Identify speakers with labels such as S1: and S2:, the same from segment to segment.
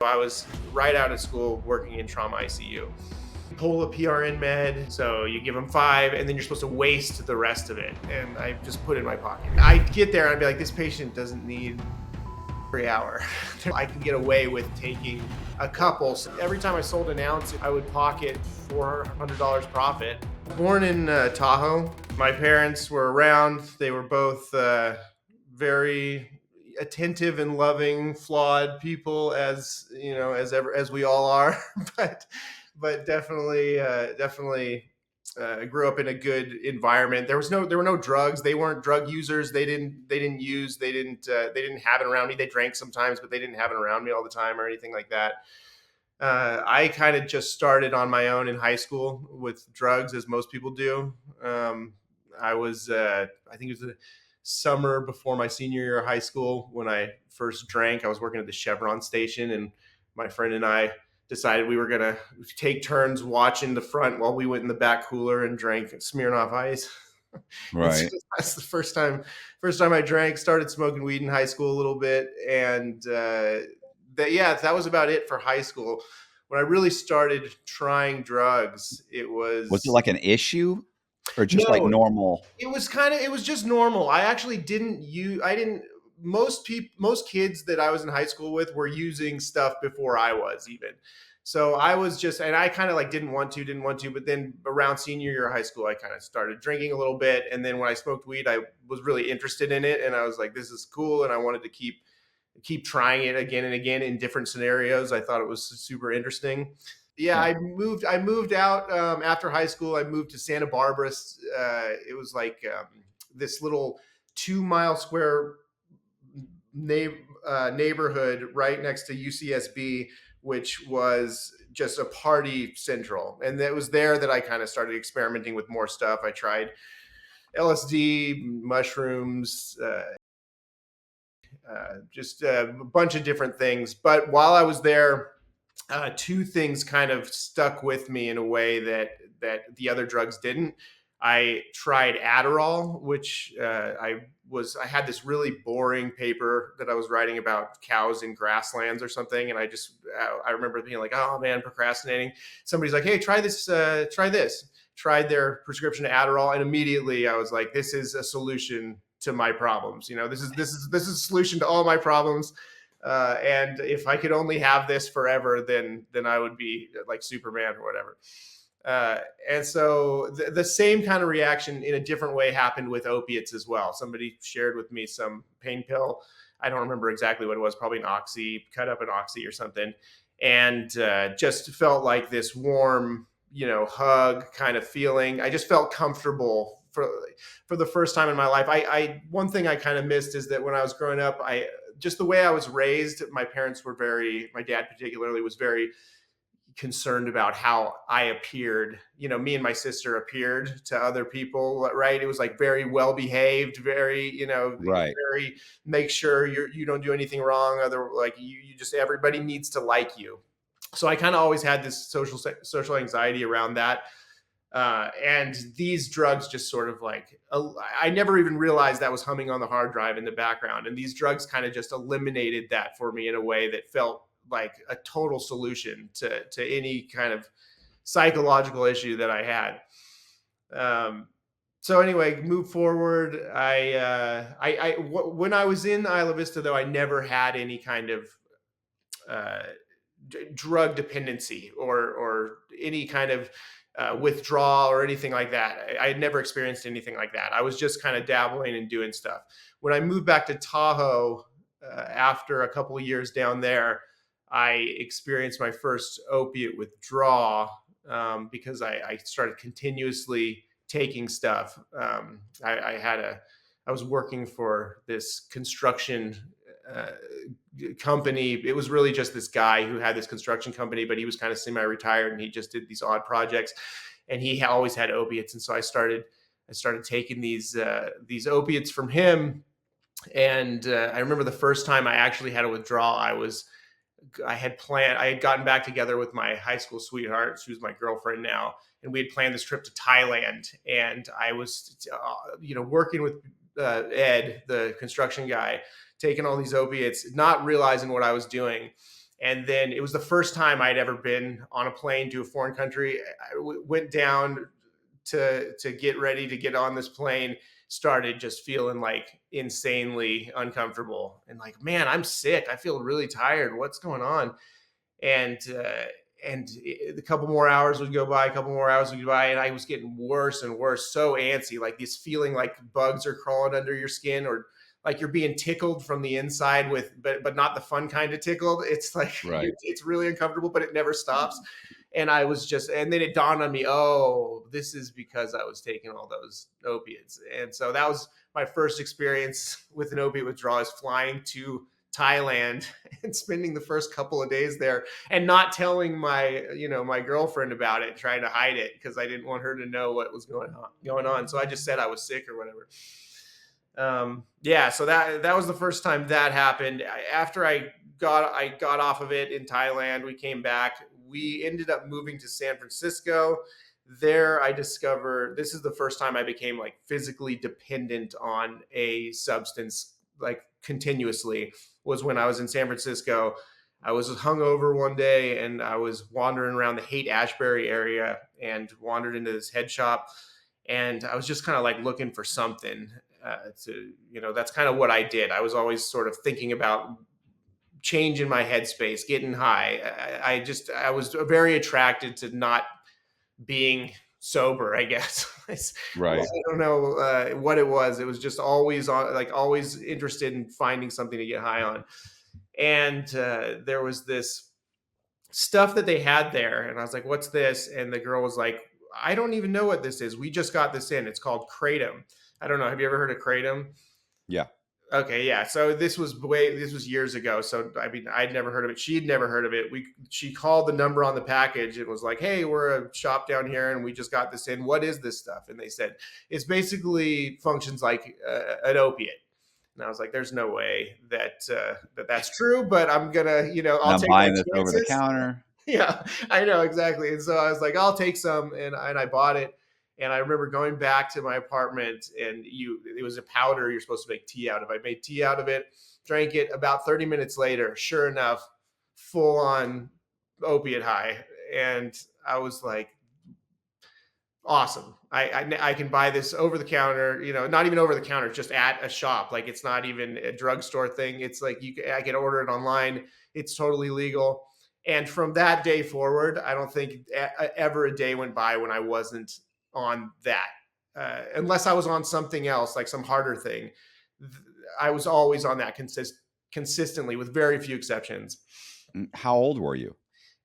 S1: I was right out of school working in trauma ICU. Pull a PRN med, so you give them 5, and then you're supposed to waste the rest of it. And I just put it in my pocket. I'd get there and I'd be like, this patient doesn't need every hour. I could get away with taking a couple. So every time I sold an ounce, I would pocket $400 profit. Born in Tahoe. My parents were around. They were both very attentive and loving, flawed people, as you know, as we all are. but definitely I grew up in a good environment. There were no drugs. They weren't drug users. They didn't have it around me. They drank sometimes, but they didn't have it around me all the time or anything like that. I kind of just started on my own in high school with drugs, as most people do. I was, I think it was the summer before my senior year of high school when I first drank. I was working at the Chevron station, and my friend and I decided we were going to take turns watching the front while we went in the back cooler and drank Smirnoff Ice.
S2: Right.
S1: That's the first time I drank. Started smoking weed in high school a little bit, and that was about it for high school. When I really started trying drugs,
S2: Was it like an issue or just like
S1: no,
S2: normal?
S1: it was just normal. I actually didn't use, I didn't, most kids that I was in high school with were using stuff before I was even. So I was just, and I kind of like didn't want to, but then around senior year of high school, I kind of started drinking a little bit. And then when I smoked weed, I was really interested in it. And I was like, this is cool. And I wanted to keep trying it again and again in different scenarios. I thought it was super interesting. Yeah,
S2: Yeah.
S1: I moved out after high school. I moved to Santa Barbara. It was like this little 2 mile square neighborhood right next to UCSB, which was just a party central. And it was there that I kind of started experimenting with more stuff. I tried LSD, mushrooms, just a bunch of different things. But while I was there, two things kind of stuck with me in a way that the other drugs didn't. I tried Adderall, which I had this really boring paper that I was writing about cows in grasslands or something, and I remember being like, oh man, procrastinating. Somebody's like, hey, try this, try this. Tried their prescription Adderall, and immediately I was like, this is a solution to my problems. You know, this is a solution to all my problems. And if I could only have this forever, then I would be like Superman or whatever. And so the same kind of reaction in a different way happened with opiates as well. Somebody shared with me some pain pill. I don't remember exactly what it was, probably an oxy, cut up an oxy or something. And just felt like this warm, hug kind of feeling. I just felt comfortable for the first time in my life. One thing I kind of missed is that when I was growing up, just the way I was raised, my dad particularly was very concerned about how I appeared. Me and my sister appeared to other people, right? It was like very well behaved, very,
S2: Right.
S1: very make sure you don't do anything wrong. You just, everybody needs to like you. So I kind of always had this social anxiety around that. And these drugs just sort of like, I never even realized that was humming on the hard drive in the background. And these drugs kind of just eliminated that for me in a way that felt like a total solution to any kind of psychological issue that I had. So anyway, move forward. When I was in Isla Vista, though, I never had any kind of drug dependency or any kind of withdrawal or anything like that. I had never experienced anything like that. I was just kind of dabbling and doing stuff. When I moved back to Tahoe after a couple of years down there, I experienced my first opiate withdrawal because I started continuously taking stuff. I was working for this construction company. It was really just this guy who had this construction company, but he was kind of semi-retired and he just did these odd projects, and he always had opiates. And so I started taking these opiates from him. And I remember the first time I actually had a withdrawal, I had gotten back together with my high school sweetheart. She was my girlfriend now. And we had planned this trip to Thailand. And I was, working with Ed, the construction guy, taking all these opiates, not realizing what I was doing. And then it was the first time I'd ever been on a plane to a foreign country. Went down to get ready to get on this plane, started just feeling like insanely uncomfortable and like, man, I'm sick. I feel really tired. What's going on? And a couple more hours would go by, a couple more hours would go by, and I was getting worse and worse, so antsy, like this feeling like bugs are crawling under your skin, or like you're being tickled from the inside with, but not the fun kind of tickled. It's like
S2: Right.
S1: it's really uncomfortable, but it never stops. And I was just, and then it dawned on me, oh, this is because I was taking all those opiates. And so that was my first experience with an opiate withdrawal, is flying to Thailand and spending the first couple of days there and not telling my girlfriend about it, trying to hide it because I didn't want her to know what was going on. So I just said I was sick or whatever. Yeah, so that was the first time that happened. After I got off of it in Thailand, we came back. We ended up moving to San Francisco. There I discovered, this is the first time I became like physically dependent on a substance like continuously, was when I was in San Francisco. I was hungover one day and I was wandering around the Haight-Ashbury area and wandered into this head shop, and I was just kind of like looking for something that's kind of what I did. I was always sort of thinking about change in my headspace, getting high. I was very attracted to not being sober, I guess. I
S2: Right.
S1: don't know what it was. It was just always on, like always interested in finding something to get high on. And there was this stuff that they had there, and I was like, "What's this?" And the girl was like, "I don't even know what this is. We just got this in. It's called Kratom." I don't know. Have you ever heard of Kratom?
S2: Yeah.
S1: Okay, yeah. So this was years ago. So I mean, I'd never heard of it. She'd never heard of it. She called the number on the package. It was like, "Hey, we're a shop down here, and we just got this in. What is this stuff?" And they said it's basically functions like an opiate. And I was like, "There's no way that's true." But I'm gonna,
S2: And
S1: I'll
S2: I'm
S1: take my
S2: buying this over the
S1: chances.
S2: counter.
S1: Yeah, I know exactly. And so I was like, I'll take some, and I bought it. And I remember going back to my apartment, and it was a powder you're supposed to make tea out of. I made tea out of it, drank it. About 30 minutes later, sure enough, full on opiate high. And I was like, awesome. I can buy this over the counter, not even over the counter, just at a shop. Like it's not even a drugstore thing. It's like I can order it online. It's totally legal. And from that day forward, I don't think ever a day went by when I wasn't on that, unless I was on something else, like some harder thing. I was always on that consistently, with very few exceptions.
S2: How old were you?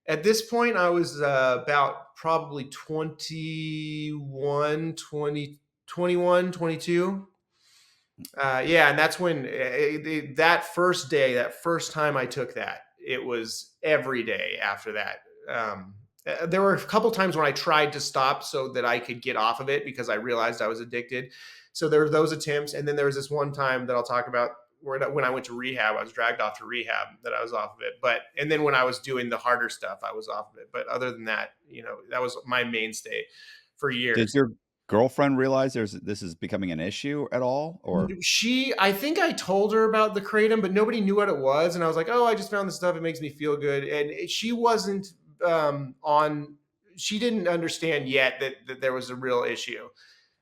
S1: At this point, I was about probably 21, 20, 21, 22. Yeah, and that's when that first day, that first time I took that, it was every day after that. There were a couple times when I tried to stop so that I could get off of it because I realized I was addicted. So there were those attempts, and then there was this one time that I'll talk about when I went to rehab. I was dragged off to rehab, that I was off of it. And then when I was doing the harder stuff, I was off of it. But other than that, that was my mainstay for
S2: Did
S1: years.
S2: your girlfriend realize this is becoming an issue at all? Or
S1: I think I told her about the kratom, but nobody knew what it was. And I was like, "Oh, I just found this stuff. It makes me feel good." And she wasn't she didn't understand yet that there was a real issue.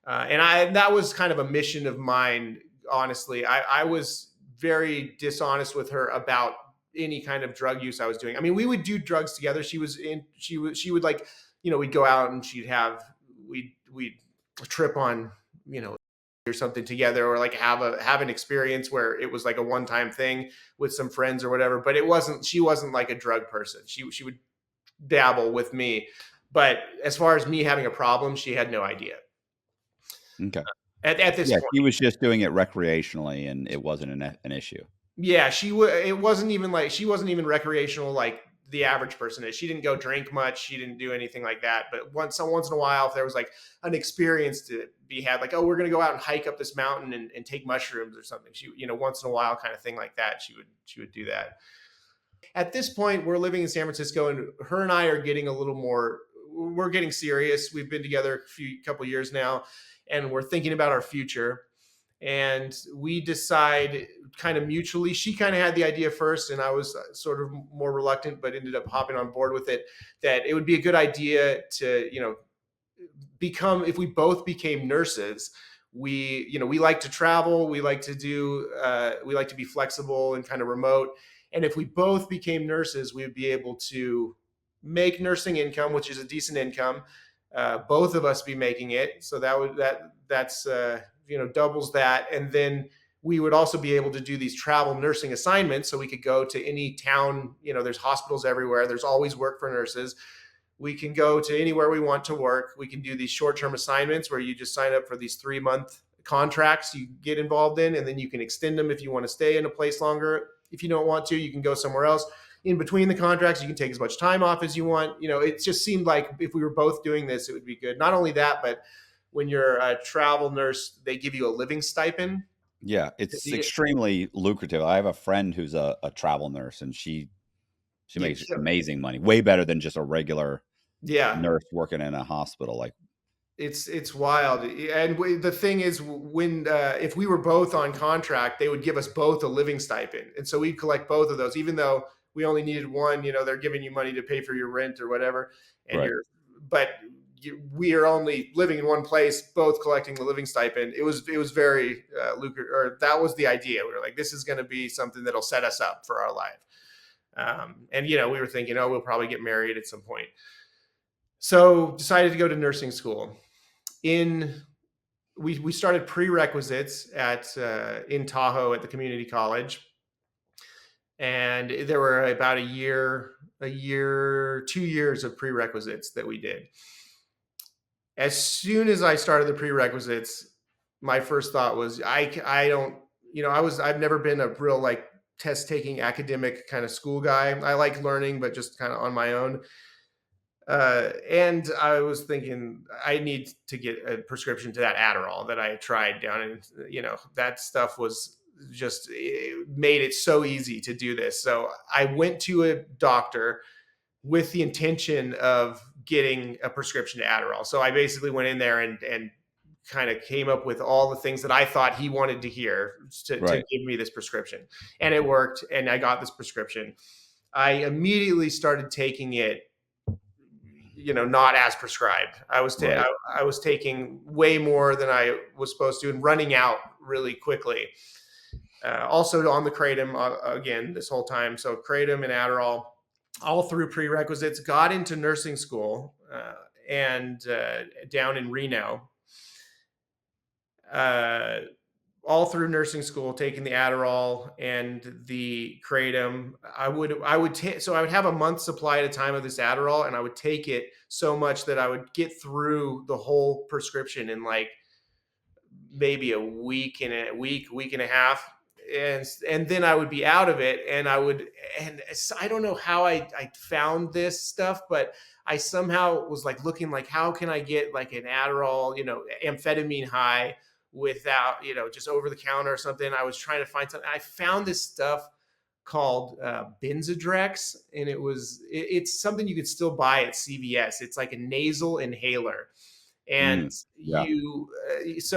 S1: That was kind of a mission of mine. Honestly, I was very dishonest with her about any kind of drug use I was doing. I mean, we would do drugs together. She would like, we'd go out and we'd trip on, or something together, or like have an experience where it was like a one-time thing with some friends or whatever. But she wasn't like a drug person. She would dabble with me. But as far as me having a problem, she had no idea
S2: okay.
S1: at this
S2: Yeah,
S1: point.
S2: he was just doing it recreationally, and it wasn't an issue.
S1: Yeah, it wasn't even like, she wasn't even recreational like the average person is. She didn't go drink much. She didn't do anything like that. But once in a while, if there was like an experience to be had, like, "Oh, we're going to go out and hike up this mountain and take mushrooms or something," she, once in a while kind of thing like that, she would do that. At this point, we're living in San Francisco, and her and I are getting a little more, we're getting serious. We've been together a couple years now, and we're thinking about our future. and we decide kind of mutually. She kind of had the idea first, and I was sort of more reluctant, but ended up hopping on board with it. That it would be a good idea to, become, if we both became nurses, we like to travel, we like to be flexible and kind of remote, and if we both became nurses, we would be able to make nursing income, which is a decent income. Both of us be making it, so that's doubles that, and then we would also be able to do these travel nursing assignments, so we could go to any town. There's hospitals everywhere, there's always work for nurses. We can go to anywhere we want to work. We can do these short-term assignments where you just sign up for these 3-month contracts you get involved in, and then you can extend them if you want to stay in a place longer. If you don't want to, you can go somewhere else. In between the contracts, you can take as much time off as you want. It just seemed like if we were both doing this, it would be good. Not only that, but when you're a travel nurse, they give you a living stipend.
S2: Yeah, it's extremely lucrative. I have a friend who's a travel nurse, and she makes amazing money, way better than just a regular
S1: Yeah,
S2: nurse working in a hospital. Like,
S1: it's wild. And the thing is, when if we were both on contract, they would give us both a living stipend, and so we'd collect both of those, even though we only needed one. They're giving you money to pay for your rent or whatever, and
S2: right,
S1: but we are only living in one place, both collecting the living stipend. It was very lucrative, or that was the idea. We were like, this is going to be something that'll set us up for our life. And we were thinking, oh, we'll probably get married at some point. So decided to go to nursing school. In We started prerequisites at in Tahoe at the community college, and there were about 2 years of prerequisites that we did. As soon as I started the prerequisites, my first thought was, I don't, I've never been a real like test taking academic kind of school guy. I like learning, but just kind of on my own. And I was thinking I need to get a prescription to that Adderall that I tried down in, that stuff was just, it made it so easy to do this. So I went to a doctor with the intention of getting a prescription to Adderall. So I basically went in there and kind of came up with all the things that I thought he wanted to hear to
S2: right,
S1: give me this prescription. And it worked. And I got this prescription. I immediately started taking it, not as prescribed.
S2: right.
S1: I was taking way more than I was supposed to and running out really quickly. Also on the Kratom again this whole time. So Kratom and Adderall, all through prerequisites. Got into nursing school and down in Reno. Uh, all through nursing school, taking the Adderall and the Kratom. So I would have a month supply at a time of this Adderall, and I would take it so much that I would get through the whole prescription in like maybe a week week and a half. And then I would be out of it, and I don't know how I found this stuff, but I somehow was like looking like, how can I get like an Adderall, amphetamine high without, just over the counter or something. I was trying to find something. I found this stuff called Benzodrex, and it's something you could still buy at CVS. It's like a nasal inhaler, and
S2: Yeah.
S1: it's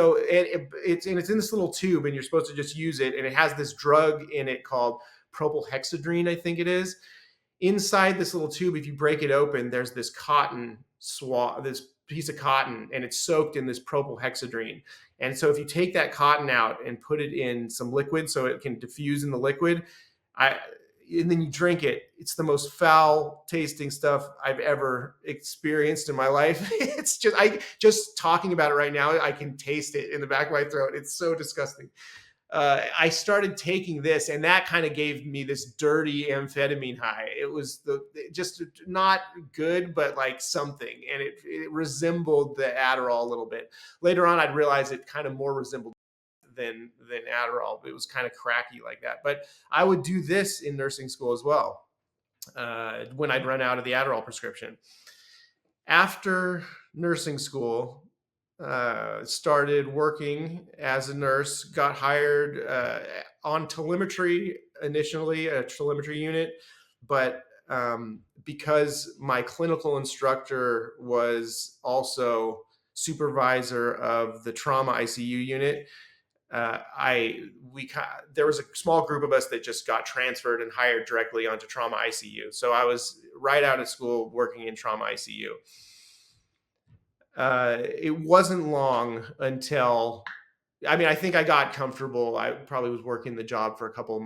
S1: in this little tube, and you're supposed to just use it, and it has this drug in it called propylhexedrine, I think it is. Inside this little tube, if you break it open, there's this cotton swab, this piece of cotton, and it's soaked in this propylhexedrine. And so if you take that cotton out and put it in some liquid so it can diffuse in the liquid, I and then you drink it, it's the most foul tasting stuff I've ever experienced in my life. It's just talking about it right now, I can taste it in the back of my throat. It's so disgusting. I started taking this, and that kind of gave me this dirty amphetamine high. It was just not good, but like something, and it resembled the Adderall a little bit. Later on, I'd realize it kind of more resembled than Adderall. It was kind of cracky like that. But I would do this in nursing school as well when I'd run out of the Adderall prescription. After nursing school, started working as a nurse, got hired on telemetry initially, a telemetry unit, but because my clinical instructor was also supervisor of the trauma ICU unit, there was a small group of us that just got transferred and hired directly onto trauma ICU. So I was right out of school working in trauma ICU. It wasn't long until, I mean, I think I got comfortable. I probably was working the job for a couple,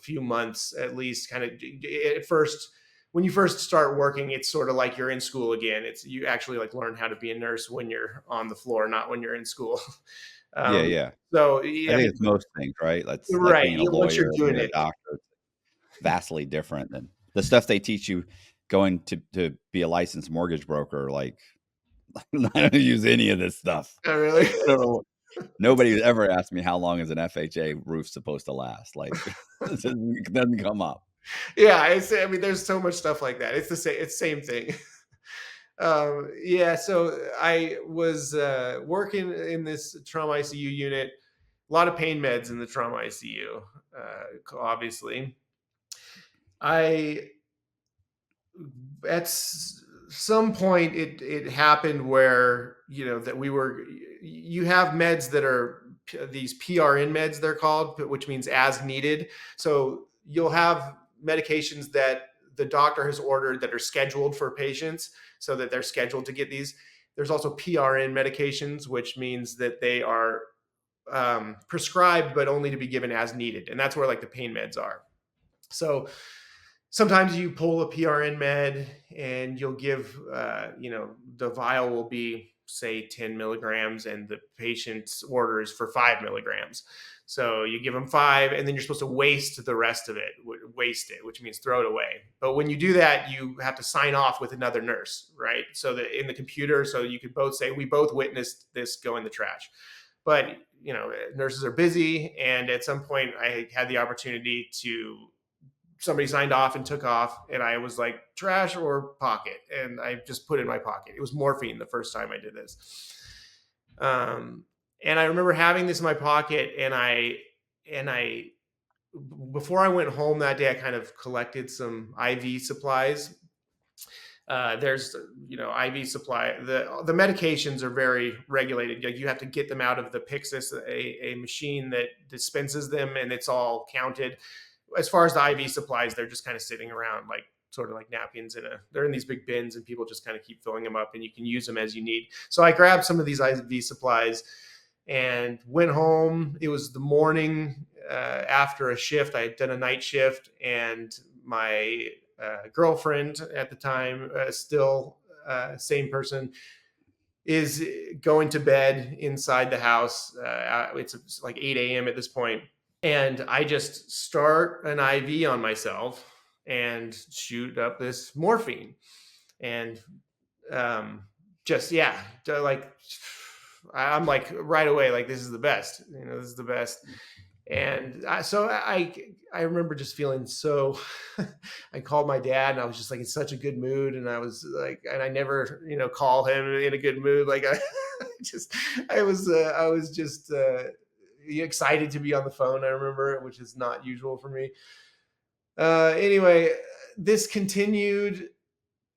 S1: few months at least. Kind of at first, when you first start working, it's sort of like you're in school again. It's you actually like learn how to be a nurse when you're on the floor, not when you're in school.
S2: Yeah,
S1: Um,
S2: yeah.
S1: so
S2: I
S1: yeah, I
S2: think
S1: mean,
S2: it's most things, right? That's like
S1: right.
S2: being a
S1: Once
S2: lawyer
S1: you're
S2: or
S1: doing
S2: being a
S1: it,
S2: doctor. It's vastly different than the stuff they teach you going to be a licensed mortgage broker. Like, I don't use any of this stuff.
S1: not really.
S2: I don't know. Nobody's ever asked me how long is an FHA roof supposed to last. Like, it doesn't come up.
S1: Yeah, I mean, there's so much stuff like that. It's the same. It's same thing. Yeah, so I was working in this trauma ICU unit. A lot of pain meds in the trauma ICU, obviously. I at some point it happened where that you have meds that are these PRN meds, they're called, which means as needed. So you'll have medications that the doctor has ordered that are scheduled for patients, so that they're scheduled to get these. There's also PRN medications, which means that they are prescribed but only to be given as needed, and that's where like the pain meds are. So sometimes you pull a PRN med and you'll give, the vial will be, say, 10 milligrams, and the patient's orders for 5 milligrams. So you give them 5, and then you're supposed to waste the rest of it, which means throw it away. But when you do that, you have to sign off with another nurse, right? So that in the computer, so you could both say, we both witnessed this go in the trash. But, nurses are busy. And at some point, I had the opportunity to, somebody signed off and took off, and I was like, trash or pocket, and I just put it in my pocket. It was morphine the first time I did this. And I remember having this in my pocket, and I before I went home that day, I kind of collected some IV supplies. There's, IV supply. The medications are very regulated. Like, you have to get them out of the Pyxis, a machine that dispenses them, and it's all counted. As far as the IV supplies, they're just kind of sitting around, like sort of like napkins they're in these big bins, and people just kind of keep filling them up, and you can use them as you need. So I grabbed some of these IV supplies and went home. It was the morning after a shift. I had done a night shift, and my girlfriend at the time, still same person, is going to bed inside the house. It's like 8 a.m. at this point. And I just start an IV on myself and shoot up this morphine. And just, yeah, like, I'm like right away, like, this is the best. This is the best. And I remember just feeling so, I called my dad, and I was just like in such a good mood. And I was like, and I never, call him in a good mood. Like, I was just excited to be on the phone. I remember, which is not usual for me. Anyway, this continued,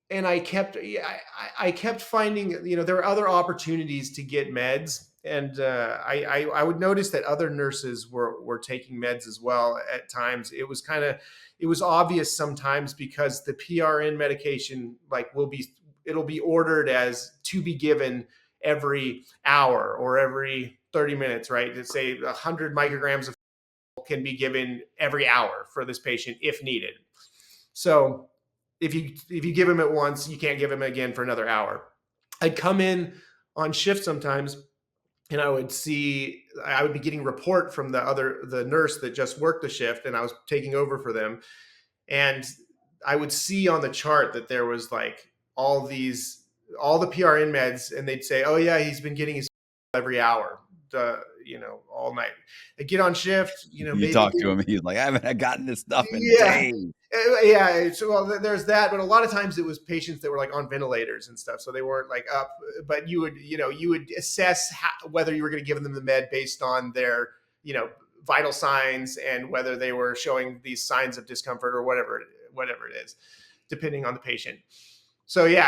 S1: and I kept finding, there were other opportunities to get meds. And I would notice that other nurses were taking meds as well at times. It was obvious sometimes, because the PRN medication, like, it'll be ordered as to be given every hour or every 30 minutes, right? To say 100 micrograms of can be given every hour for this patient if needed. So if you give him it once, you can't give him again for another hour. I'd come in on shift sometimes, and I would be getting a report from the nurse that just worked the shift, and I was taking over for them. And I would see on the chart that there was like all the PRN meds, and they'd say, oh yeah, he's been getting his every hour, all night. I get on shift,
S2: You
S1: maybe.
S2: talk to him, he's like, I haven't gotten this stuff in
S1: Yeah.
S2: days.
S1: Yeah, so, well, there's that, but a lot of times it was patients that were like on ventilators and stuff, so they weren't like up. But you would assess whether you were going to give them the med based on their vital signs, and whether they were showing these signs of discomfort or whatever it is, depending on the patient. So yeah,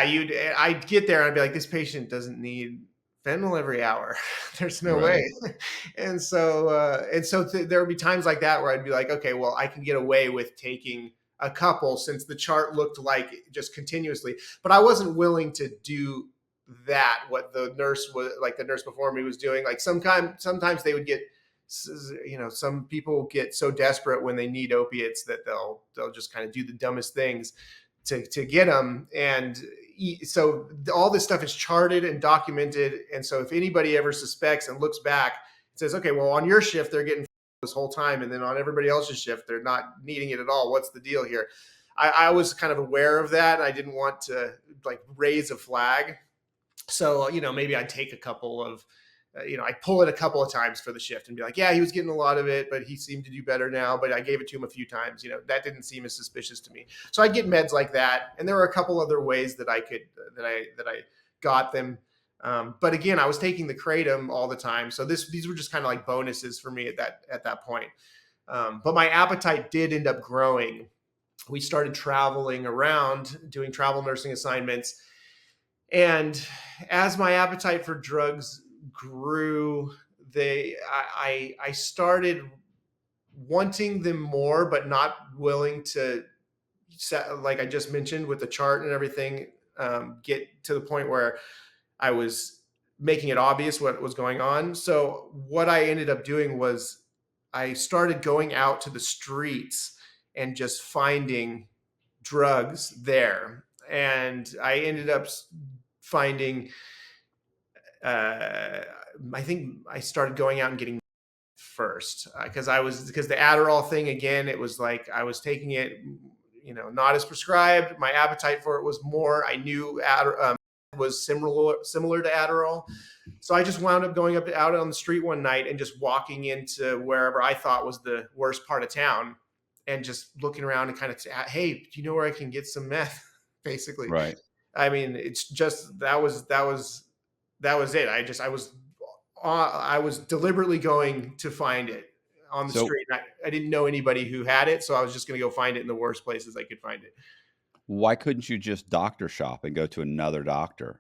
S1: I'd get there and I'd be like, this patient doesn't need fentanyl every hour. There's no way.
S2: Right.
S1: There would be times like that where I'd be like, okay, well, I can get away with taking a couple since the chart looked like just continuously, but I wasn't willing to do that. What the nurse was like, the nurse before me was doing, like sometimes they would get, some people get so desperate when they need opiates that they'll just kind of do the dumbest things to get them. And so all this stuff is charted and documented. And so if anybody ever suspects and looks back, it says, okay, well, on your shift, they're getting this whole time. And then on everybody else's shift, they're not needing it at all. What's the deal here? I was kind of aware of that. And I didn't want to like raise a flag. So, maybe I'd take a couple of, I'd pull it a couple of times for the shift and be like, yeah, he was getting a lot of it, but he seemed to do better now. But I gave it to him a few times. That didn't seem as suspicious to me. So I'd get meds like that. And there were a couple other ways that I could, that I got them. But again, I was taking the Kratom all the time. So these were just kind of like bonuses for me at that point. But my appetite did end up growing. We started traveling around, doing travel nursing assignments. And as my appetite for drugs grew, I started wanting them more, but not willing to set, like I just mentioned with the chart and everything, get to the point where I was making it obvious what was going on. So what I ended up doing was I started going out to the streets and just finding drugs there. And I ended up finding, I think I started going out and getting first because the Adderall thing, again, it was like I was taking it, not as prescribed. My appetite for it was more. I knew was similar to Adderall. So I just wound up going out on the street one night and just walking into wherever I thought was the worst part of town and just looking around and kind of, hey, do you know where I can get some meth? Basically.
S2: Right.
S1: I mean, it's just, that was it. I was deliberately going to find it on the
S2: So
S1: street. I didn't know anybody who had it, so I was just going to go find it in the worst places I could find it.
S2: why couldn't you just doctor shop and go to another doctor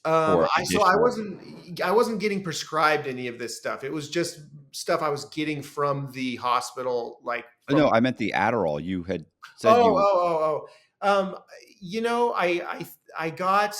S1: Um,
S2: for
S1: I so I
S2: additional?
S1: wasn't getting prescribed any of this stuff. It was just stuff I was getting from the hospital, like from.
S2: No, I meant the Adderall. You had said
S1: Oh,
S2: you.
S1: oh, oh, oh. I got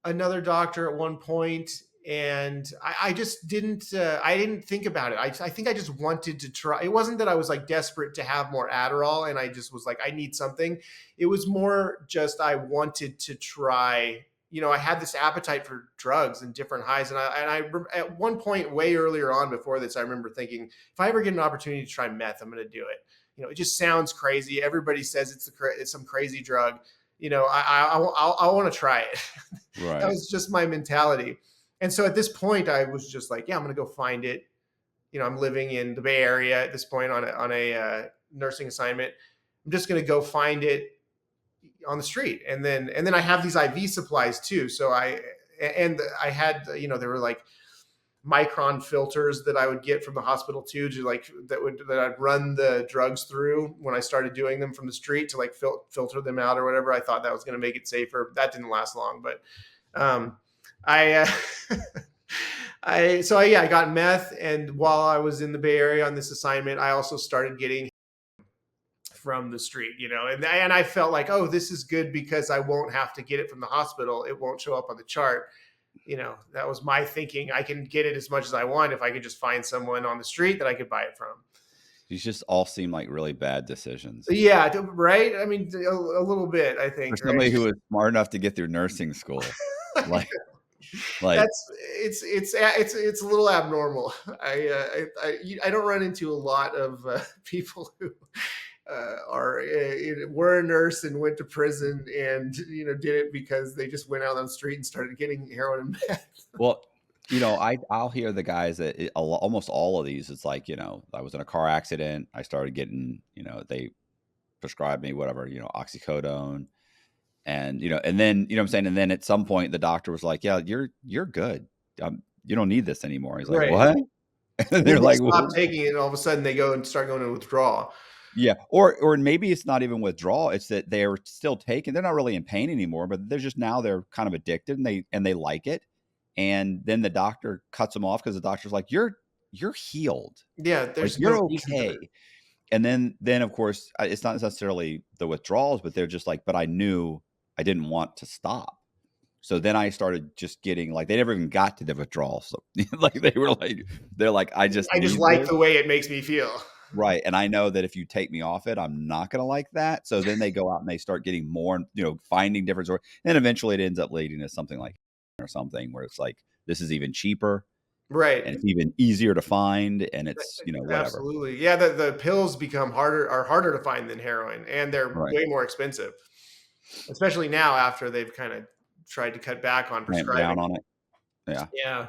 S1: another doctor at one point, and I just didn't. I didn't think about it. I think I just wanted to try. It wasn't that I was like desperate to have more Adderall, and I just was like, I need something. It was more just I wanted to try. I had this appetite for drugs and different highs, and at one point way earlier on before this, I remember thinking, if I ever get an opportunity to try meth, I'm going to do it. It just sounds crazy. Everybody says it's some crazy drug. I want to try it. That
S2: Right.
S1: was just my mentality. And so at this point, I was just like, yeah, I'm going to go find it. I'm living in the Bay Area at this point on a nursing assignment. I'm just going to go find it on the street. And then I have these IV supplies too. So I had, there were like micron filters that I would get from the hospital too, that I'd run the drugs through when I started doing them from the street to like filter them out or whatever. I thought that was going to make it safer. That didn't last long, but I I got meth, and while I was in the Bay Area on this assignment, I also started getting from the street, and I felt like, oh, this is good because I won't have to get it from the hospital. It won't show up on the chart. That was my thinking. I can get it as much as I want if I could just find someone on the street that I could buy it from.
S2: These just all seem like really bad decisions
S1: Yeah, right. I mean, a little bit, I
S2: for
S1: think, right?
S2: somebody who was smart enough to get through nursing school. Like, like
S1: That's it's a little abnormal. I don't run into a lot of people who were a nurse and went to prison and did it because they just went out on the street and started getting heroin and meth.
S2: well, I'll hear the guys that almost all of these. It's like, I was in a car accident. I started getting, they prescribed me whatever, oxycodone, and and then what I'm saying, and then at some point the doctor was like, yeah, you're good. You don't need this anymore. He's like,
S1: Right.
S2: what? And
S1: And then
S2: they're
S1: they
S2: like,
S1: stop taking it, and all of a sudden they go and start going to withdrawal.
S2: yeah, or maybe it's not even withdrawal. It's that they're still taking. They're not really in pain anymore, but they're just now they're kind of addicted and they like it. And then the doctor cuts him off because the doctor's like, you're healed.
S1: Yeah,
S2: Like,
S1: there's
S2: you're
S1: no reason for this.
S2: okay. And then of course, it's not necessarily the withdrawals, but they're just like, but I knew I didn't want to stop. So then I started just getting like, they never even got to the withdrawal. So like they're like, I just
S1: I just
S2: need
S1: like
S2: this.
S1: the way it makes me feel.
S2: Right. And I know that if you take me off it, I'm not going to like that. So then they go out and they start getting more, finding different sources. And eventually it ends up leading to something like or something where it's like, this is even cheaper
S1: Right.
S2: and it's even easier to find. And it's, whatever.
S1: Absolutely. Yeah, the pills are harder to find than heroin, and they're
S2: Right.
S1: way more expensive. Especially now after they've kind of tried to cut back on
S2: Ramp down
S1: prescribing.
S2: on it. Yeah.
S1: Yeah.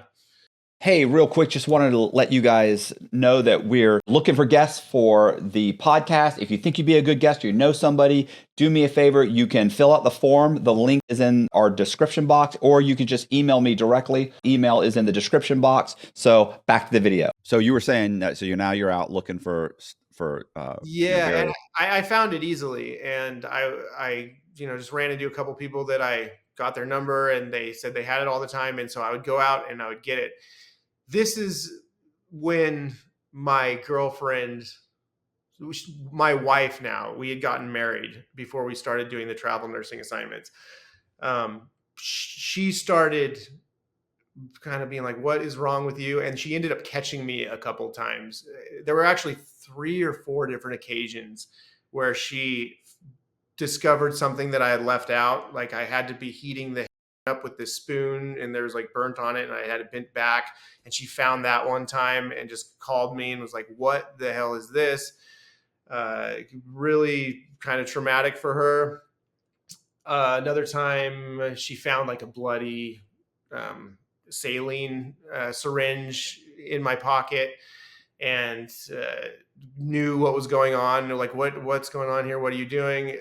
S2: Hey, real quick, just wanted to let you guys know that we're looking for guests for the podcast. If you think you'd be a good guest or you know somebody, do me a favor. You can fill out the form. The link is in our description box, or you can just email me directly. Email is in the description box. So back to the video. So you were saying that, so you're out looking for
S1: Yeah, and
S2: various.
S1: I found it easily, and I just ran into a couple people that I got their number, and they said they had it all the time, and so I would go out and I would get it. This is when my girlfriend, my wife now, we had gotten married before we started doing the travel nursing assignments. She started kind of being like, "What is wrong with you?" And she ended up catching me a couple times. There were actually 3 or 4 different occasions where she discovered something that I had left out. Like I had to be heating the up with this spoon, and there was like burnt on it, and I had it bent back. And she found that one time and just called me and was like, "What the hell is this?" Really kind of traumatic for her. Another time, she found like a bloody um, saline syringe in my pocket, and knew what was going on. They're like, what's going on here? What are you doing?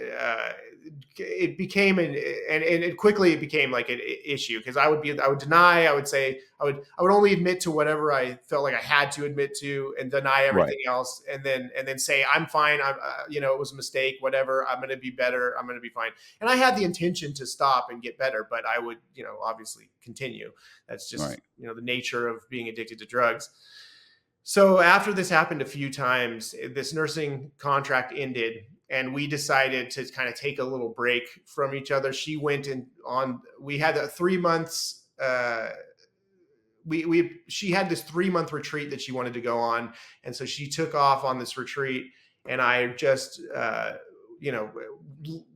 S1: It became and it quickly it became like an issue, because I would deny, I would say, I would only admit to whatever I felt like I had to admit to, and deny
S2: Right.
S1: everything else, and then say I'm fine. I'm it was a mistake. Whatever. I'm going to be better. I'm going to be fine. And I had the intention to stop and get better, but I would obviously continue. That's just
S2: Right.
S1: the nature of being addicted to drugs. So after this happened a few times, this nursing contract ended, and we decided to kind of take a little break from each other. She went in on. We had 3 months. She had this 3 month retreat that she wanted to go on, and so she took off on this retreat. And I just,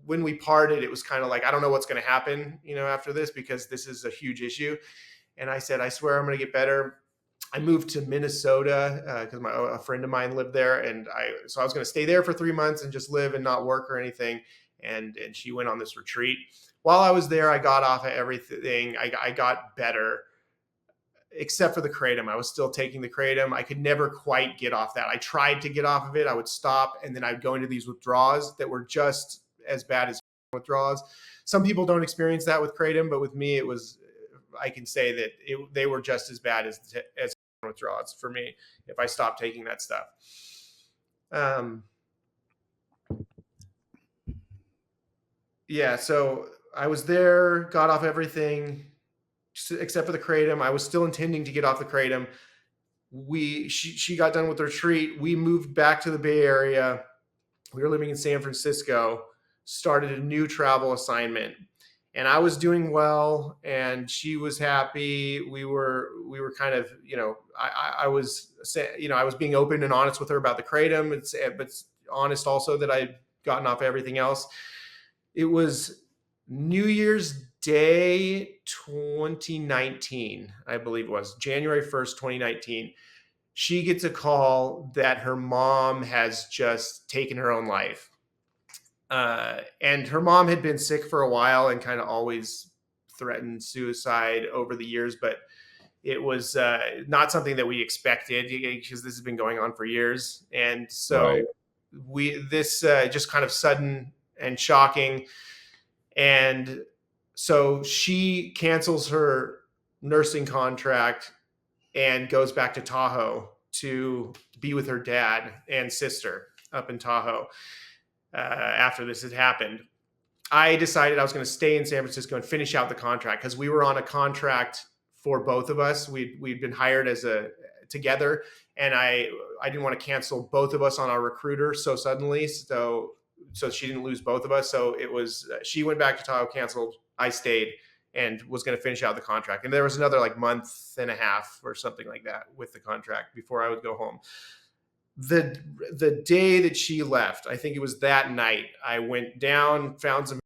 S1: when we parted, it was kind of like, I don't know what's going to happen, after this, because this is a huge issue. And I said, I swear I'm going to get better. I moved to Minnesota because a friend of mine lived there, and so I was going to stay there for 3 months and just live and not work or anything. And she went on this retreat. While I was there, I got off of everything. I got better, except for the kratom. I was still taking the kratom. I could never quite get off that. I tried to get off of it. I would stop, and then I'd go into these withdrawals that were just as bad as withdrawals. Some people don't experience that with kratom, but with me, it was. I can say that they were just as bad as withdrawals for me if I stopped taking that stuff. Yeah, so I was there, got off everything except for the kratom. I was still intending to get off the kratom. She got done with the retreat. We moved back to the Bay Area. We were living in San Francisco, started a new travel assignment. And I was doing well, and she was happy. We were kind of, I was, I was being open and honest with her about the kratom, but honest also that I'd gotten off everything else. It was New Year's Day 2019, I believe it was January 1st, 2019. She gets a call that her mom has just taken her own life. And her mom had been sick for a while and kind of always threatened suicide over the years, but it was not something that we expected, because this has been going on for years. And so
S2: Right.
S1: this just kind of sudden and shocking. And so she cancels her nursing contract and goes back to Tahoe to be with her dad and sister up in Tahoe. After this had happened, I decided I was going to stay in San Francisco and finish out the contract, because we were on a contract for both of us. We'd been hired as a together, and I didn't want to cancel both of us on our recruiter so suddenly. So she didn't lose both of us. So it was she went back to Tahoe, canceled. I stayed and was going to finish out the contract. And there was another like month and a half or something like that with the contract before I would go home. The day that she left, I think it was that night, I went down, found some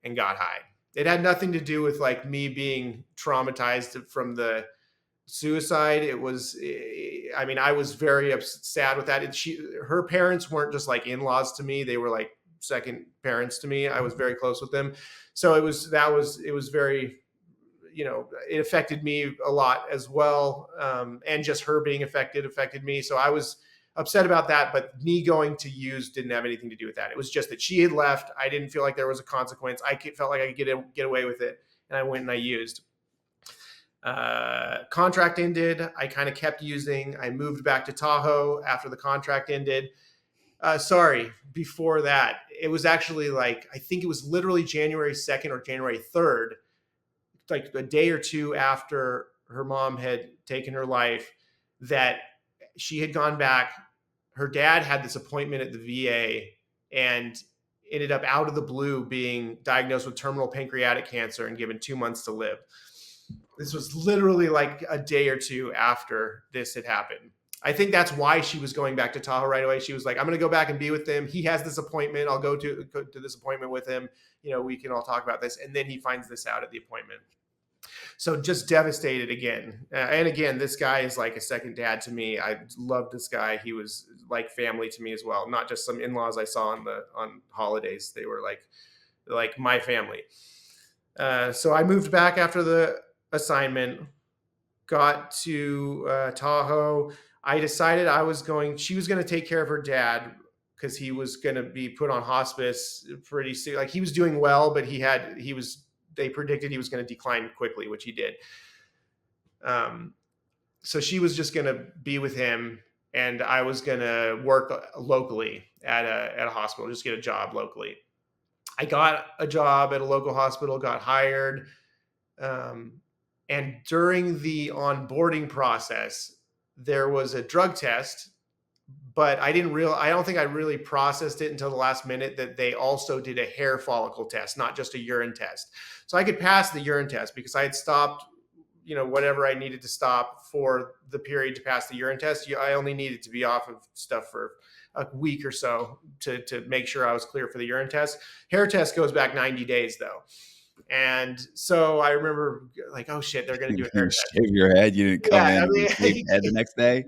S1: and got high. It had nothing to do with like me being traumatized from the suicide. It was, I mean, I was very sad with that. And her parents weren't just like in-laws to me. They were like second parents to me. I was very close with them. So it was very, it affected me a lot as well. And just her being affected me. So I was upset about that, but me going to use didn't have anything to do with that. It was just that she had left. I didn't feel like there was a consequence. I felt like I could get away with it. And I went and I used. Contract ended. I kind of kept using. I moved back to Tahoe after the contract ended. Before that, it was actually like, I think it was literally January 2nd or January 3rd, like a day or two after her mom had taken her life, that she had gone back. Her dad had this appointment at the VA and ended up out of the blue being diagnosed with terminal pancreatic cancer and given 2 months to live. This was literally like a day or two after this had happened. I think that's why she was going back to Tahoe right away. She was like, I'm going to go back and be with him. He has this appointment. I'll go to this appointment with him. We can all talk about this. And then he finds this out at the appointment. So just devastated again. And again, this guy is like a second dad to me. I loved this guy. He was like family to me as well. Not just some in-laws I saw on holidays. They were like my family. So I moved back after the assignment, got to Tahoe. I decided she was going to take care of her dad because he was going to be put on hospice pretty soon. Like he was doing well, but they predicted he was going to decline quickly, which he did. So she was just going to be with him, and I was going to work locally at a hospital, just get a job locally. I got a job at a local hospital, got hired. And during the onboarding process, there was a drug test, but I don't think I really processed it until the last minute that they also did a hair follicle test, not just a urine test. So I could pass the urine test because I had stopped, whatever I needed to stop for the period to pass the urine test. I only needed to be off of stuff for a week or so to make sure I was clear for the urine test. Hair test goes back 90 days though. And so I remember like, oh shit, they're going to do a hair test.
S2: Shave your head. You didn't come in and shave your head the next day.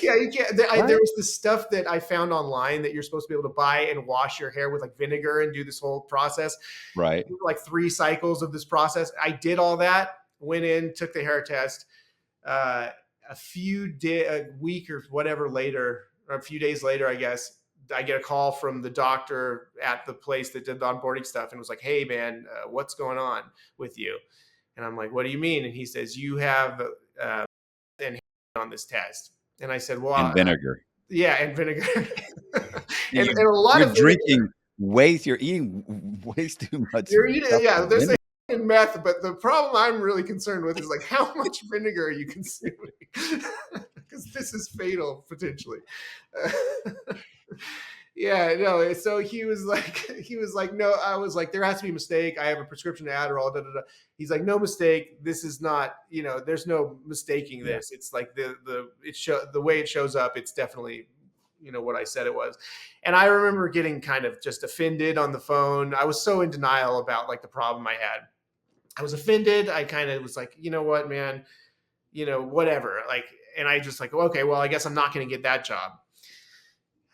S1: Yeah, you can't. There was this stuff that I found online that you're supposed to be able to buy and wash your hair with like vinegar and do this whole process.
S2: Right.
S1: Like 3 cycles of this process. I did all that, went in, took the hair test. A week or whatever later, or a few days later, I guess, I get a call from the doctor at the place that did the onboarding stuff and was like, hey man, what's going on with you? And I'm like, what do you mean? And he says, you have on this test. And I said, well,
S2: and vinegar.
S1: And vinegar.
S2: and a lot of drinking you're eating way too much.
S1: You're eating, they're saying meth, but the problem I'm really concerned with is like, how much vinegar are you consuming? Because this is fatal potentially. So he was like, no, I was like, there has to be a mistake. I have a prescription to Adderall. Da, da, da. He's like, no mistake. This is not, there's no mistaking this. It's like the way it shows up. It's definitely, what I said it was. And I remember getting kind of just offended on the phone. I was so in denial about like the problem I had. I was offended. I kind of was like, you know what, man, whatever. Like, and I just like, okay, well, I guess I'm not going to get that job.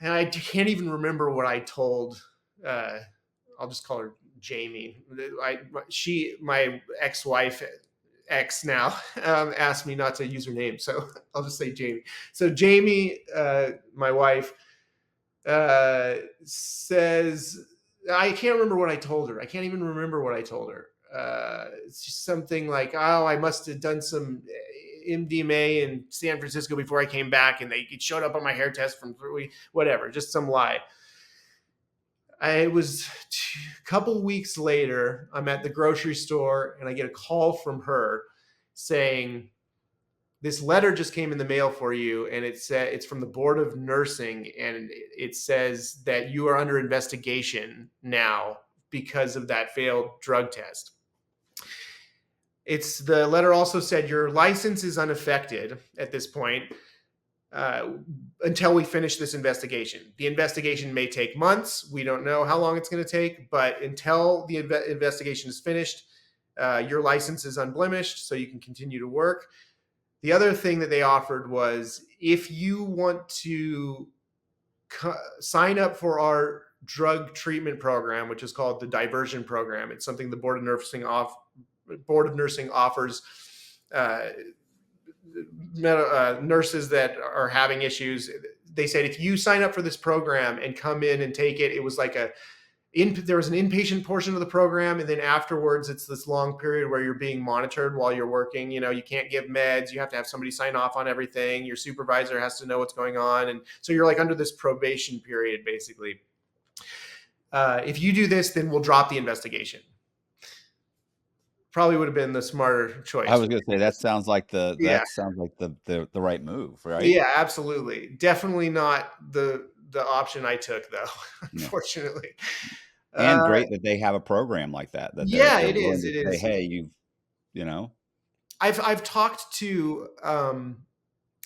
S1: And I can't even remember what I told, I'll just call her Jamie. My ex-wife, now, asked me not to use her name. So I'll just say Jamie. So Jamie, my wife, says, I can't remember what I told her. I can't even remember what I told her. It's something like, oh, I must have done some MDMA in San Francisco before I came back, and it showed up on my hair test from whatever, just some lie. It was a couple weeks later, I'm at the grocery store and I get a call from her saying, this letter just came in the mail for you, and it said it's from the board of nursing, and it says that you are under investigation now because of that failed drug test. It's the letter also said your license is unaffected at this point uh, until we finish this investigation. The investigation may take months. We don't know how long it's going to take, but until the investigation is finished, your license is unblemished, so you can continue to work. The other thing that they offered was if you want to sign up for our drug treatment program, which is called the diversion program. It's something the board of nursing offers uh, nurses that are having issues. They said if you sign up for this program and come in and take it, it was like there was an inpatient portion of the program, and then afterwards it's this long period where you're being monitored while you're working. You can't give meds, you have to have somebody sign off on everything, your supervisor has to know what's going on, and so you're like under this probation period basically. If you do this, then we'll drop the investigation. Probably would have been the smarter choice.
S2: I was gonna say that sounds like
S1: Yeah,
S2: the right move, right?
S1: yeah, absolutely, definitely not the option I took though.
S2: Yeah.
S1: Unfortunately.
S2: And
S1: uh
S2: great that they have a program like that, that
S1: yeah,
S2: they're
S1: it
S2: willing
S1: is,
S2: to
S1: it
S2: say,
S1: is.
S2: "Hey, you know?"
S1: I've talked to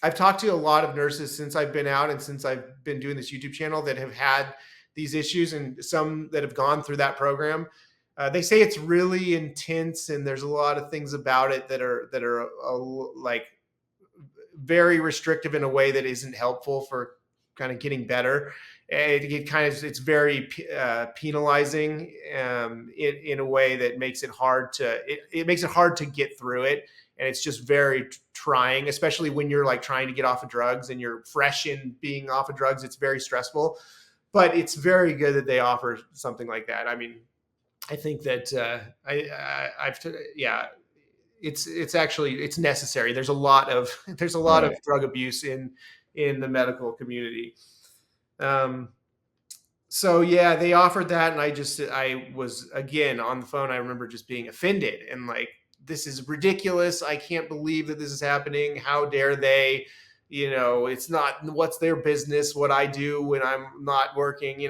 S1: I've talked to a lot of nurses since I've been out and since I've been doing this YouTube channel that have had these issues, and some that have gone through that program. They say it's really intense, and there's a lot of things about it that are like very restrictive in a way that isn't helpful for kind of getting better. It's very penalizing in a way that makes it hard it makes it hard to get through it, and it's just very trying, especially when you're like trying to get off of drugs and you're fresh in being off of drugs. It's very stressful, but it's very good that they offer something like that. I mean, I think that I've yeah, it's actually it's necessary. There's a lot of there's a lot of
S2: Right.
S1: drug abuse in the medical community. Um, so yeah, they offered that, and I was again on the phone. I remember just being offended and like, this is ridiculous. I can't believe that this is happening. How dare they? It's not what's their business what I do when I'm not working.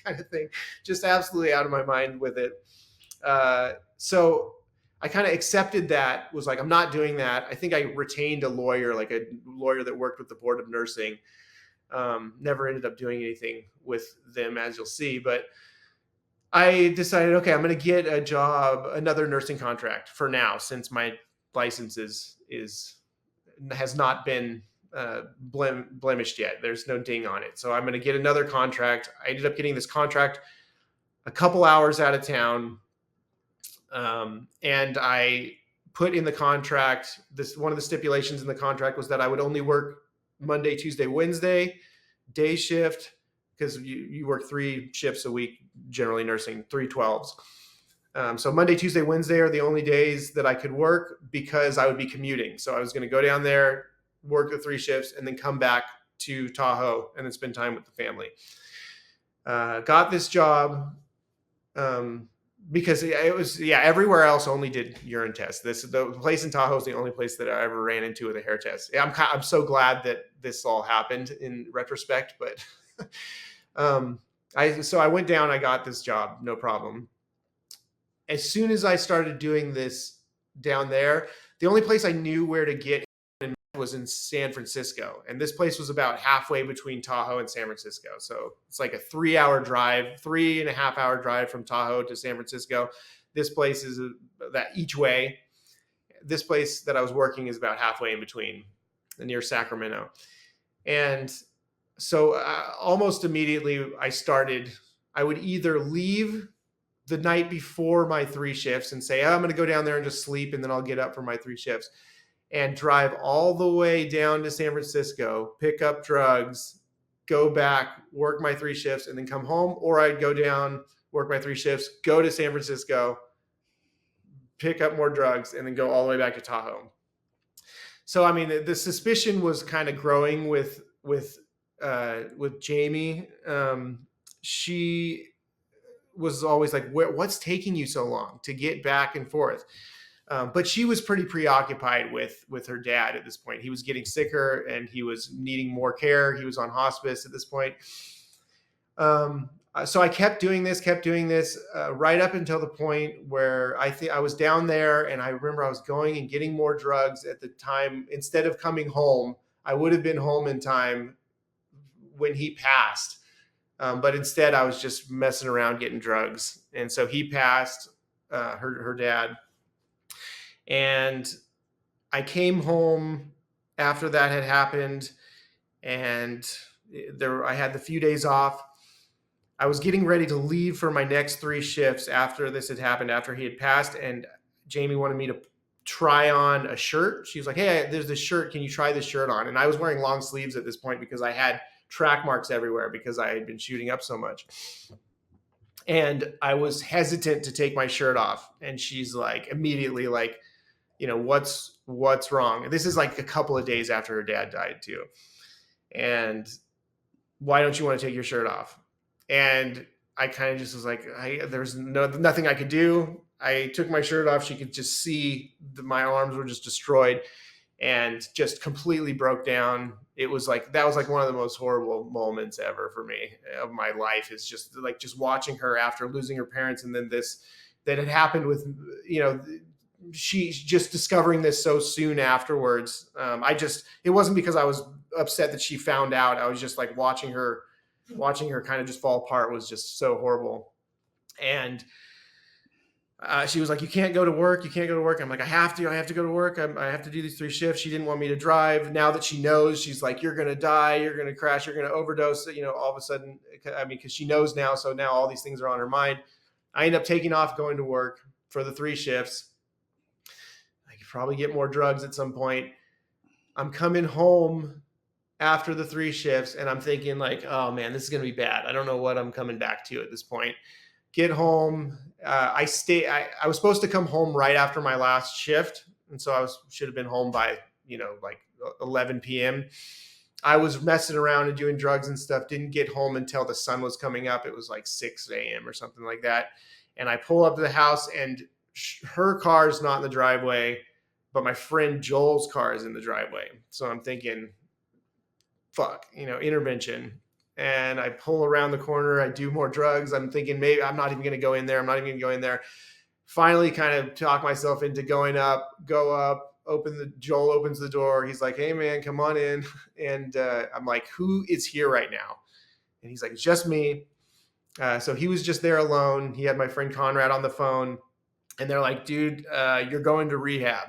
S1: Kind of thing. Just absolutely out of my mind with it. So I kind of accepted that, was like, I'm not doing that. I think I retained a lawyer, like a lawyer that worked with the board of nursing. Never ended up doing anything with them, as you'll see. But I decided, okay, I'm going to get a job, another nursing contract for now, since my license has not been blemished yet. There's no ding on it. So I'm going to get another contract. I ended up getting this contract a couple hours out of town. And I put in the contract, this one of the stipulations in the contract was that I would only work Monday, Tuesday, Wednesday, day shift, because you work 3 shifts a week, generally nursing, 3 12s. So Monday, Tuesday, Wednesday are the only days that I could work because I would be commuting. So I was going to go down there, work the 3 shifts, and then come back to Tahoe and then spend time with the family. Got this job. Because it was, everywhere else only did urine tests. The place in Tahoe is the only place that I ever ran into with a hair test. I'm so glad that this all happened in retrospect, but I went down, I got this job, no problem. As soon as I started doing this down there, the only place I knew where to get was in San Francisco, and this place was about halfway between Tahoe and San Francisco. So it's like a 3-hour drive, 3.5-hour drive from Tahoe to San Francisco. This place is that each way. This place that I was working is about halfway in between, near Sacramento. And so almost immediately I would either leave the night before my 3 shifts and say, oh, I'm going to go down there and just sleep, and then I'll get up for my 3 shifts, and drive all the way down to San Francisco, pick up drugs, go back, work my 3 shifts, and then come home. Or I'd go down, work my 3 shifts, go to San Francisco, pick up more drugs, and then go all the way back to Tahoe. So I mean, the suspicion was kind of growing with Jamie. She was always like, what's taking you so long to get back and forth? But she was pretty preoccupied with her dad at this point. He was getting sicker and he was needing more care. He was on hospice at this point. So I kept doing this, right up until the point where I think I was down there, and I remember I was going and getting more drugs at the time. Instead of coming home, I would have been home in time when he passed. But instead, I was just messing around getting drugs. And so he passed, her dad. And I came home after that had happened, and I had the few days off. I was getting ready to leave for my next 3 shifts after this had happened, after he had passed, and Jamie wanted me to try on a shirt. She was like, "Hey, there's this shirt. Can you try this shirt on?" And I was wearing long sleeves at this point because I had track marks everywhere because I had been shooting up so much. And I was hesitant to take my shirt off. And she's like, immediately like, what's wrong? And this is like a couple of days after her dad died too. And why don't you want to take your shirt off? And I kind of just was like, there's nothing I could do. I took my shirt off. She could just see my arms were just destroyed and just completely broke down. It was like, that was like one of the most horrible moments ever for me of my life, is just like just watching her after losing her parents. And then this, that had happened with, she just discovering this so soon afterwards. It wasn't because I was upset that she found out. I was just like watching her kind of just fall apart was just so horrible. And she was like, you can't go to work. I'm like, I have to go to work. I have to do these 3 shifts. She didn't want me to drive. Now that she knows, she's like, you're going to die. You're going to crash. You're going to overdose. All of a sudden, because she knows now. So now all these things are on her mind. I end up taking off, going to work for the 3 shifts. I could probably get more drugs at some point. I'm coming home after the 3 shifts, and I'm thinking like, oh man, this is going to be bad. I don't know what I'm coming back to at this point. Get home. I was supposed to come home right after my last shift. And so should have been home by, like 11 PM. I was messing around and doing drugs and stuff. Didn't get home until the sun was coming up. It was like 6 AM or something like that. And I pull up to the house, and her car is not in the driveway, but my friend Joel's car is in the driveway. So I'm thinking, fuck, intervention. And I pull around the corner. I do more drugs. I'm thinking maybe I'm not even going to go in there. Finally kind of talk myself into go up, Joel opens the door. He's like, hey man, come on in. And I'm like, who is here right now? And he's like, it's just me. So he was just there alone. He had my friend Conrad on the phone, and they're like, dude, you're going to rehab.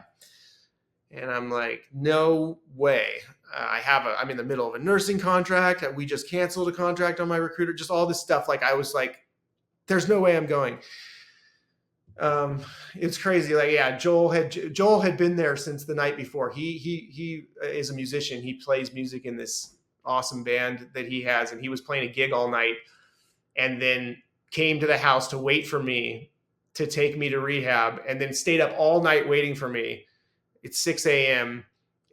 S1: And I'm like, no way. I'm in the middle of a nursing contract. We just canceled a contract on my recruiter, just all this stuff. Like, I was like, there's no way I'm going. It's crazy. Like, yeah, Joel had been there since the night before. He is a musician. He plays music in this awesome band that he has. And he was playing a gig all night, and then came to the house to wait for me to take me to rehab, and then stayed up all night waiting for me. It's 6 AM.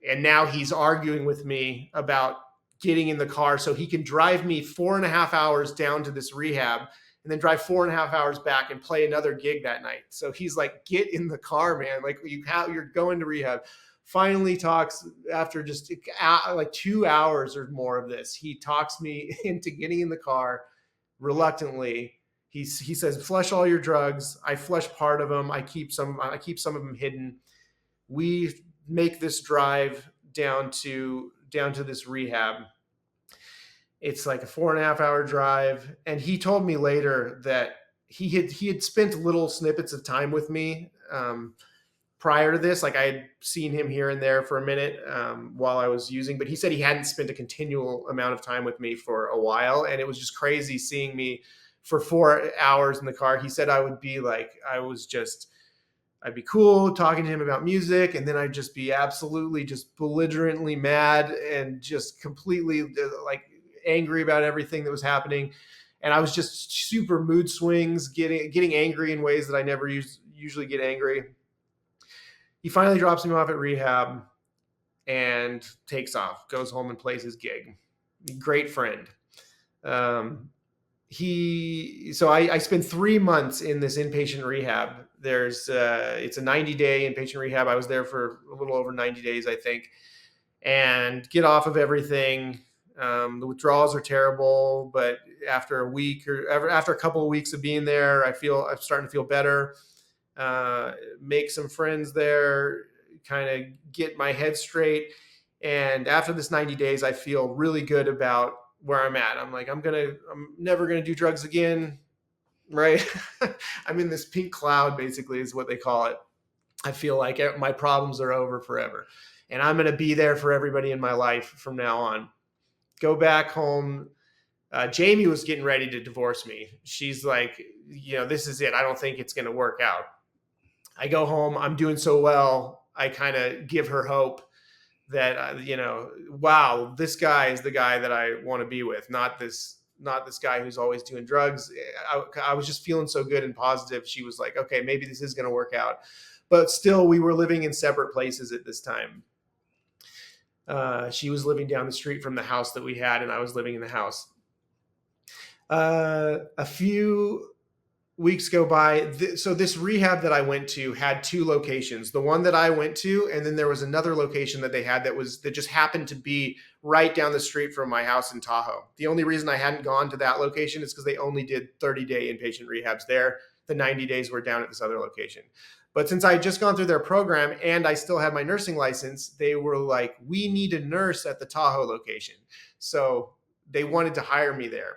S1: And now he's arguing with me about getting in the car so he can drive me 4.5 hours down to this rehab, and then drive 4.5 hours back and play another gig that night. So he's like, get in the car, man. Like, you're going to rehab. Finally talks, after just like 2 hours or more of this, he talks me into getting in the car reluctantly. He says, flush all your drugs. I flush part of them. I keep some of them hidden. We make this drive down to this rehab. It's like a 4.5 hour drive. And he told me later that he had spent little snippets of time with me prior to this. Like, I had seen him here and there for a minute while I was using, but he said he hadn't spent a continual amount of time with me for a while. And it was just crazy seeing me for 4 hours in the car. He said I'd be cool talking to him about music, and then I'd just be absolutely just belligerently mad and just completely like angry about everything that was happening. And I was just super mood swings, getting angry in ways that I never usually get angry. He finally drops me off at rehab and takes off, goes home and plays his gig. Great friend. So I spent 3 months in this inpatient rehab It's a 90-day inpatient rehab. I was there for a little over 90 days, I think, and get off of everything. The withdrawals are terrible, but after a week or after a couple of weeks of being there, I'm starting to feel better. Make some friends there, kind of get my head straight. And after this 90 days, I feel really good about where I'm at. I'm like, I'm never gonna do drugs again, right? I'm in this pink cloud, basically, is what they call it. I feel like my problems are over forever, and I'm gonna be there for everybody in my life from now on. Go back home. Jamie was getting ready to divorce me. She's like, this is it. I don't think it's gonna work out. I go home. I'm doing so well. I kind of give her hope that wow, this guy is the guy that I want to be with, not this guy who's always doing drugs. I was just feeling so good and positive. She was like, okay, maybe this is going to work out. But still, we were living in separate places at this time. She was living down the street from the house that we had, and I was living in the house. A few weeks go by. So this rehab that I went to had two locations. The one that I went to, and then there was another location that they had that just happened to be right down the street from my house in Tahoe. The only reason I hadn't gone to that location is because they only did 30-day inpatient rehabs there. The 90 days were down at this other location. But since I had just gone through their program and I still had my nursing license, they were like, we need a nurse at the Tahoe location. So they wanted to hire me there.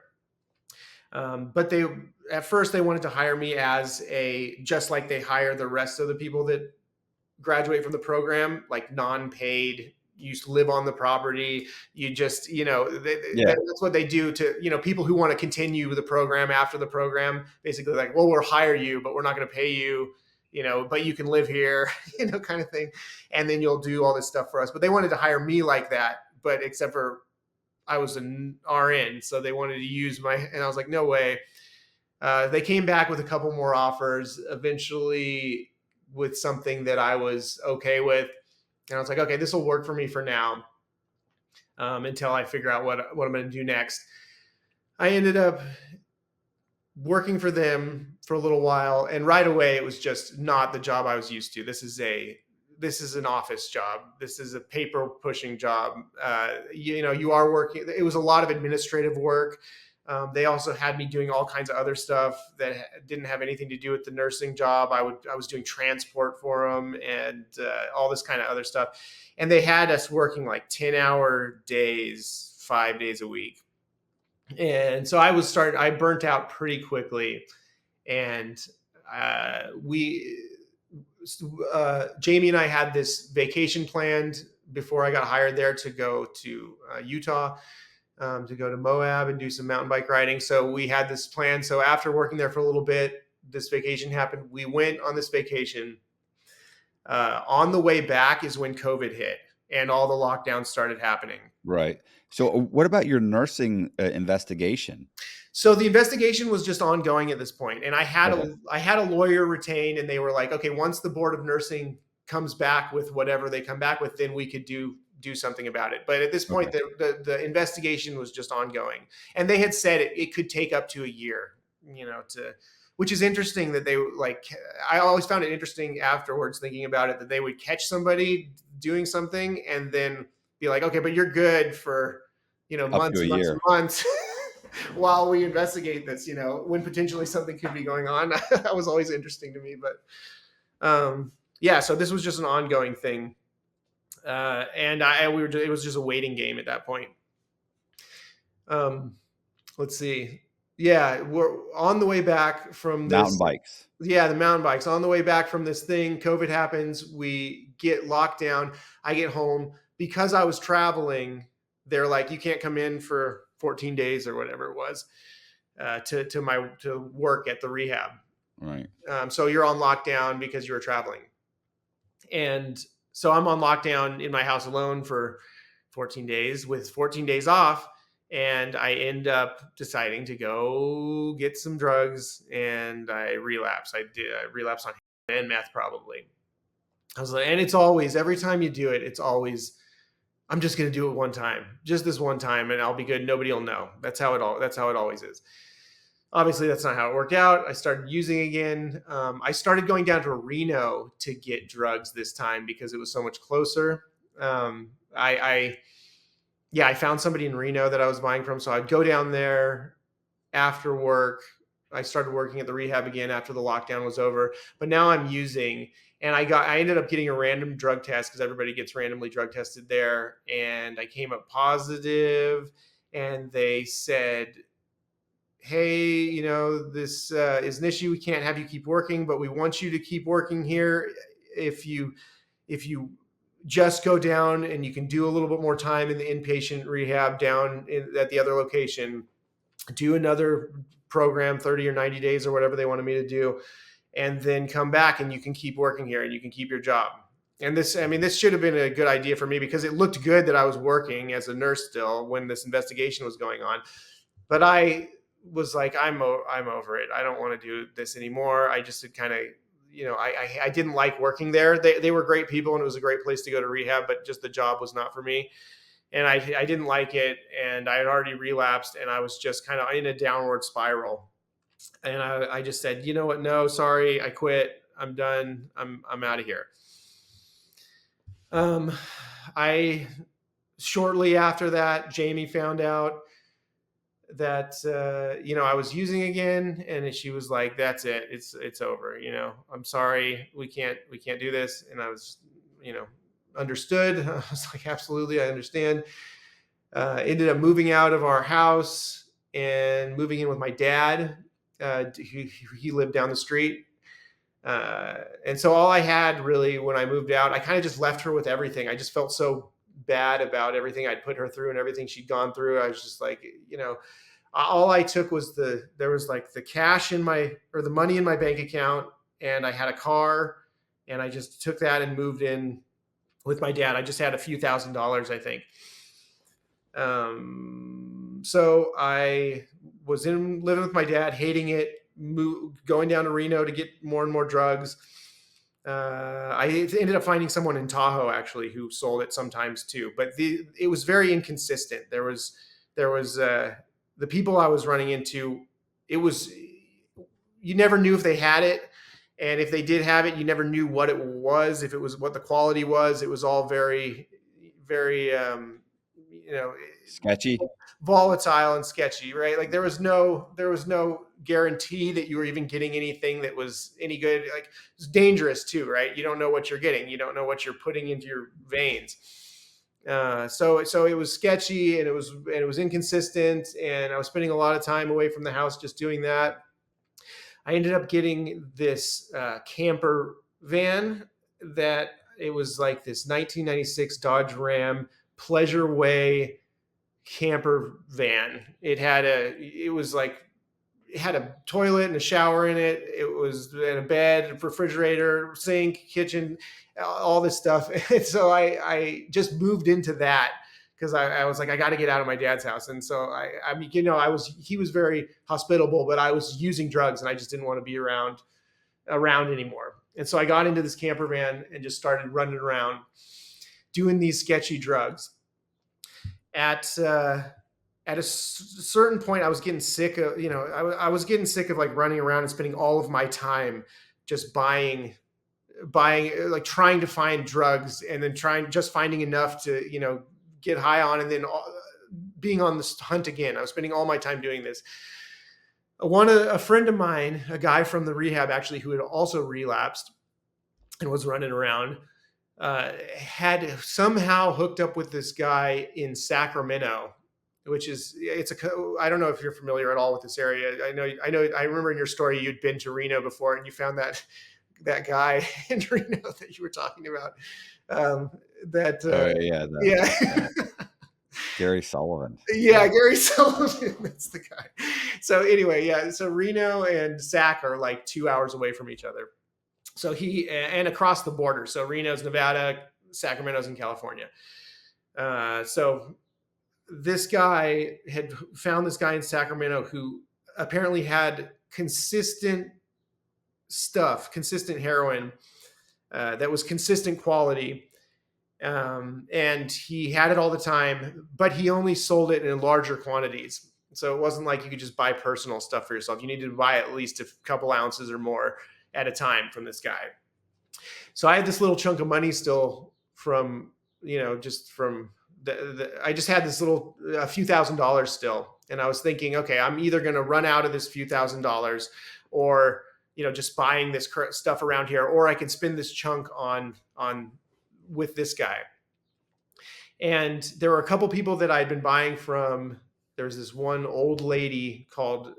S1: But at first they wanted to hire me as just like they hire the rest of the people that graduate from the program, like non-paid. You used to live on the property. You just, that's what they do to, people who want to continue the program after the program. Basically, like, well, we'll hire you, but we're not going to pay you, but you can live here, kind of thing. And then you'll do all this stuff for us. But they wanted to hire me like that, but except for I was an RN, so they wanted to use and I was like, no way. They came back with a couple more offers, eventually with something that I was okay with. And I was like, okay, this will work for me for now, until I figure out what I'm going to do next. I ended up working for them for a little while, and right away it was just not the job I was used to. This is an office job. This is a paper pushing job. You are working. It was a lot of administrative work. They also had me doing all kinds of other stuff that didn't have anything to do with the nursing job. I was doing transport for them and all this kind of other stuff. And they had us working like 10-hour days, 5 days a week. And so I burnt out pretty quickly. And Jamie and I had this vacation planned before I got hired there to go to Utah, to go to Moab and do some mountain bike riding. So we had this plan. So after working there for a little bit, this vacation happened. We went on this vacation. On the way back is when COVID hit and all the lockdowns started happening.
S2: Right. So what about your nursing investigation?
S1: So the investigation was just ongoing at this point, and I had a lawyer retained, and they were like, okay, once the board of nursing comes back with whatever they come back with, then we could do something about it. But at this point, the investigation was just ongoing, and they had said it could take up to a year, which is interesting that they like. I always found it interesting afterwards thinking about it that they would catch somebody doing something and then be like, okay, but you're good for months and months and months. While we investigate this, when potentially something could be going on. That was always interesting to me. But so this was just an ongoing thing. And it was just a waiting game at that point. Let's see. Yeah, we're on the way back from this.
S2: Mountain bikes.
S1: Yeah, the mountain bikes. On the way back from this thing, COVID happens. We get locked down. I get home. Because I was traveling, they're like, you can't come in for 14 days or whatever it was to work at the rehab.
S2: Right.
S1: So you're on lockdown because you were traveling. And so I'm on lockdown in my house alone for 14 days with 14 days off. And I end up deciding to go get some drugs and I relapse. I relapse on and meth probably. I was like, and it's always, every time you do it, it's always, I'm just going to do it one time, just this one time, and I'll be good. Nobody will know. That's how it always is. Obviously, that's not how it worked out. I started using again. I started going down to Reno to get drugs this time because it was so much closer. I yeah, I found somebody in Reno that I was buying from, so I'd go down there after work. I started working at the rehab again after the lockdown was over, but now I'm using, and I ended up getting a random drug test because everybody gets randomly drug tested there, and I came up positive, and they said, hey, this is an issue. We can't have you keep working, but we want you to keep working here. If you just go down and you can do a little bit more time in the inpatient rehab at the other location, do another program, 30 or 90 days or whatever they wanted me to do, and then come back and you can keep working here and you can keep your job. And this should have been a good idea for me because it looked good that I was working as a nurse still when this investigation was going on. But I was like, I'm over it. I don't want to do this anymore. I just had kind of, I didn't like working there. They were great people and it was a great place to go to rehab, but just the job was not for me. And I didn't like it, and I had already relapsed, and I was just kind of in a downward spiral. And I just said, you know what? No, sorry, I quit. I'm done. I'm out of here. I Shortly after that, Jamie found out that I was using again, and she was like, "That's it. It's over. I'm sorry. We can't do this." And I was, understood. I was like, absolutely, I understand. Ended up moving out of our house and moving in with my dad. He lived down the street. And so all I had really when I moved out, I kind of just left her with everything. I just felt so bad about everything I'd put her through and everything she'd gone through. I was just like, all I took was there was like the cash or the money in my bank account, and I had a car, and I just took that and moved in with my dad. I just had a few $1,000s, I think. So I was living with my dad, hating it, going down to Reno to get more and more drugs. I ended up finding someone in Tahoe actually who sold it sometimes too, but it was very inconsistent. There was the people I was running into. It was, you never knew if they had it, and if they did have it, you never knew what it was. If it was what the quality was, it was all very, very
S2: Sketchy.
S1: volatile and sketchy, right? Like there was no guarantee that you were even getting anything that was any good. Like it's dangerous too, right? You don't know what you're getting. You don't know what you're putting into your veins. So it was sketchy, and it was inconsistent, and I was spending a lot of time away from the house just doing that. I ended up getting this camper van that it was like this 1996 Dodge Ram Pleasure Way camper van. It had a toilet and a shower in it. It was in a bed, refrigerator, sink, kitchen, all this stuff. And so I just moved into that because I was like, I got to get out of my dad's house. And so he was very hospitable, but I was using drugs and I just didn't want to be around anymore. And so I got into this camper van and just started running around doing these sketchy drugs. At a certain point, I was getting sick of, I was getting sick of like running around and spending all of my time just buying, like trying to find drugs and then finding enough to, get high on, and then being on this hunt again. I was spending all my time doing this. A friend of mine, a guy from the rehab actually, who had also relapsed and was running around, had somehow hooked up with this guy in Sacramento, I don't know if you're familiar at all with this area. I remember in your story, you'd been to Reno before and you found that guy in Reno that you were talking about. Yeah.
S2: Gary Sullivan.
S1: Yeah, Gary Sullivan. That's the guy. So anyway, yeah. So Reno and Sac are like 2 hours away from each other. So and across the border. So Reno's Nevada, Sacramento's in California. So this guy had found this guy in Sacramento who apparently had consistent heroin that was consistent quality. And he had it all the time, but he only sold it in larger quantities. So it wasn't like you could just buy personal stuff for yourself. You needed to buy at least a couple ounces or more at a time from this guy. So I had this little chunk of money still from, just from I just had this little, a few $1,000s still. And I was thinking, okay, I'm either going to run out of this few $1,000s, or, just buying this stuff around here, or I can spend this chunk on with this guy. And there were a couple people that I'd been buying from. There was this one old lady called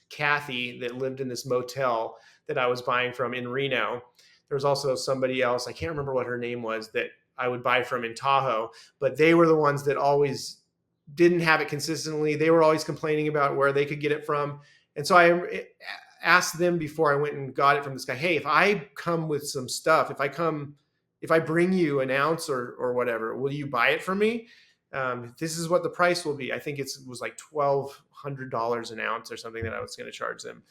S1: Kathy that lived in this motel that I was buying from in Reno. There was also somebody else, I can't remember what her name was, that I would buy from in Tahoe, but they were the ones that always didn't have it consistently. They were always complaining about where they could get it from. And so I asked them before I went and got it from this guy, hey, if I come with some stuff, if I bring you an ounce or whatever, will you buy it for me? This is what the price will be. I think it was like $1,200 an ounce or something that I was going to charge them.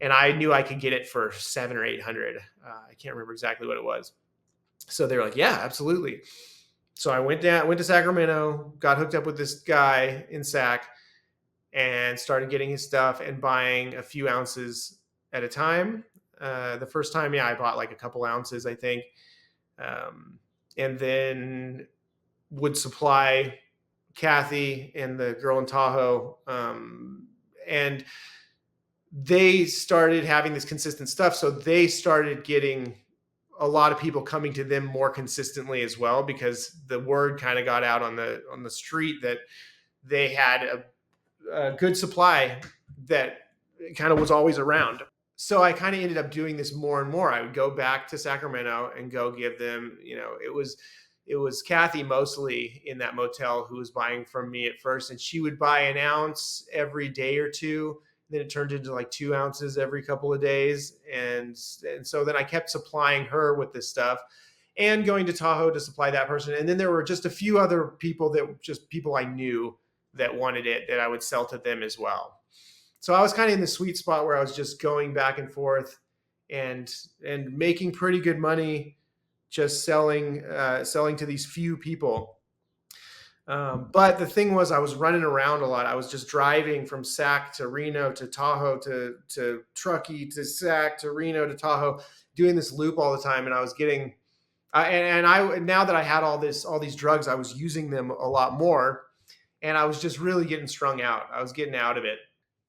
S1: And I knew I could get it for 700 or 800. I can't remember exactly what it was. So they were like, yeah, absolutely. So I went to Sacramento, got hooked up with this guy in Sac, and started getting his stuff and buying a few ounces at a time. The first time, I bought like a couple ounces, I think. And then would supply Kathy and the girl in Tahoe. And they started having this consistent stuff. So they started getting a lot of people coming to them more consistently as well, because the word kind of got out on the street that they had a good supply that kind of was always around. So I kind of ended up doing this more and more. I would go back to Sacramento and go give them, it was Kathy mostly in that motel who was buying from me at first, and she would buy an ounce every day or two. Then it turned into like 2 ounces every couple of days. And so then I kept supplying her with this stuff and going to Tahoe to supply that person. And then there were just a few other people people I knew that wanted it, that I would sell to them as well. So I was kind of in the sweet spot where I was just going back and forth and making pretty good money, just selling to these few people. But the thing was, I was running around a lot. I was just driving from Sac to Reno to Tahoe to Truckee to Sac to Reno to Tahoe, doing this loop all the time. And I was getting, now that I had all these drugs, I was using them a lot more, and I was just really getting strung out. I was getting out of it.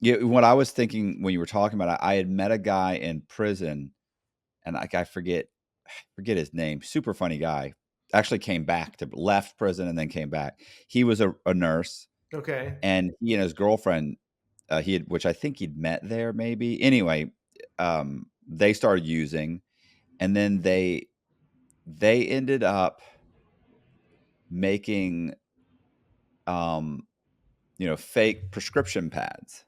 S2: Yeah, what I was thinking when you were talking about it, I had met a guy in prison, and I forget his name. Super funny guy. Actually came back left prison and then came back. He was a nurse.
S1: Okay.
S2: And he and his girlfriend, which I think he'd met there maybe. Anyway, they started using, and then they ended up making, fake prescription pads.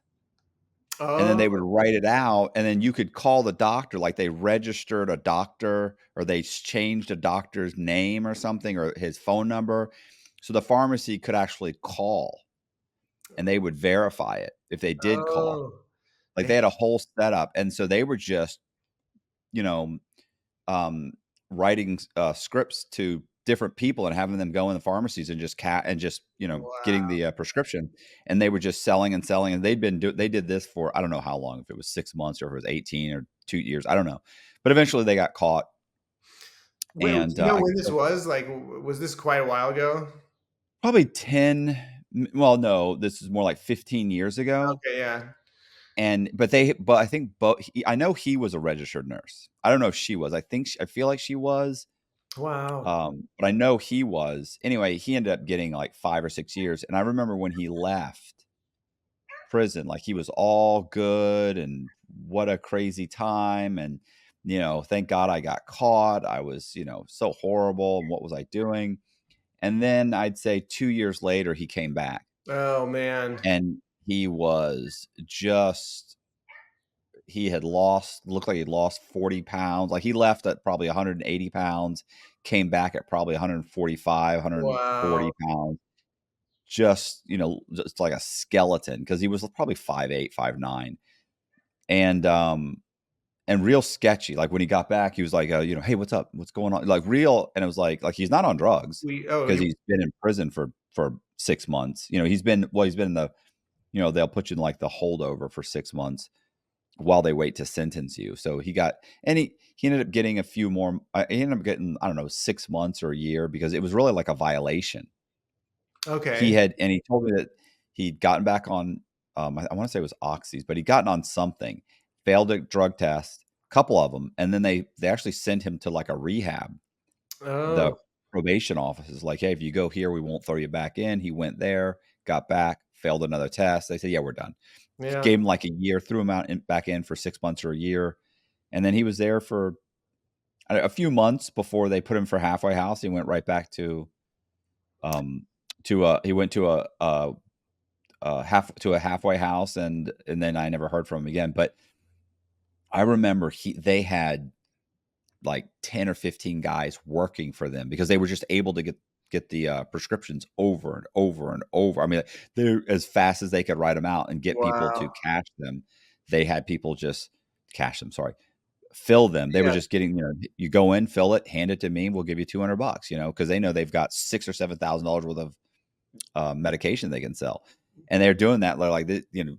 S2: And then they would write it out, and then you could call the doctor, like they registered a doctor, or they changed a doctor's name or something, or his phone number. So the pharmacy could actually call, and they would verify it if they did call. Like they had a whole setup. And so they were just, writing scripts to different people and having them go in the pharmacies and just getting the prescription, and they were just selling and selling. And they did this for, I don't know how long, if it was 6 months or if it was 18 or 2 years, I don't know, but eventually they got caught.
S1: Wait,
S2: And
S1: do you know when this was? Like, was this quite a while ago?
S2: Probably 10. Well, no, this is more like 15 years ago.
S1: Okay, yeah.
S2: But I think I know he was a registered nurse. I don't know if she was. I feel like she was.
S1: Wow.
S2: But I know he was. Anyway, he ended up getting like 5 or 6 years. And I remember when he left prison, like he was all good and what a crazy time. And, thank God I got caught. I was, so horrible. And what was I doing? And then I'd say 2 years later, he came back.
S1: Oh, man.
S2: And he was just, looked like he'd lost 40 pounds. Like he left at probably 180 pounds, came back at probably 145, 140
S1: Wow.
S2: pounds. Just like a skeleton, because he was probably 5'8", 5'9", and real sketchy. Like when he got back, he was like, hey, what's up? What's going on? Like real. And it was like he's not on drugs because he's been in prison for 6 months. He's been in the they'll put you in like the holdover for 6 months while they wait to sentence you. So he ended up getting a few more. He ended up getting, I don't know, 6 months or a year, because it was really like a violation.
S1: Okay.
S2: And he told me that he'd gotten back on, I want to say it was oxys, but he'd gotten on something, failed a drug test, couple of them, and then they actually sent him to like a rehab. The
S1: Oh,
S2: probation office is like, hey, if you go here, we won't throw you back in. He went there, got back, failed another test. They said, yeah, we're done.
S1: yeah.
S2: Gave him like a year, threw him back in for 6 months or a year, and then he was there for a few months before they put him for halfway house. He went right back to he went to a halfway house, and then I never heard from him again. But I remember they had like 10 or 15 guys working for them, because they were just able to get the prescriptions over and over and over. I mean, they're as fast as they could write them out and get people to
S1: Wow.
S2: cash them. They had people just cash them, sorry, fill them. They were
S1: Yeah.
S2: just getting, you go in, fill it, hand it to me, we'll give you $200, because they know they've got $6,000 or $7,000 worth of medication they can sell. And they're doing that. They're like,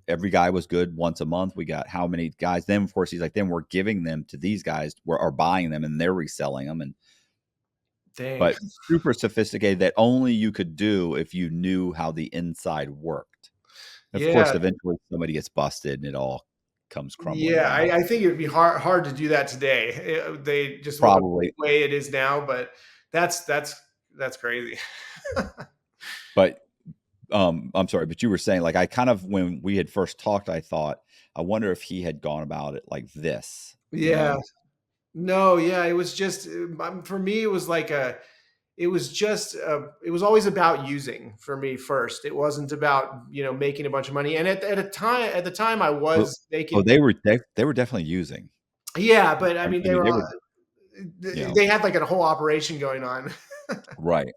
S2: every guy was good once a month. We got how many guys? Then, of course, he's like, then we're giving them to these guys, are buying them, and they're reselling them.
S1: Dang.
S2: But super sophisticated, that only you could do if you knew how the inside worked. Of course,
S1: Yeah.
S2: eventually somebody gets busted and it all comes crumbling
S1: Yeah.
S2: down.
S1: I think it would be hard to do that today. They just the
S2: Probably.
S1: way it is now, but that's that's that's crazy.
S2: But I'm sorry, but you were saying, like, I kind of, when we had first talked, I thought, I wonder if he had gone about it like this,
S1: Yeah. No, yeah, it was just for me. It was like it was just it was always about using for me first. It wasn't about making a bunch of money. And at the time I
S2: Well,
S1: was
S2: oh,
S1: making.
S2: they were definitely using.
S1: Yeah, but I
S2: I
S1: mean
S2: I mean, they were,
S1: they had like a whole operation going on.
S2: right.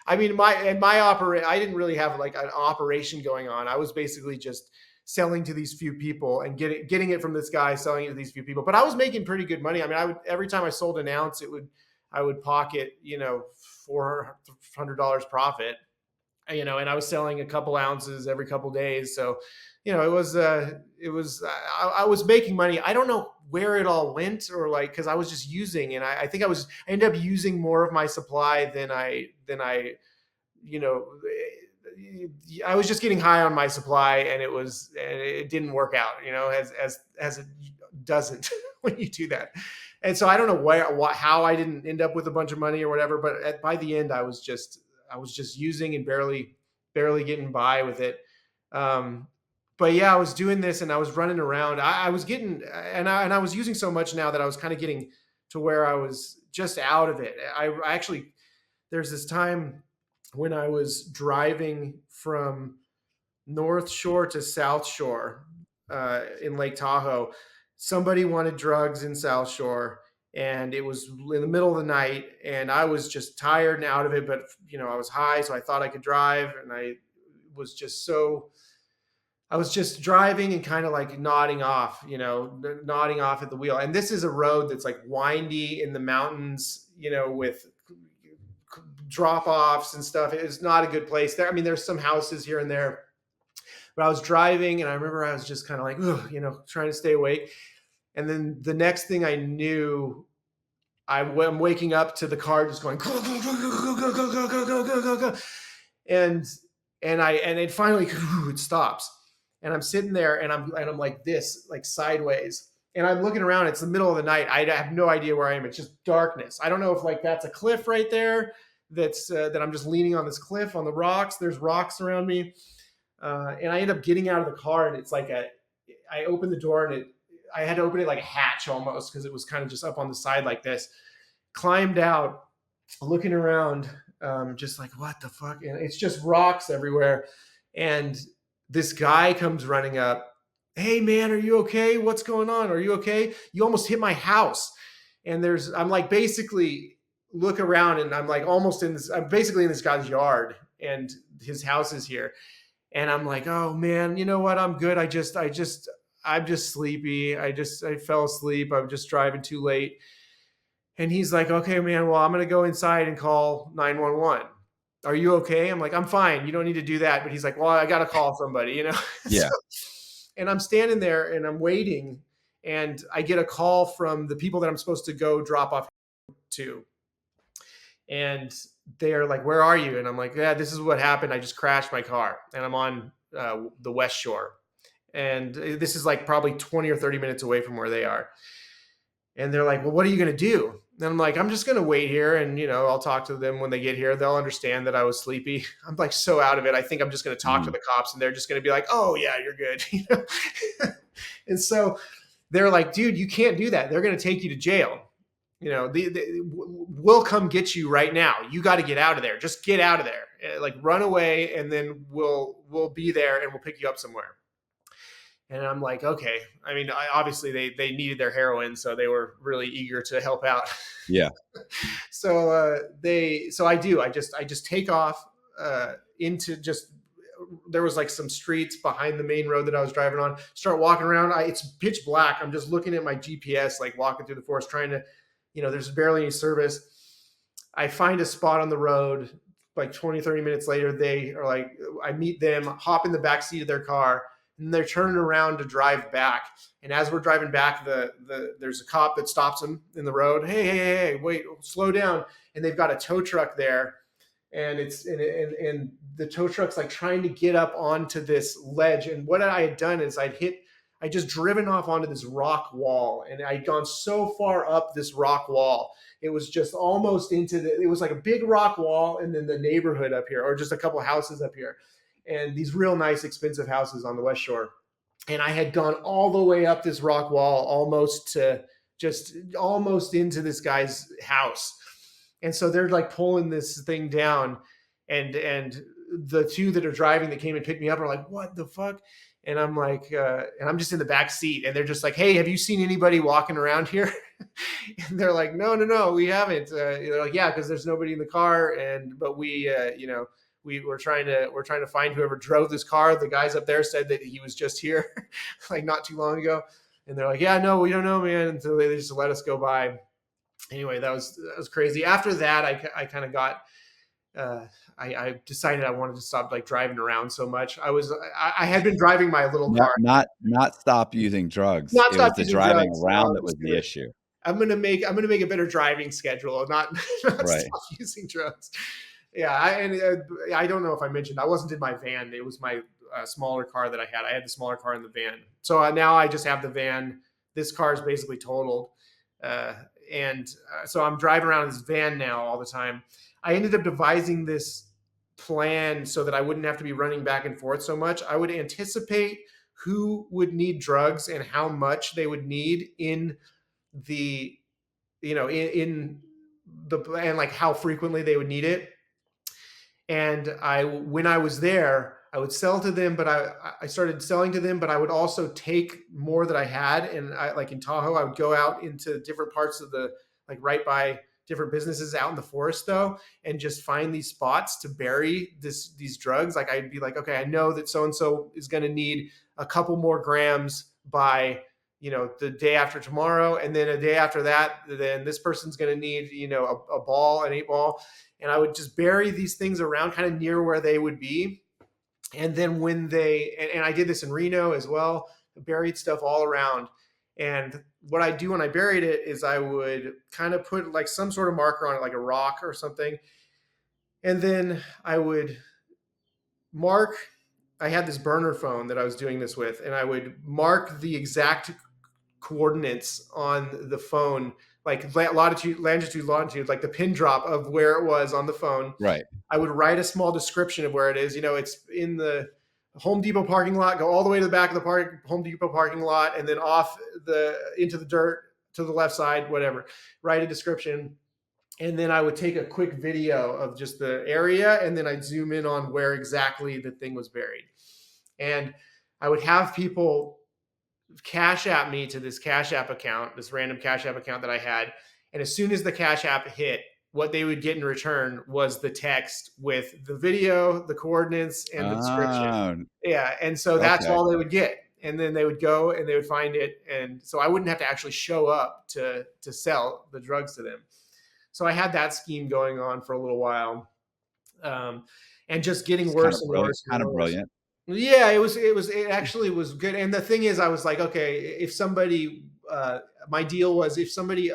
S1: I mean, I didn't really have like an operation going on. I was basically just selling to these few people and getting it from this guy, selling it to these few people. But I was making pretty good money. I mean, I would every time I sold an ounce, I would pocket $400 profit. And I was selling a couple ounces every couple days. So, I was making money. I don't know where it all went, or like, cause I was just using, and I think I ended up using more of my supply than I, you know, I was just getting high on my supply, and it didn't work out, as it doesn't when you do that. And so I don't know how I didn't end up with a bunch of money or whatever, but by the end I was just using and barely getting by with it. Um, but yeah, I was doing this and I was running around. I was getting and I was using so much now that I was kind of getting to where I was just out of it. I actually there's this time when I was driving from North Shore to South Shore in Lake Tahoe. Somebody wanted drugs in South Shore, and it was in the middle of the night, and I was just tired and out of it. But I was high, so I thought I could drive, and was just so. I was just driving and kind of like nodding off at the wheel. And this is a road that's like windy in the mountains, with drop offs and stuff. It's not a good place there. I mean, there's some houses here and there, but I was driving and I remember I was just kind of like, ugh, trying to stay awake. And then the next thing I knew, I'm waking up to the car just going, go, go, go, go, go, go, go, go, go, go, go, go. And and it finally it stops. And I'm sitting there and I'm like this, like sideways. And I'm looking around. It's the middle of the night. I have no idea where I am. It's just darkness. I don't know if like that's a cliff right there. That I'm just leaning on this cliff on the rocks. There's rocks around me. And I end up getting out of the car, and it's like I opened the door, and I had to open it like a hatch almost, because it was kind of just up on the side like this. Climbed out, looking around, just like, what the fuck? And it's just rocks everywhere. And this guy comes running up. Hey man, are you okay? What's going on? Are you okay? You almost hit my house. And I'm like basically look around, and I'm like I'm basically in this guy's yard, and his house is here. And I'm like, oh man, you know what? I'm good. I'm just sleepy. I fell asleep. I'm just driving too late. And he's like, okay, man, well, I'm going to go inside and call 911. are you okay? I'm like, I'm fine. You don't need to do that. But he's like, well, I got to call somebody, you know? So,
S2: Yeah.
S1: and I'm standing there and I'm waiting, and I get a call from the people that I'm supposed to go drop off to. And they're like, where are you? And I'm like, yeah, this is what happened. I just crashed my car and I'm on the West Shore. And this is like probably 20 or 30 minutes away from where they are. And they're like, well, what are you going to do? And I'm like, I'm just going to wait here. And, I'll talk to them when they get here. They'll understand that I was sleepy. I'm like so out of it. I think I'm just going to talk to
S2: Mhm.
S1: the cops and they're just going to be like, oh, yeah, you're good. And so they're like, dude, you can't do that. They're going to take you to jail. We'll come get you right now. You got to get out of there. Just get out of there. Like run away, and then we'll be there and we'll pick you up somewhere. And I'm like, okay. I mean, obviously they needed their heroin, so they were really eager to help out.
S2: Yeah.
S1: So I do. I just take off into just. There was like some streets behind the main road that I was driving on. Start walking around. It's pitch black. I'm just looking at my GPS, like walking through the forest, trying to, there's barely any service. I find a spot on the road. Like 20, 30 minutes later, they are like, I meet them, hop in the back seat of their car, and they're turning around to drive back. And as we're driving back, there's a cop that stops them in the road. Hey, wait, slow down. And they've got a tow truck there, and and the tow truck's like trying to get up onto this ledge. And what I had done is I just driven off onto this rock wall, and I'd gone so far up this rock wall. It was just almost it was like a big rock wall, and then the neighborhood up here, or just a couple houses up here, and these real nice, expensive houses on the West Shore. And I had gone all the way up this rock wall, almost into this guy's house. And so they're like pulling this thing down, and the two that are driving that came and picked me up are like, what the fuck? And I'm like, and I'm just in the back seat, and they're just like, hey, have you seen anybody walking around here? And they're like, no, we haven't. They're like, yeah, because there's nobody in the car, but we're trying to find whoever drove this car. The guys up there said that he was just here, like not too long ago. And they're like, yeah, no, we don't know, man. And so they just let us go by. Anyway, that was crazy. After that, I kind of got I decided I wanted to stop like driving around so much. I had been driving my little
S2: Not
S1: car,
S2: not not stop using drugs.
S1: not
S2: It was
S1: stop
S2: the
S1: using
S2: driving
S1: drugs. No,
S2: around that was the issue.
S1: I'm gonna make a better driving schedule, not
S2: Right.
S1: stop using drugs. Yeah, I don't know if I mentioned I wasn't in my van. It was my smaller car that I had. I had the smaller car in the van. So now I just have the van. This car is basically totaled, uh, and so I'm driving around in this van now all the time. I ended up devising this plan so that I wouldn't have to be running back and forth so much. I would anticipate who would need drugs and how much they would need in the in the and like how frequently they would need it. And when I was there, I would sell to them, but I started selling to them, but I would also take more that I had. And I, like in Tahoe, I would go out into different parts of like right by different businesses out in the forest though, and just find these spots to bury these drugs. Like I'd be like, okay, I know that so and so is going to need a couple more grams by the day after tomorrow, and then a day after that, then this person's going to need a ball, an 8 ball. And I would just bury these things around kind of near where they would be. And then when and I did this in Reno as well, buried stuff all around. And what I do when I buried it is I would kind of put like some sort of marker on it, like a rock or something. And then I would mark, I had this burner phone that I was doing this with, and I would mark the exact coordinates on the phone, like latitude, longitude, like the pin drop of where it was on the phone.
S2: Right.
S1: I would write a small description of where it is. It's in the Home Depot parking lot, go all the way to the back of the Home Depot parking lot, and then off into the dirt to the left side, whatever. Write a description. And then I would take a quick video of just the area, and then I'd zoom in on where exactly the thing was buried. And I would have people Cashapp me to this Cashapp account, this random Cashapp account that I had. And as soon as the Cashapp hit, what they would get in return was the text with the video, the coordinates, and the description.
S2: Oh,
S1: Yeah. And so that's
S2: okay.
S1: all they would get. And then they would go and they would find it. And so I wouldn't have to actually show up to sell the drugs to them. So I had that scheme going on for a little while. um, and just getting
S2: It's kind
S1: worse
S2: of
S1: and
S2: brilliant,
S1: worse and
S2: kind of
S1: worse.
S2: brilliant.
S1: Yeah, it actually was good. And the thing is, I was like, okay, if somebody, my deal was if somebody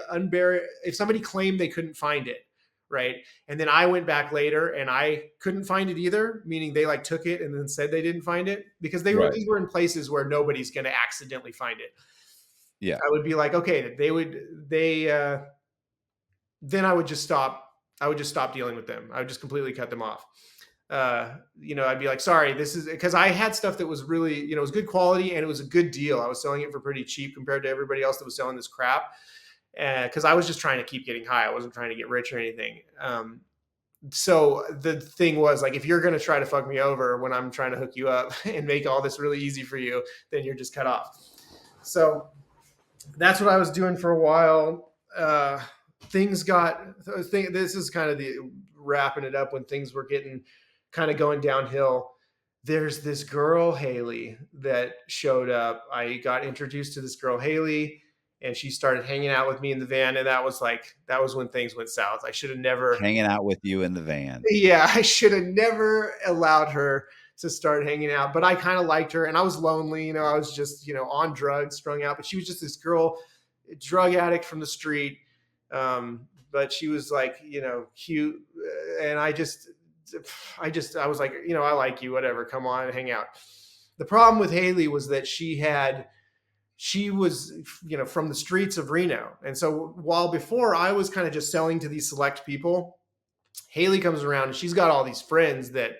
S1: claimed they couldn't find it, right, and then I went back later and I couldn't find it either, meaning they like took it and then said they didn't find it because
S2: Right.
S1: these were in places where nobody's going to accidentally find it.
S2: Yeah.
S1: I would be like, okay, then I would just stop dealing with them. I would just completely cut them off. I'd be like, sorry, this is because I had stuff that was really, it was good quality and it was a good deal. I was selling it for pretty cheap compared to everybody else that was selling this crap. Because I was just trying to keep getting high. I wasn't trying to get rich or anything. So the thing was like, if you're going to try to fuck me over when I'm trying to hook you up and make all this really easy for you, then you're just cut off. So that's what I was doing for a while. Things got, this is kind of the wrapping it up when things were getting kind of going downhill. There's this girl, Haley, that showed up. I got introduced to this girl, Haley, and she started hanging out with me in the van. And that was when things went south. I should have never,
S2: Hanging out with you in the van.
S1: yeah, I should have never allowed her to start hanging out. But I kind of liked her and I was lonely. I was just, on drugs, strung out. But she was just this girl, drug addict from the street. But she was like, cute. And I was like, I like you, whatever, come on, hang out. The problem with Haley was that she was, from the streets of Reno. And so while before I was kind of just selling to these select people, Haley comes around and she's got all these friends that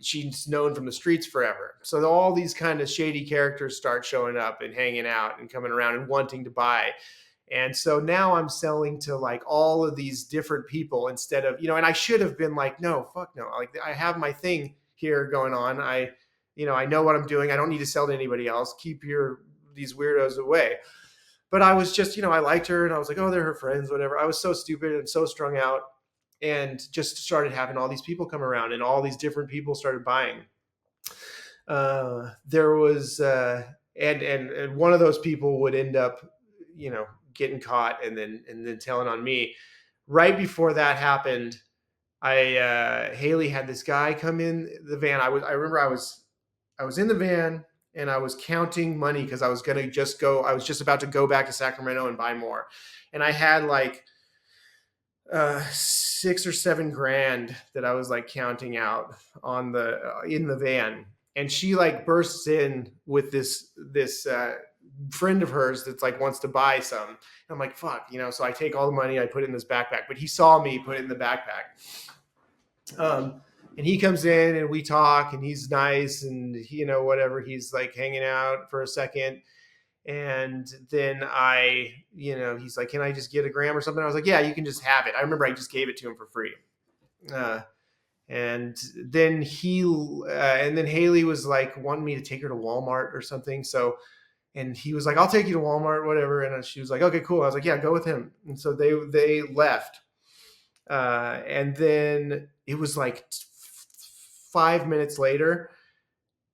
S1: she's known from the streets forever. So all these kind of shady characters start showing up and hanging out and coming around and wanting to buy. And so now I'm selling to like all of these different people instead of, and I should have been like, no, fuck no. Like I have my thing here going on. I know what I'm doing. I don't need to sell to anybody else. Keep these weirdos away. But I was just, I liked her and I was like, oh, they're her friends, whatever. I was so stupid and so strung out and just started having all these people come around and all these different people started buying. There was, and one of those people would end up, getting caught and then telling on me. Right before that happened, Haley had this guy come in the van. I remember I was in the van and I was counting money because I was just about to go back to Sacramento and buy more. And I had like 6 or 7 grand that I was like counting out in the van. And she like bursts in with this friend of hers that's like wants to buy some. And I'm like, fuck, so I take all the money, I put it in this backpack, but he saw me put it in the backpack. And he comes in and we talk and he's nice and whatever, he's like hanging out for a second. And then he's like, can I just get a gram or something? I was like, yeah, you can just have it. I remember I just gave it to him for free. And then Haley was like wanting me to take her to Walmart or something. And he was like, I'll take you to Walmart, whatever. And she was like, okay, cool. I was like, yeah, go with him. And so they left. And then it was like 5 minutes later,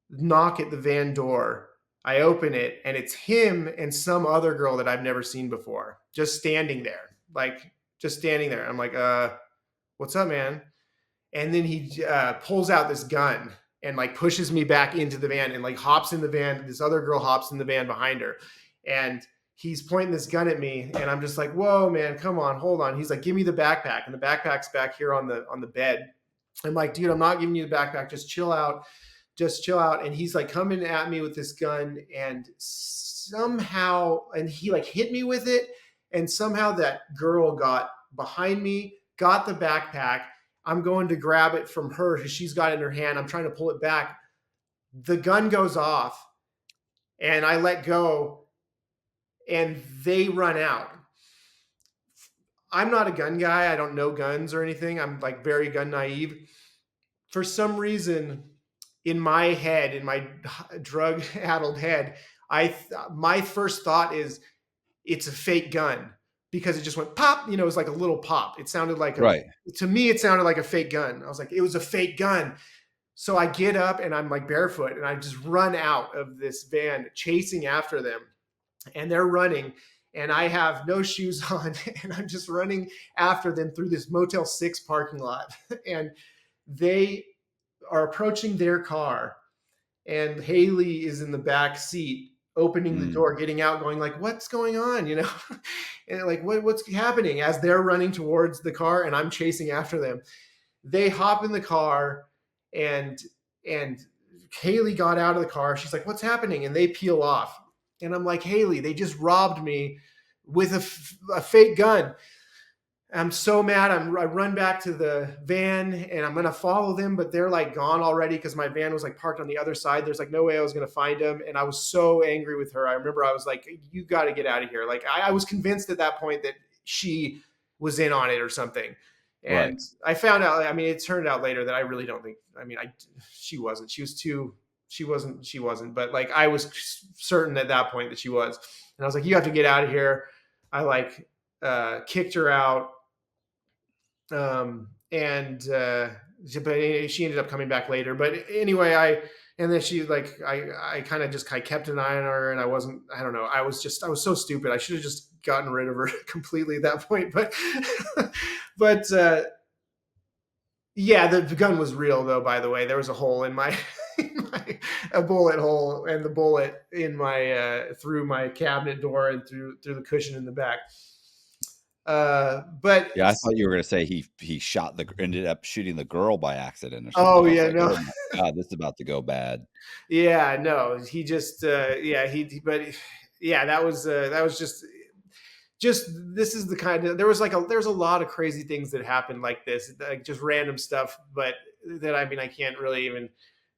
S1: knock at the van door. I open it and it's him and some other girl that I've never seen before, just standing there. I'm like, what's up, man? And then he pulls out this gun and like pushes me back into the van and like hops in the van. This other girl hops in the van behind her. And he's pointing this gun at me and I'm just like, whoa, man, come on, hold on. He's like, give me the backpack. And the backpack's back here on the bed. I'm like, dude, I'm not giving you the backpack. Just chill out. And he's like coming at me with this gun and he like hit me with it. And somehow that girl got behind me, got the backpack. I'm going to grab it from her because she's got it in her hand. I'm trying to pull it back. The gun goes off and I let go and they run out. I'm not a gun guy. I don't know guns or anything. I'm like very gun naive. For some reason, in my head, in my drug-addled head, my first thought is it's a fake gun because it just went pop. It was like a little pop. It sounded like
S2: Right.
S1: To me, it sounded like a fake gun. I was like, it was a fake gun. So I get up and I'm like barefoot and I just run out of this van chasing after them. And they're running and I have no shoes on and I'm just running after them through this Motel 6 parking lot. And They are approaching their car, and Haley is in the back seat, opening the
S2: Mm.
S1: door, getting out, going like, "What's going on?" And like, what's happening? As they're running towards the car, and I'm chasing after them. They hop in the car, and and Haley got out of the car. She's like, "What's happening?" And they peel off, and I'm like, "Haley, they just robbed me with a fake gun." I'm so mad. I run back to the van and I'm gonna follow them, but they're like gone already because my van was like parked on the other side. There's like no way I was gonna find them, and I was so angry with her. I remember I was like, "You got to get out of here!" Like I was convinced at that point that she was in on it or something,
S2: Right.
S1: and I found out. I mean, it turned out later that I really don't think. I mean, she wasn't. She was too. She wasn't. She wasn't. But like I was certain at that point that she was, and I was like, "You have to get out of here." I like kicked her out, and but she ended up coming back later. But anyway, and then she like I kind of just I kept an eye on her, and I don't know, I was so stupid. I should have just gotten rid of her completely at that point. But but yeah, the gun was real though. By the way, there was a hole in my, a bullet hole, and the bullet in my through my cabinet door and through the cushion in the back. But
S2: Yeah, I thought you were gonna say he shot the ended up shooting the girl by accident or
S1: oh
S2: something. I was
S1: yeah,
S2: like,
S1: no.
S2: "Oh my god, this is about to go bad."
S1: Yeah, no, he just yeah, but yeah, that was just this is the kind of there's a lot of crazy things that happened like this, like just random stuff, but that I mean I can't really even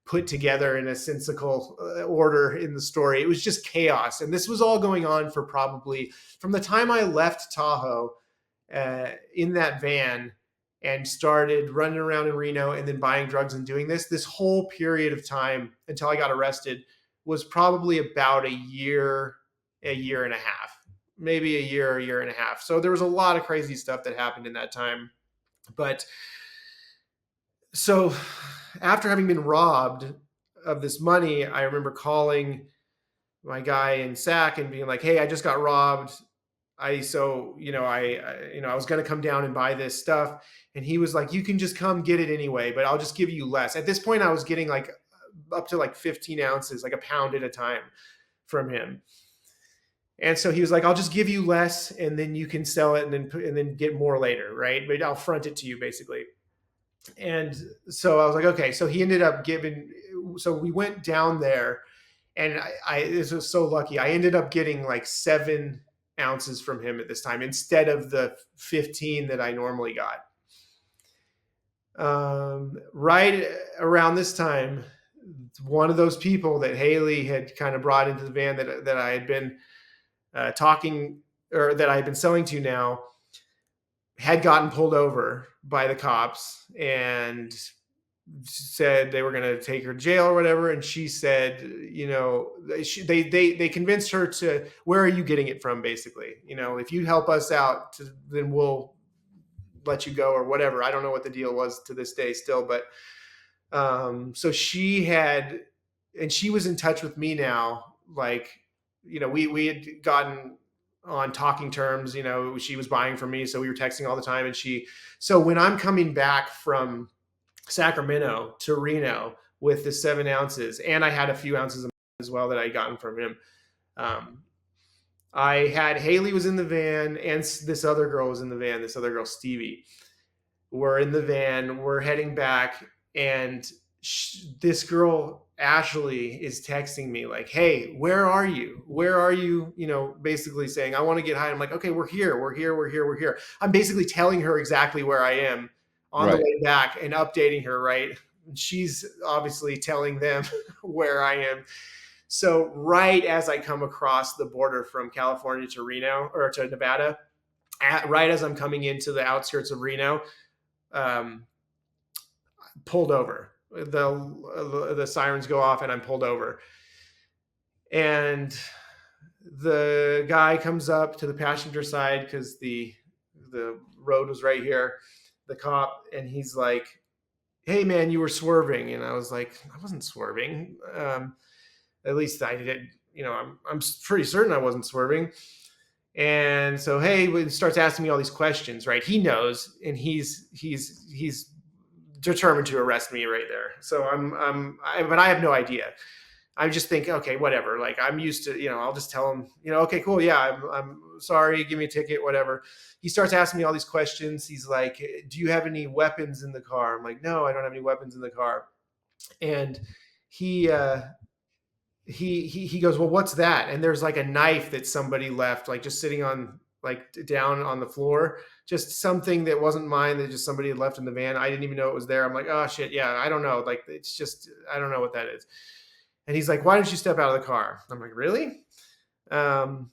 S1: put together in a sensical order in the story. It was just chaos, and this was all going on for probably from the time I left Tahoe in that van and started running around in Reno and then buying drugs and doing this whole period of time until I got arrested was probably about a year and a half, maybe a year and a half. So there was a lot of crazy stuff that happened in that time. But so after having been robbed of this money, I remember calling my guy in SAC and being like, "Hey, I just got robbed. I was going to come down and buy this stuff." And he was like, "You can just come get it anyway, but I'll just give you less." At this point, I was getting like up to like 15 ounces, like a pound at a time from him. And so he was like, "I'll just give you less, and then you can sell it, and then get more later, right? But I'll front it to you, basically." And so I was like, "Okay." So he ended up giving. So we went down there, and this was so lucky. I ended up getting like 7 ounces from him at this time instead of the 15 that I normally got. Right around this time, one of those people that Haley had kind of brought into the van that I had been talking or that I had been selling to now had gotten pulled over by the cops and said they were going to take her to jail or whatever. And she said, they convinced her to, "Where are you getting it from?" Basically, "If you help us out, then we'll let you go," or whatever. I don't know what the deal was to this day still, but so she had, and she was in touch with me now. Like, we had gotten on talking terms. She was buying from me, so we were texting all the time. And so when I'm coming back from Sacramento to Reno with the 7 ounces, and I had a few ounces as well that I had gotten from him. I had Haley was in the van, and this other girl was in the van. This other girl, Stevie, we're in the van. We're heading back, and this girl Ashley is texting me like, "Hey, where are you? Where are you?" Basically saying, "I want to get high." I'm like, "Okay, we're here. We're here. We're here. We're here." I'm basically telling her exactly where I am on the
S2: Right.
S1: way back and updating her, right? She's obviously telling them where I am. So right as I come across the border from California to Reno or to Nevada, right as I'm coming into the outskirts of Reno, um, pulled over. The sirens go off and I'm pulled over. And the guy comes up to the passenger side because the road was right here, the cop, and he's like, "Hey man, you were swerving." And I was like, "I wasn't swerving. At least I did. I'm pretty certain I wasn't swerving." And so, hey, he starts asking me all these questions, right? He knows, and he's determined to arrest me right there. So but I have no idea. I just think, okay, whatever. Like I'm used to, I'll just tell him, okay, cool. Yeah, I'm sorry. Give me a ticket, whatever. He starts asking me all these questions. He's like, do you have any weapons in the car? I'm like, no, I don't have any weapons in the car. And he, he goes, well, what's that? And there's like a knife that somebody left, like just sitting on, like down on the floor, just something that wasn't mine, that just somebody had left in the van. I didn't even know it was there. I'm like, oh shit. Yeah. I don't know. Like, it's just, I don't know what that is. And he's like, why don't you step out of the car? I'm like, really? Um,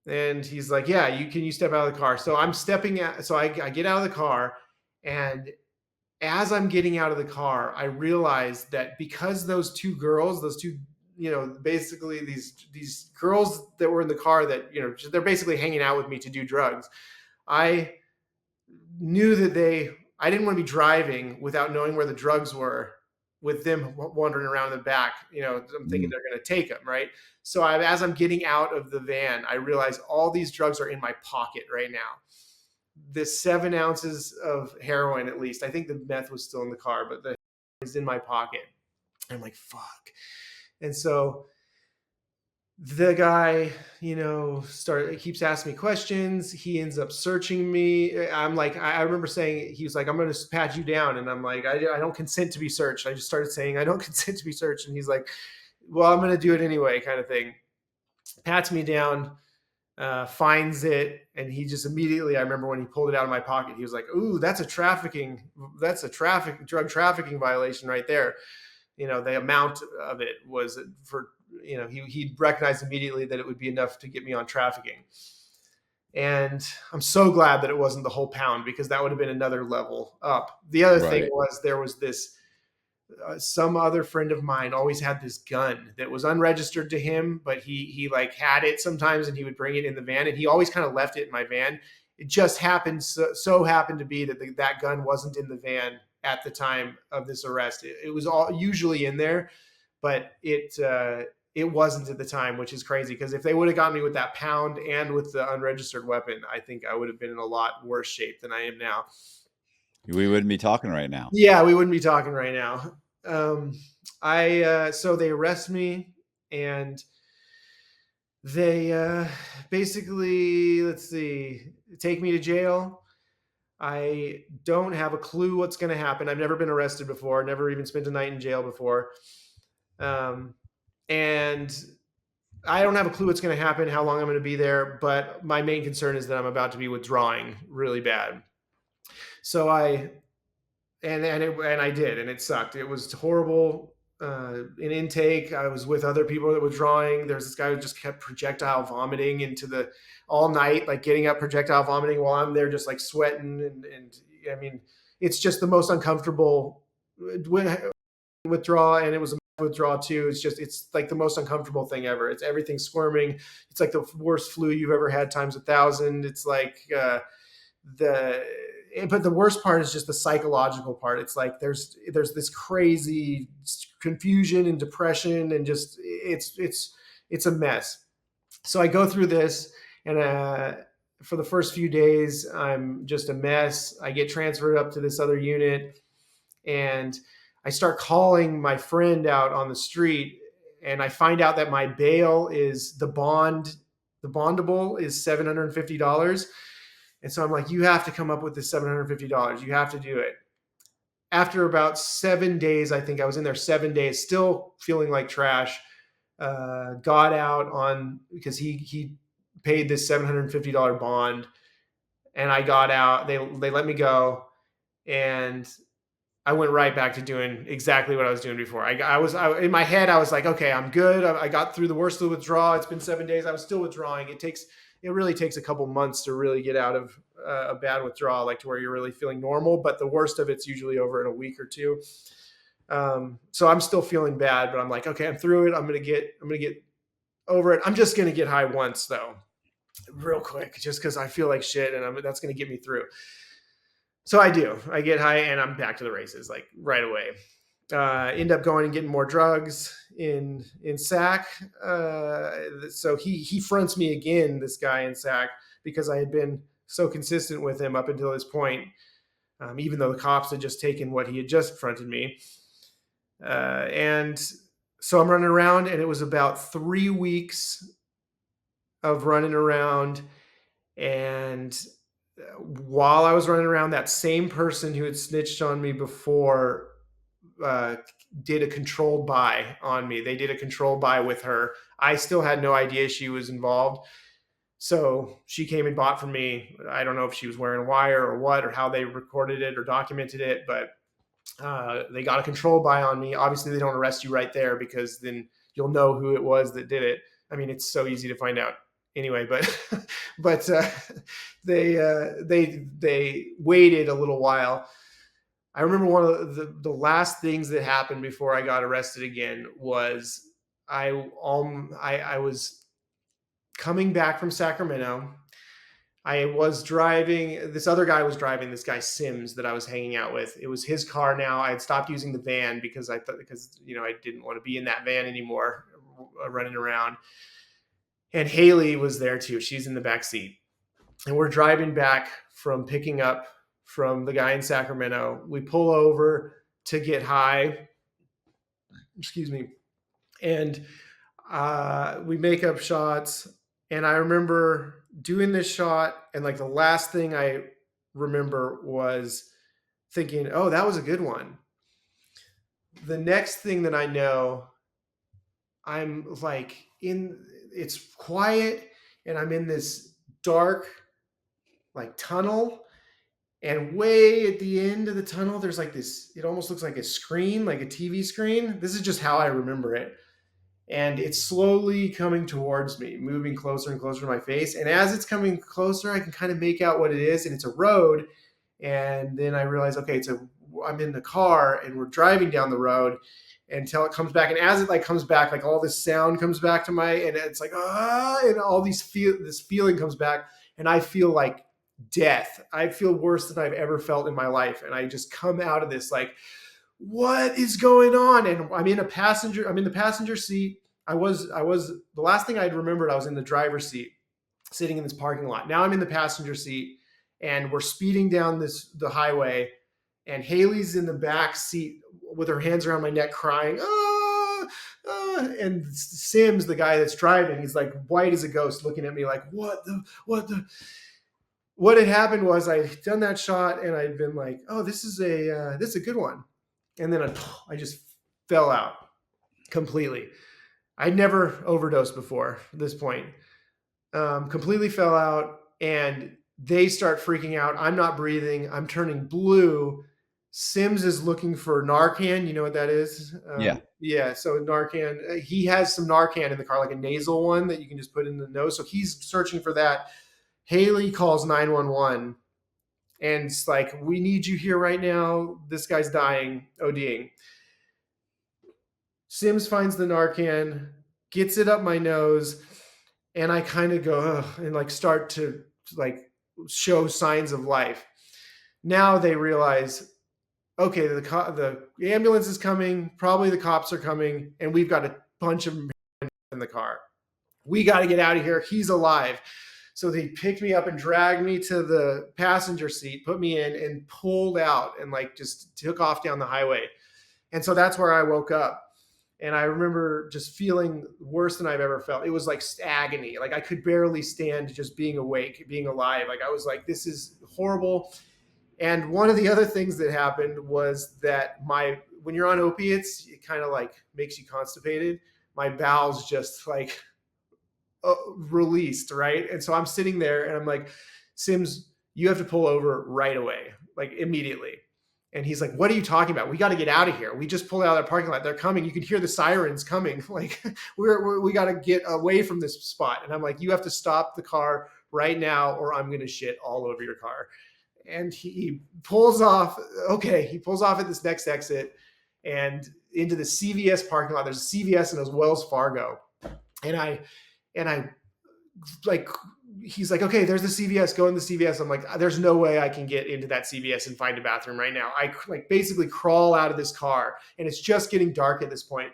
S1: and he's like, yeah, you step out of the car. So I'm stepping out. So I get out of the car, and as I'm getting out of the car, I realized that because those two, basically these girls that were in the car, that, they're basically hanging out with me to do drugs. I knew that I didn't want to be driving without knowing where the drugs were, with them wandering around in the back. I'm thinking
S2: Mm.
S1: they're going to take them, right? So as I'm getting out of the van, I realize all these drugs are in my pocket right now. This 7 ounces of heroin, at least. I think the meth was still in the car, but the is in my pocket. I'm like, fuck. And so the guy, keeps asking me questions. He ends up searching me. I'm like, I remember saying, he was like, I'm going to pat you down. And I'm like, I don't consent to be searched. I just started saying, I don't consent to be searched. And he's like, well, I'm going to do it anyway, kind of thing. Pats me down, finds it. And he just immediately, I remember when he pulled it out of my pocket, he was like, ooh, that's a drug trafficking violation right there. The amount of it was for, he recognized immediately that it would be enough to get me on trafficking. And I'm so glad that it wasn't the whole pound, because that would have been another level up. The other thing
S2: Right.
S1: was, there was this, some other friend of mine always had this gun that was unregistered to him, but he like had it sometimes, and he would bring it in the van, and he always kind of left it in my van. It just happened, so happened to be that that gun wasn't in the van at the time of this arrest. It was all usually in there, but it wasn't at the time, which is crazy, because if they would have gotten me with that pound and with the unregistered weapon, I think I would have been in a lot worse shape than I am now.
S2: We wouldn't be talking right now.
S1: Yeah, we wouldn't be talking right now. So they arrest me, and they basically, let's see, take me to jail. I don't have a clue what's going to happen. I've never been arrested before, never even spent a night in jail before. And I don't have a clue what's going to happen, how long I'm going to be there, but my main concern is that I'm about to be withdrawing really bad. So I did, and it sucked. It was horrible. In intake, I was with other people that were withdrawing. There's this guy who just kept projectile vomiting all night, like getting up projectile vomiting while I'm there, just like sweating. And I mean, it's just the most uncomfortable withdrawal, and it was a withdrawal too. It's like the most uncomfortable thing ever. It's everything squirming. It's like the worst flu you've ever had times 1,000. It's like but the worst part is just the psychological part. It's like there's this crazy confusion and depression, and just it's a mess. So I go through this, and for the first few days, I'm just a mess. I get transferred up to this other unit, and I start calling my friend out on the street, and I find out that my bail is the bondable is $750. And so I'm like, you have to come up with this $750. You have to do it. After about 7 days, I think I was in there 7 days, still feeling like trash. Got out because he paid this $750 bond, and I got out. They let me go, and I went right back to doing exactly what I was doing before. In my head, I was like, okay, I'm good. I got through the worst of the withdrawal. It's been 7 days. I was still withdrawing. It really takes a couple months to really get out of a bad withdrawal, like to where you're really feeling normal. But the worst of it's usually over in a week or two. So I'm still feeling bad, but I'm like, okay, I'm through it. I'm gonna get over it. I'm just gonna get high once though, real quick, just because I feel like shit, and that's gonna get me through. So I do. I get high, and I'm back to the races, like right away. End up going and getting more drugs in SAC. So he fronts me again, this guy in SAC, because I had been so consistent with him up until this point. even though the cops had just taken what he had just fronted me. And so I'm running around, and it was about 3 weeks of running around. And while I was running around, that same person who had snitched on me before uh, did a controlled buy on me. They did a controlled buy with her. I still had no idea she was involved. So she came and bought from me. I don't know if she was wearing a wire or what, or how they recorded it or documented it, but they got a control buy on me. Obviously, they don't arrest you right there because then you'll know who it was that did it. I mean, it's so easy to find out anyway. But but they waited a little while. I remember one of the last things that happened before I got arrested again was I was coming back from Sacramento. I was driving. This other guy was driving. This guy Sims that I was hanging out with. It was his car now. I had stopped using the van because I thought because I didn't want to be in that van anymore, running around. And Haley was there too. She's in the back seat, and we're driving back from picking up from the guy in Sacramento. We pull over to get high. Excuse me, and we make up shots. And I remember doing this shot, and like the last thing I remember was thinking, "Oh, that was a good one." The next thing that I know, I'm like it's quiet, and I'm in this dark like tunnel, and way at the end of the tunnel, there's like this. It almost looks like a screen, like a TV screen. This is just how I remember it. And it's slowly coming towards me, moving closer and closer to my face. And as it's coming closer, I can kind of make out what it is, and it's a road. And then I realize, okay, I'm in the car, and we're driving down the road until it comes back. And as it like comes back, like all this sound comes back to and it's like and all this feeling comes back, and I feel like death. I feel worse than I've ever felt in my life, and I just come out of this like, what is going on? And I'm in the passenger seat. I was the last thing I'd remembered, I was in the driver's seat sitting in this parking lot. Now I'm in the passenger seat, and we're speeding down the highway, and Haley's in the back seat with her hands around my neck crying. And Sims, the guy that's driving, he's like white as a ghost looking at me like, what had happened was I'd done that shot, and I'd been like, oh, this is a good one. And then I just fell out completely. I'd never overdosed before at this point. Completely fell out, and they start freaking out. I'm not breathing. I'm turning blue. Sims is looking for Narcan. You know what that is?
S2: Yeah.
S1: Yeah. So Narcan, he has some Narcan in the car, like a nasal one that you can just put in the nose. So he's searching for that. Haley calls 911. And it's like, we need you here right now. This guy's dying, ODing. Sims finds the Narcan, gets it up my nose, and I kind of go, ugh, and like start to like show signs of life. Now they realize, okay, the ambulance is coming, probably the cops are coming, and we've got a bunch of in the car. We got to get out of here. He's alive. So they picked me up and dragged me to the passenger seat, put me in, and pulled out, and like just took off down the highway. And so that's where I woke up. And I remember just feeling worse than I've ever felt. It was like agony. Like I could barely stand just being awake, being alive. Like I was like, this is horrible. And one of the other things that happened was that when you're on opiates, it kind of like makes you constipated. My bowels just like released, right? And so I'm sitting there, and I'm like, Sims, you have to pull over right away, like immediately. And he's like, what are you talking about? We got to get out of here. We just pulled out of the parking lot. They're coming. You can hear the sirens coming. Like we got to get away from this spot. And I'm like, you have to stop the car right now, or I'm going to shit all over your car. And he pulls off. Okay. He pulls off at this next exit and into the CVS parking lot. There's a CVS and there's Wells Fargo. And I like, he's like, okay, there's the CVS, go in the CVS. I'm like, there's no way I can get into that CVS and find a bathroom right now. I like basically crawl out of this car, and it's just getting dark at this point.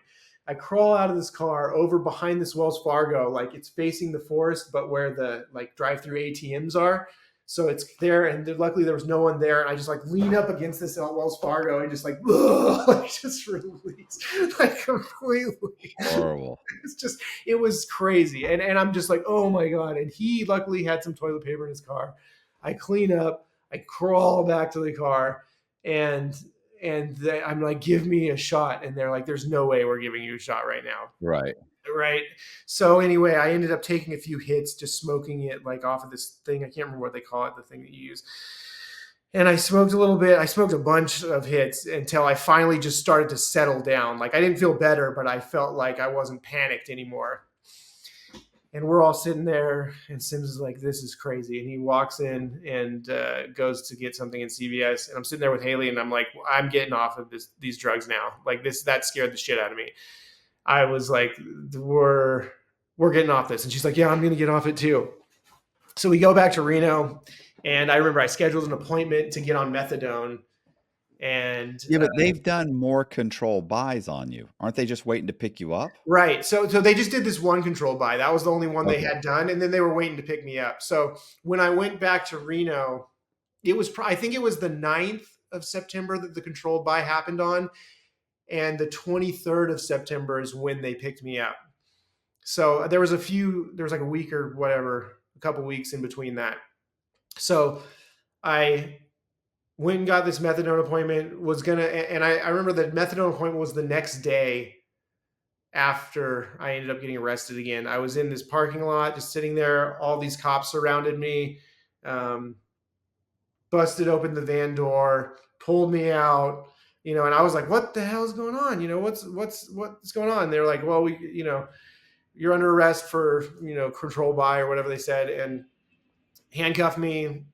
S1: I crawl out of this car over behind this Wells Fargo, like it's facing the forest, but where the like drive-through ATMs are. So it's there, and luckily there was no one there. And I just like lean up against this Wells Fargo and just like, like just release, like completely.
S2: Horrible.
S1: It's just, it was crazy. And I'm just like, oh my God. And he luckily had some toilet paper in his car. I clean up, I crawl back to the car, and I'm like, give me a shot. And they're like, there's no way we're giving you a shot right now.
S2: Right.
S1: Right. So anyway, I ended up taking a few hits, just smoking it like off of this thing. I can't remember what they call it, the thing that you use. And I smoked a little bit. I smoked a bunch of hits until I finally just started to settle down. Like I didn't feel better, but I felt like I wasn't panicked anymore. And we're all sitting there, and Sims is like, "This is crazy." And he walks in and goes to get something in CVS, and I'm sitting there with Haley, and I'm like, "I'm getting off of these drugs now." Like that scared the shit out of me. I was like, "We're getting off this," and she's like, "Yeah, I'm going to get off it too." So we go back to Reno, and I remember I scheduled an appointment to get on methadone, and
S2: Yeah, but they've done more control buys on you. Aren't they just waiting to pick you up?
S1: right. So they just did this one control buy. That was the only one they
S2: Okay.
S1: had done, and then they were waiting to pick me up. So when I went back to Reno, it was I think it was the 9th of September that the controlled buy happened on, and the 23rd of September is when they picked me up. So there was like a week or whatever, a couple weeks in between that. So I went and got this methadone appointment, and I remember the methadone appointment was the next day after I ended up getting arrested again. I was in this parking lot, just sitting there. All these cops surrounded me, um, busted open the van door, pulled me out, and I was like, "What the hell is going on? What's going on?" They're like, "Well, you're under arrest for control buy or whatever they said," and handcuffed me.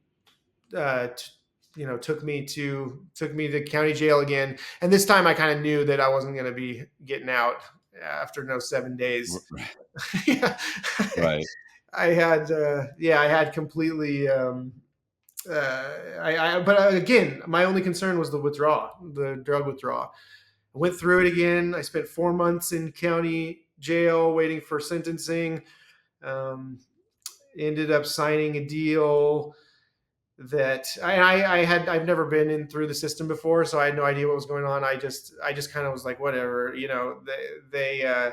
S1: Took me to county jail again, and this time I kind of knew that I wasn't going to be getting out after no 7 days. Yeah.
S2: Right.
S1: I had completely. But again, my only concern was the drug withdrawal. I went through it again. I spent 4 months in county jail waiting for sentencing. Um, Ended up signing a deal that I've never been in through the system before, so I had no idea what was going on. I just kind of was like, whatever, they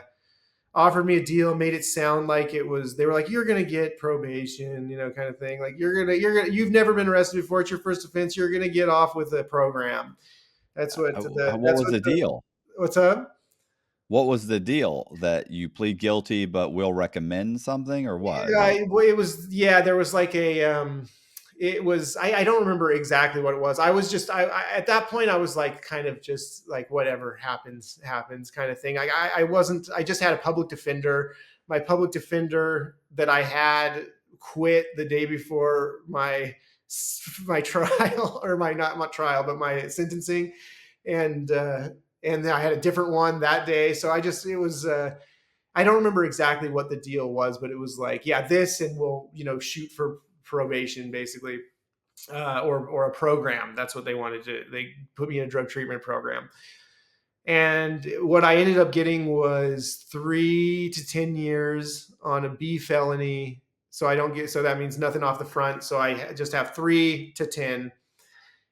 S1: offered me a deal, made it sound like they were like, you're gonna get probation, kind of thing. Like you've never been arrested before, it's your first offense, you're gonna get off with a program. That's what
S2: What was the deal?
S1: what's up?
S2: What was the deal? That you plead guilty, but will recommend something, or what?
S1: Yeah,
S2: Like,
S1: it was. Yeah, there was like it was. I don't remember exactly what it was. I was just. At that point I was like kind of just like whatever happens kind of thing. I wasn't. I just had a public defender. My public defender that I had quit the day before my trial, or my not my trial but my sentencing, and and I had a different one that day. So it was. I don't remember exactly what the deal was, but it was like, yeah, this, and we'll, shoot for probation, basically, or a program. That's what they wanted to. They put me in a drug treatment program, and what I ended up getting was 3 to 10 years on a B felony. So I don't get. So that means nothing off the front. So I just have 3 to 10,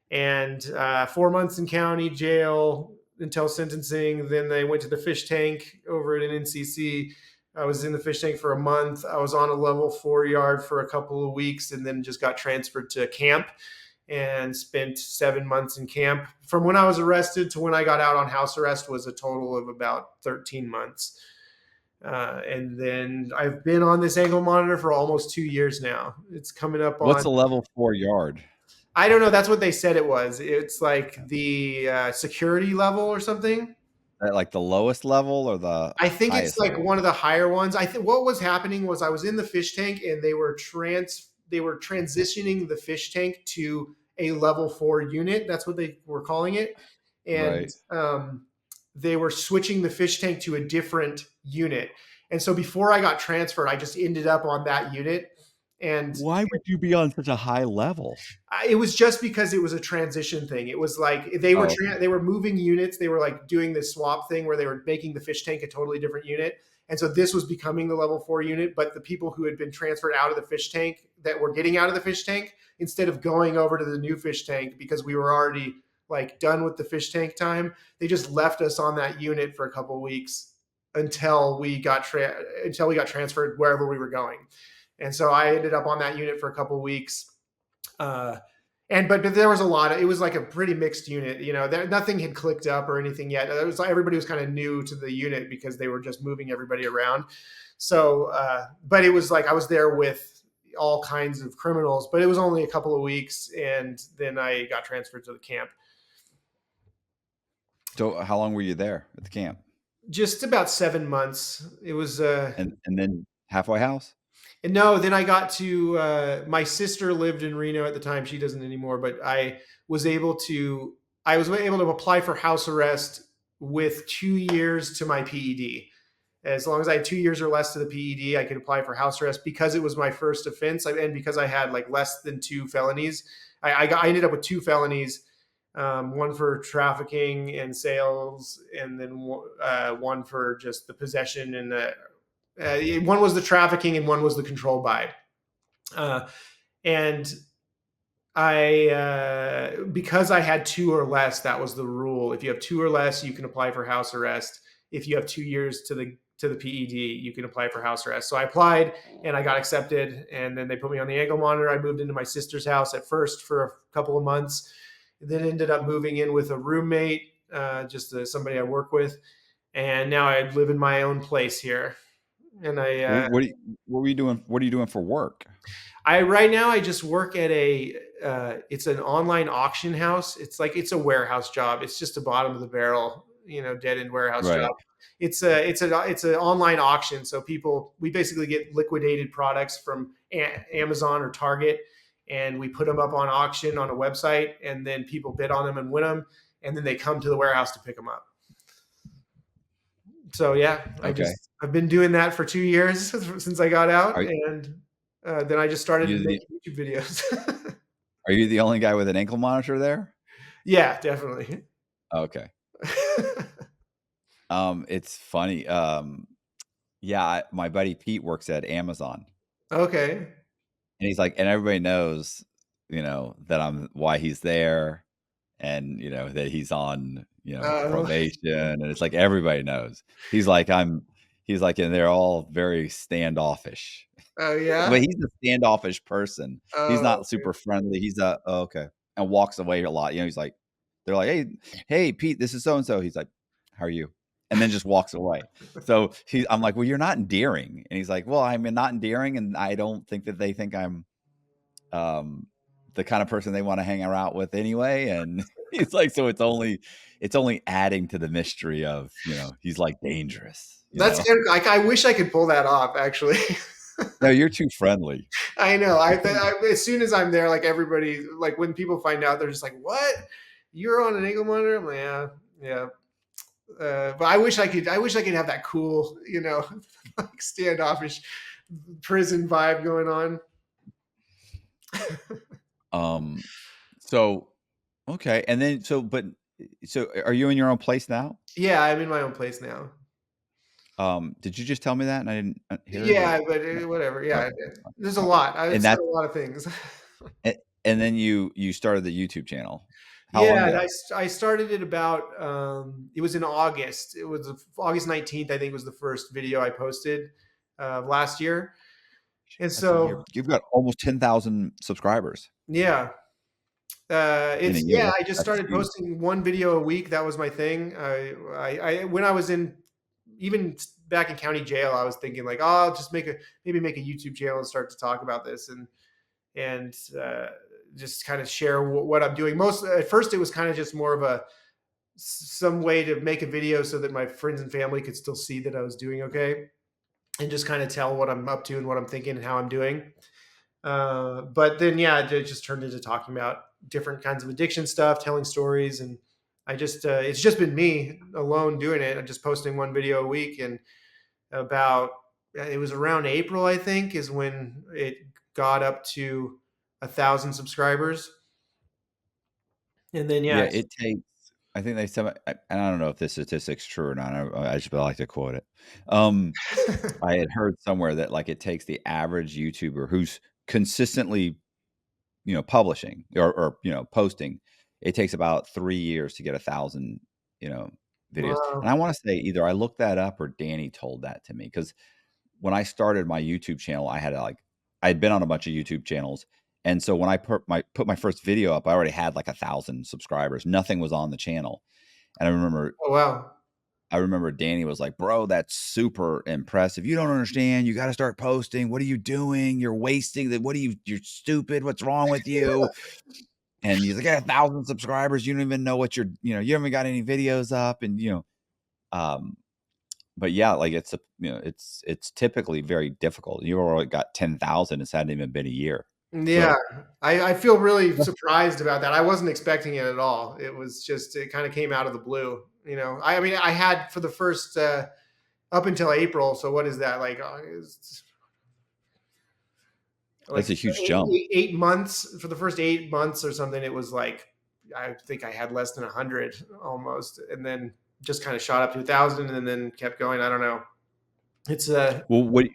S1: and 4 months in county jail until sentencing. Then they went to the fish tank over at an NCC. I was in the fish tank for a month. I was on a level 4 yard for a couple of weeks, and then just got transferred to camp and spent 7 months in camp. From when I was arrested to when I got out on house arrest was a total of about 13 months. And then I've been on this ankle monitor for almost 2 years now. It's coming up
S2: what's
S1: on.
S2: a level 4 yard?
S1: I don't know. That's what they said it was. It's like the security level or something.
S2: Like the lowest level or the
S1: I think it's
S2: highest
S1: like
S2: level?
S1: one of the higher ones. I think what was happening was I was in the fish tank, and they were transitioning the fish tank to a level 4 unit. That's what they were calling it. And
S2: Right.
S1: they were switching the fish tank to a different unit. And so before I got transferred, I just ended up on that unit. And
S2: Why would you be on such a high level?
S1: it was just because it was a transition thing. It was like they
S2: Oh, okay.
S1: were moving units. They were like doing this swap thing where they were making the fish tank a totally different unit, And so this was becoming the level 4 unit, but the people who had been transferred out of the fish tank that were getting out of the fish tank, instead of going over to the new fish tank because we were already like done with the fish tank time, they just left us on that unit for a couple of weeks until until we got transferred wherever we were going. And so I ended up on that unit for a couple of weeks. Uh, but there was a lot. It was like a pretty mixed unit. Nothing had clicked up or anything yet. It was like everybody was kind of new to the unit because they were just moving everybody around. So, but it was like I was there with all kinds of criminals. But it was only a couple of weeks, and then I got transferred to the camp.
S2: So how long were you there at the camp?
S1: Just about 7 months. It was.
S2: And then halfway house?
S1: And no, then I got to my sister lived in Reno at the time. She doesn't anymore, but I was able to apply for house arrest with 2 years to my PED. As long as I had 2 years or less to the PED, I could apply for house arrest because it was my first offense, and because I had like less than 2 felonies. I ended up with 2 felonies, one for trafficking and sales, and then one for just the possession and the one was the trafficking and one was the control by. And because I had 2 or less, that was the rule. If you have 2 or less, you can apply for house arrest. If you have 2 years to the PED, you can apply for house arrest. So I applied and I got accepted, and then they put me on the ankle monitor. I moved into my sister's house at first for a couple of months, and then ended up moving in with a roommate, just somebody I work with, and now I live in my own place here. And
S2: What were you doing? What are you doing for work?
S1: right now I just work at it's an online auction house. It's a warehouse job. It's just a bottom of the barrel, dead end warehouse job.
S2: Right.
S1: It's an online auction. So we basically get liquidated products from Amazon or Target, and we put them up on auction on a website, and then people bid on them and win them, and then they come to the warehouse to pick them up. So yeah,
S2: Okay.
S1: I've been doing that for 2 years since I got out,
S2: Are
S1: and then I just started
S2: you the
S1: making YouTube videos.
S2: are you the only guy with an ankle monitor there?
S1: Yeah, definitely.
S2: Okay. It's funny. Yeah, my buddy Pete works at Amazon,
S1: Okay.
S2: and he's like, and everybody knows, that why he's there, and that he's on,
S1: Oh,
S2: probation, and it's like everybody knows. He's like, and they're all very standoffish.
S1: oh yeah.
S2: But he's a standoffish person. He's
S1: Oh,
S2: not super friendly. He's "Oh, okay," and walks away a lot. He's like, they're like, "Hey, Pete, this is so and so." He's like, "How are you?" And then just walks away. So I'm like, "Well, you're not endearing," and he's like, "Well, I'm not endearing, and I don't think that they think I'm um, the kind of person they want to hang out with anyway." And he's like, "So it's only adding to the mystery of he's like dangerous."
S1: that's good. Like I wish I could pull that off. Actually,
S2: No, you're too friendly.
S1: I know. As soon as I'm there, like everybody, like when people find out, they're just like, "What? You're on an ankle monitor?" I'm like, "Yeah, yeah." But I wish I could. I wish I could have that cool, like standoffish prison vibe going on.
S2: Um, so okay, and then so are you in your own place now?
S1: Yeah, I'm in my own place now.
S2: Did you just tell me that and I didn't hear it,
S1: Yeah,
S2: or
S1: but whatever. Yeah,
S2: okay,
S1: there's a
S2: uh,
S1: lot. I've
S2: and
S1: said
S2: that's
S1: a lot of things.
S2: and then you started the YouTube channel. How long
S1: Yeah,
S2: ago?
S1: I started it about it was in August. It was August 19th, I think was the first video I posted last year. And
S2: That's a year.
S1: so
S2: You've got almost 10,000 subscribers
S1: yeah,
S2: in a
S1: it's
S2: year.
S1: yeah, I just
S2: That's
S1: started
S2: huge.
S1: posting one video a week. That was my thing. I when I was in even back in county jail, I was thinking like, oh, I'll just maybe make a YouTube channel and start to talk about this and just kind of share what I'm doing. Most at first, it was kind of just more of some way to make a video so that my friends and family could still see that I was doing okay, and just kind of tell what I'm up to and what I'm thinking and how I'm doing. But then, yeah, it just turned into talking about different kinds of addiction stuff, telling stories, and it's just been me alone doing it. I'm just posting one video a week, and about it was around April, I think, is when it got up to 1,000 subscribers, and then
S2: Yeah,
S1: yeah,
S2: it takes I think they said, and I don't know if this statistic's true or not. I just like to quote it. Um, I had heard somewhere that like it takes the average YouTuber who's consistently, publishing or posting, it takes about 3 years to get 1,000, you know, videos. And
S1: Wow.
S2: I want to say either I looked that up or Danny told that to me because when I started my YouTube channel, I had been on a bunch of YouTube channels. And so when I put my first video up, I already had like 1,000 subscribers. Nothing was on the channel. And
S1: Oh, wow.
S2: I remember Danny was like, "Bro, that's super impressive. You don't understand. You got to start posting. What are you doing? You're wasting the you're stupid. What's wrong with you?" And he's like, "I got 1,000 subscribers. You don't even know what you haven't got any videos up." And um, but yeah, like it's typically very difficult. You already got 10,000. It's hadn't even been a year.
S1: Yeah,
S2: So
S1: I feel really surprised about that. I wasn't expecting it at all. It was just it kind of came out of the blue. I mean, I had for the first up until April. So what is that like?
S2: that's
S1: Like
S2: a huge
S1: eight,
S2: jump.
S1: eight, 8 months for the first 8 months or something. It was like I think I had less than 100 almost, and then just kind of shot up to 1,000, and then kept going. I don't know. It's
S2: Well, what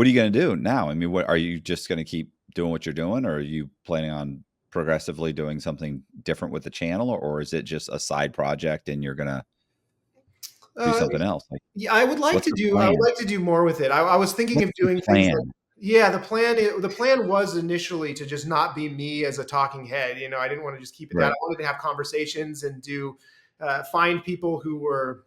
S2: are you going to do now? I mean, what are you just going to keep doing what you're doing, or are you planning on progressively doing something different with the channel, or is it just a side project and you're going to do
S1: uh,
S2: something else? Like,
S1: Yeah, I would like
S2: what's
S1: to
S2: the
S1: do. I would
S2: plan?
S1: like to do more with it. I was thinking
S2: What's
S1: of
S2: the
S1: doing things like,
S2: plan?
S1: yeah, the plan was initially to just not be me as a talking head. I didn't want to just keep it that. I
S2: Right.
S1: wanted to have conversations and do find people who were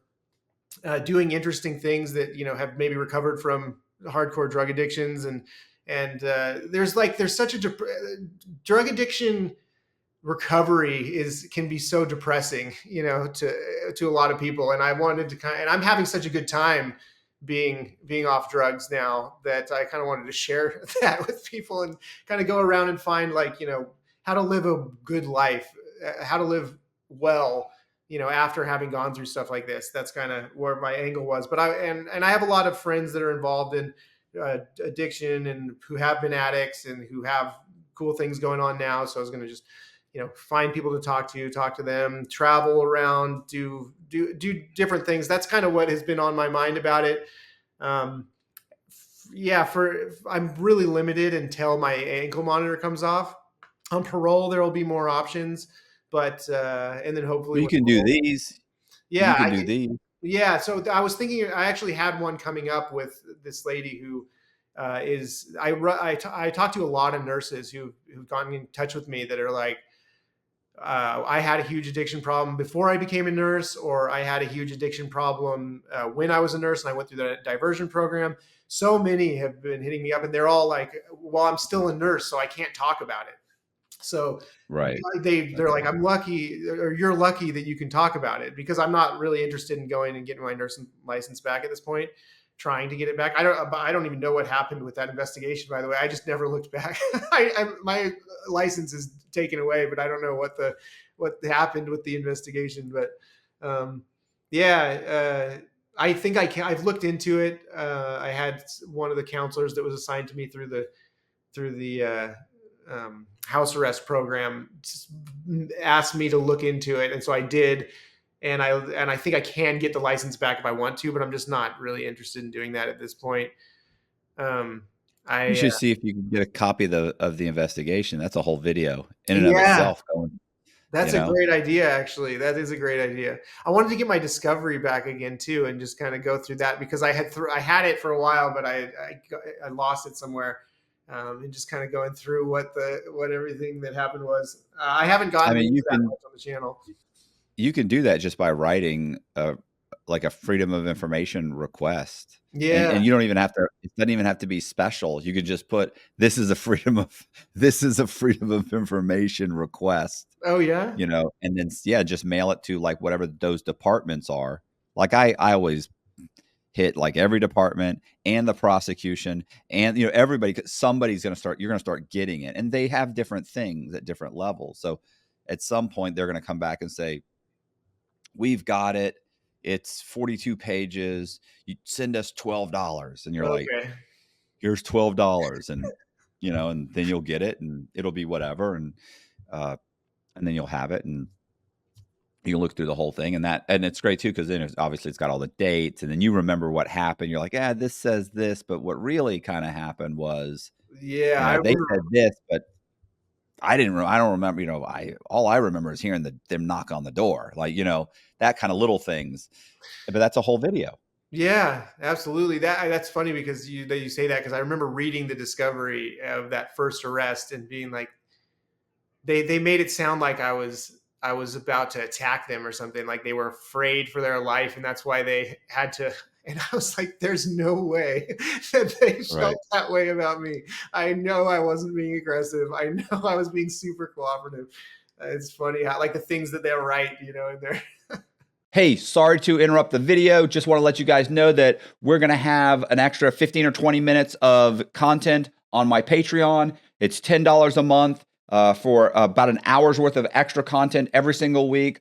S1: doing interesting things that have maybe recovered from hardcore drug addictions, and there's such a drug addiction recovery can be so depressing, to a lot of people. And I wanted to and I'm having such a good time being off drugs now that I kind of wanted to share that with people and kind of go around and find, like, how to live a good life, how to live well, after having gone through stuff like this. That's kind of where my angle was. But I have a lot of friends that are involved in addiction and who have been addicts and who have cool things going on now. So I was going to just find people to talk to them, travel around, do different things. That's kind of what has been on my mind about it. um, yeah, I'm really limited until my ankle monitor comes off. On parole there will be more options, but and then hopefully
S2: Well, you
S1: when
S2: can do
S1: parole,
S2: these. You
S1: yeah,
S2: can do these.
S1: yeah. So I was thinking, I actually had one coming up with this lady who I talked to a lot of nurses who've gotten in touch with me that are like, I had a huge addiction problem before I became a nurse, or I had a huge addiction problem when I was a nurse and I went through the diversion program. So many have been hitting me up, and they're all like, "Well, I'm still a nurse, so I can't talk about it." So
S2: Right.
S1: they're like,
S2: Okay.
S1: "I'm lucky, or you're lucky that you can talk about it," because I'm not really interested in going and getting my nursing license back at this point. Trying to get it back. I don't even know what happened with that investigation. By the way, I just never looked back. My license is taken away, but I don't know what happened with the investigation. But um, yeah, I think I can. I've looked into it. I had one of the counselors that was assigned to me through the house arrest program asked me to look into it, and so I did. And I think I can get the license back if I want to, but I'm just not really interested in doing that at this point. Um,
S2: You
S1: I
S2: should see if you can get a copy of the investigation. That's a whole video in and of
S1: Yeah,
S2: itself going, you
S1: that's a
S2: know?
S1: great idea. Actually, that is a great idea. I wanted to get my discovery back again too, and just kind of go through that, because I had it for a while, but I lost it somewhere. And just kind of going through what everything that happened was. I haven't
S2: I
S1: gotten
S2: mean,
S1: into that much on the channel.
S2: you can do that just by writing like a freedom of information request. And
S1: Yeah.
S2: you don't even have to it doesn't even have to be special. You could just put this is a freedom of information request,
S1: Oh yeah.
S2: and then yeah, just mail it to like whatever those departments are. Like I always hit like every department and the prosecution and everybody 'cause somebody's going to start you're going to start getting it, and they have different things at different levels. So at some point they're going to come back and say, we've got it. It's 42 pages. You send us $12. And you're like,
S1: Okay.
S2: here's $12. And then you'll get it and it'll be whatever. Uh, and then you'll have it. And You look through the whole thing, and it's great too, because then obviously it's got all the dates, and then you remember what happened. You're like, yeah, this says this, but what really kind of happened was,
S1: Yeah, I
S2: they
S1: remember.
S2: said this, but I don't remember. All I remember is hearing them knock on the door, like that kind of little things. But that's a whole video,
S1: Yeah, absolutely. That's funny because you say that because I remember reading the discovery of that first arrest and being like, they made it sound like I was about to attack them or something, like they were afraid for their life and that's why they had to. And I was like, there's no way that they
S2: right?
S1: felt that way about me. I know I wasn't being aggressive. I know I was being super cooperative. It's funny how, like, the things that they'll write, in there.
S2: Hey, sorry to interrupt the video. Just want to let you guys know that we're going to have an extra 15 or 20 minutes of content on my Patreon. It's $10 a month for about an hour's worth of extra content every single week.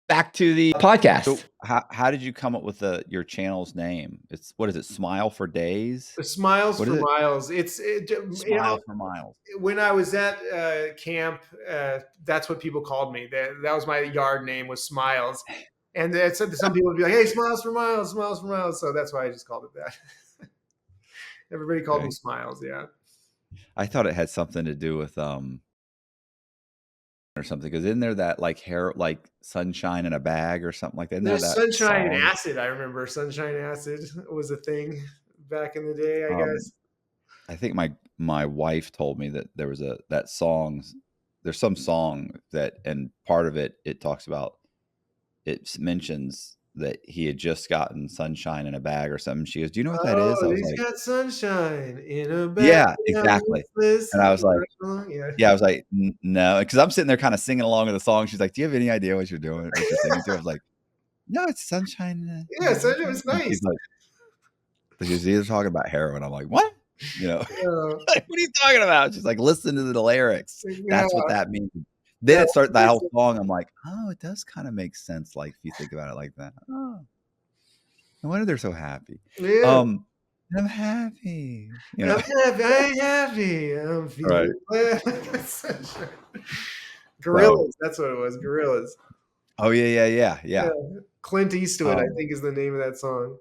S2: Back to the podcast. So how did you come up with your channel's name? What is it? Smile for Days?
S1: Smiles
S2: What
S1: for
S2: is it?
S1: Miles.
S2: Smile for Miles.
S1: When I was at camp, that's what people called me. That was my yard name, was Smiles. And some people would be like, "Hey, Smiles for Miles, Smiles for Miles." So that's why I just called it that. Everybody called me
S2: Okay.
S1: Smiles. Yeah.
S2: I thought it had something to do with or something, because isn't there that like hair, like sunshine in a bag or something like that? Isn't there
S1: There's
S2: that
S1: Sunshine and
S2: song?
S1: Acid. I remember Sunshine Acid was a thing back in the day, I
S2: Um,
S1: guess.
S2: I think my wife told me that there was that song. There's some song that, and part of it talks about, it mentions that he had just gotten sunshine in a bag or something. She goes, "Do you know what that is?" I
S1: Oh,
S2: was
S1: he's
S2: like,
S1: got sunshine in a bag.
S2: "Yeah, exactly." And I was like,
S1: Yeah.
S2: "Yeah," I was like, No," because I'm sitting there kind of singing along with the song. She's like, "Do you have any idea what you're doing? What you're singing to?" I was like, "No, it's sunshine
S1: Yeah, Sunshine was
S2: and
S1: nice.
S2: she's either talking about heroin. I'm like, "What?" You know,
S1: Yeah.
S2: like, "What are you talking about?" She's like, "Listen to the lyrics.
S1: Yeah.
S2: That's what that means." Then
S1: That
S2: it starts that whole
S1: was
S2: song. I'm like, "Oh, it does kind of make sense. Like if you think about it like that. Oh, no wonder they're so happy."
S1: yeah.
S2: Um, I'm happy.
S1: I'm happy. I'm happy. I'm
S2: Right.
S1: feeling glad. Sunshine.
S2: So,
S1: Gorillas. That's what it was. Gorillas.
S2: oh yeah.
S1: Yeah. Clint Eastwood, I
S2: Um,
S1: think, is the name of that song.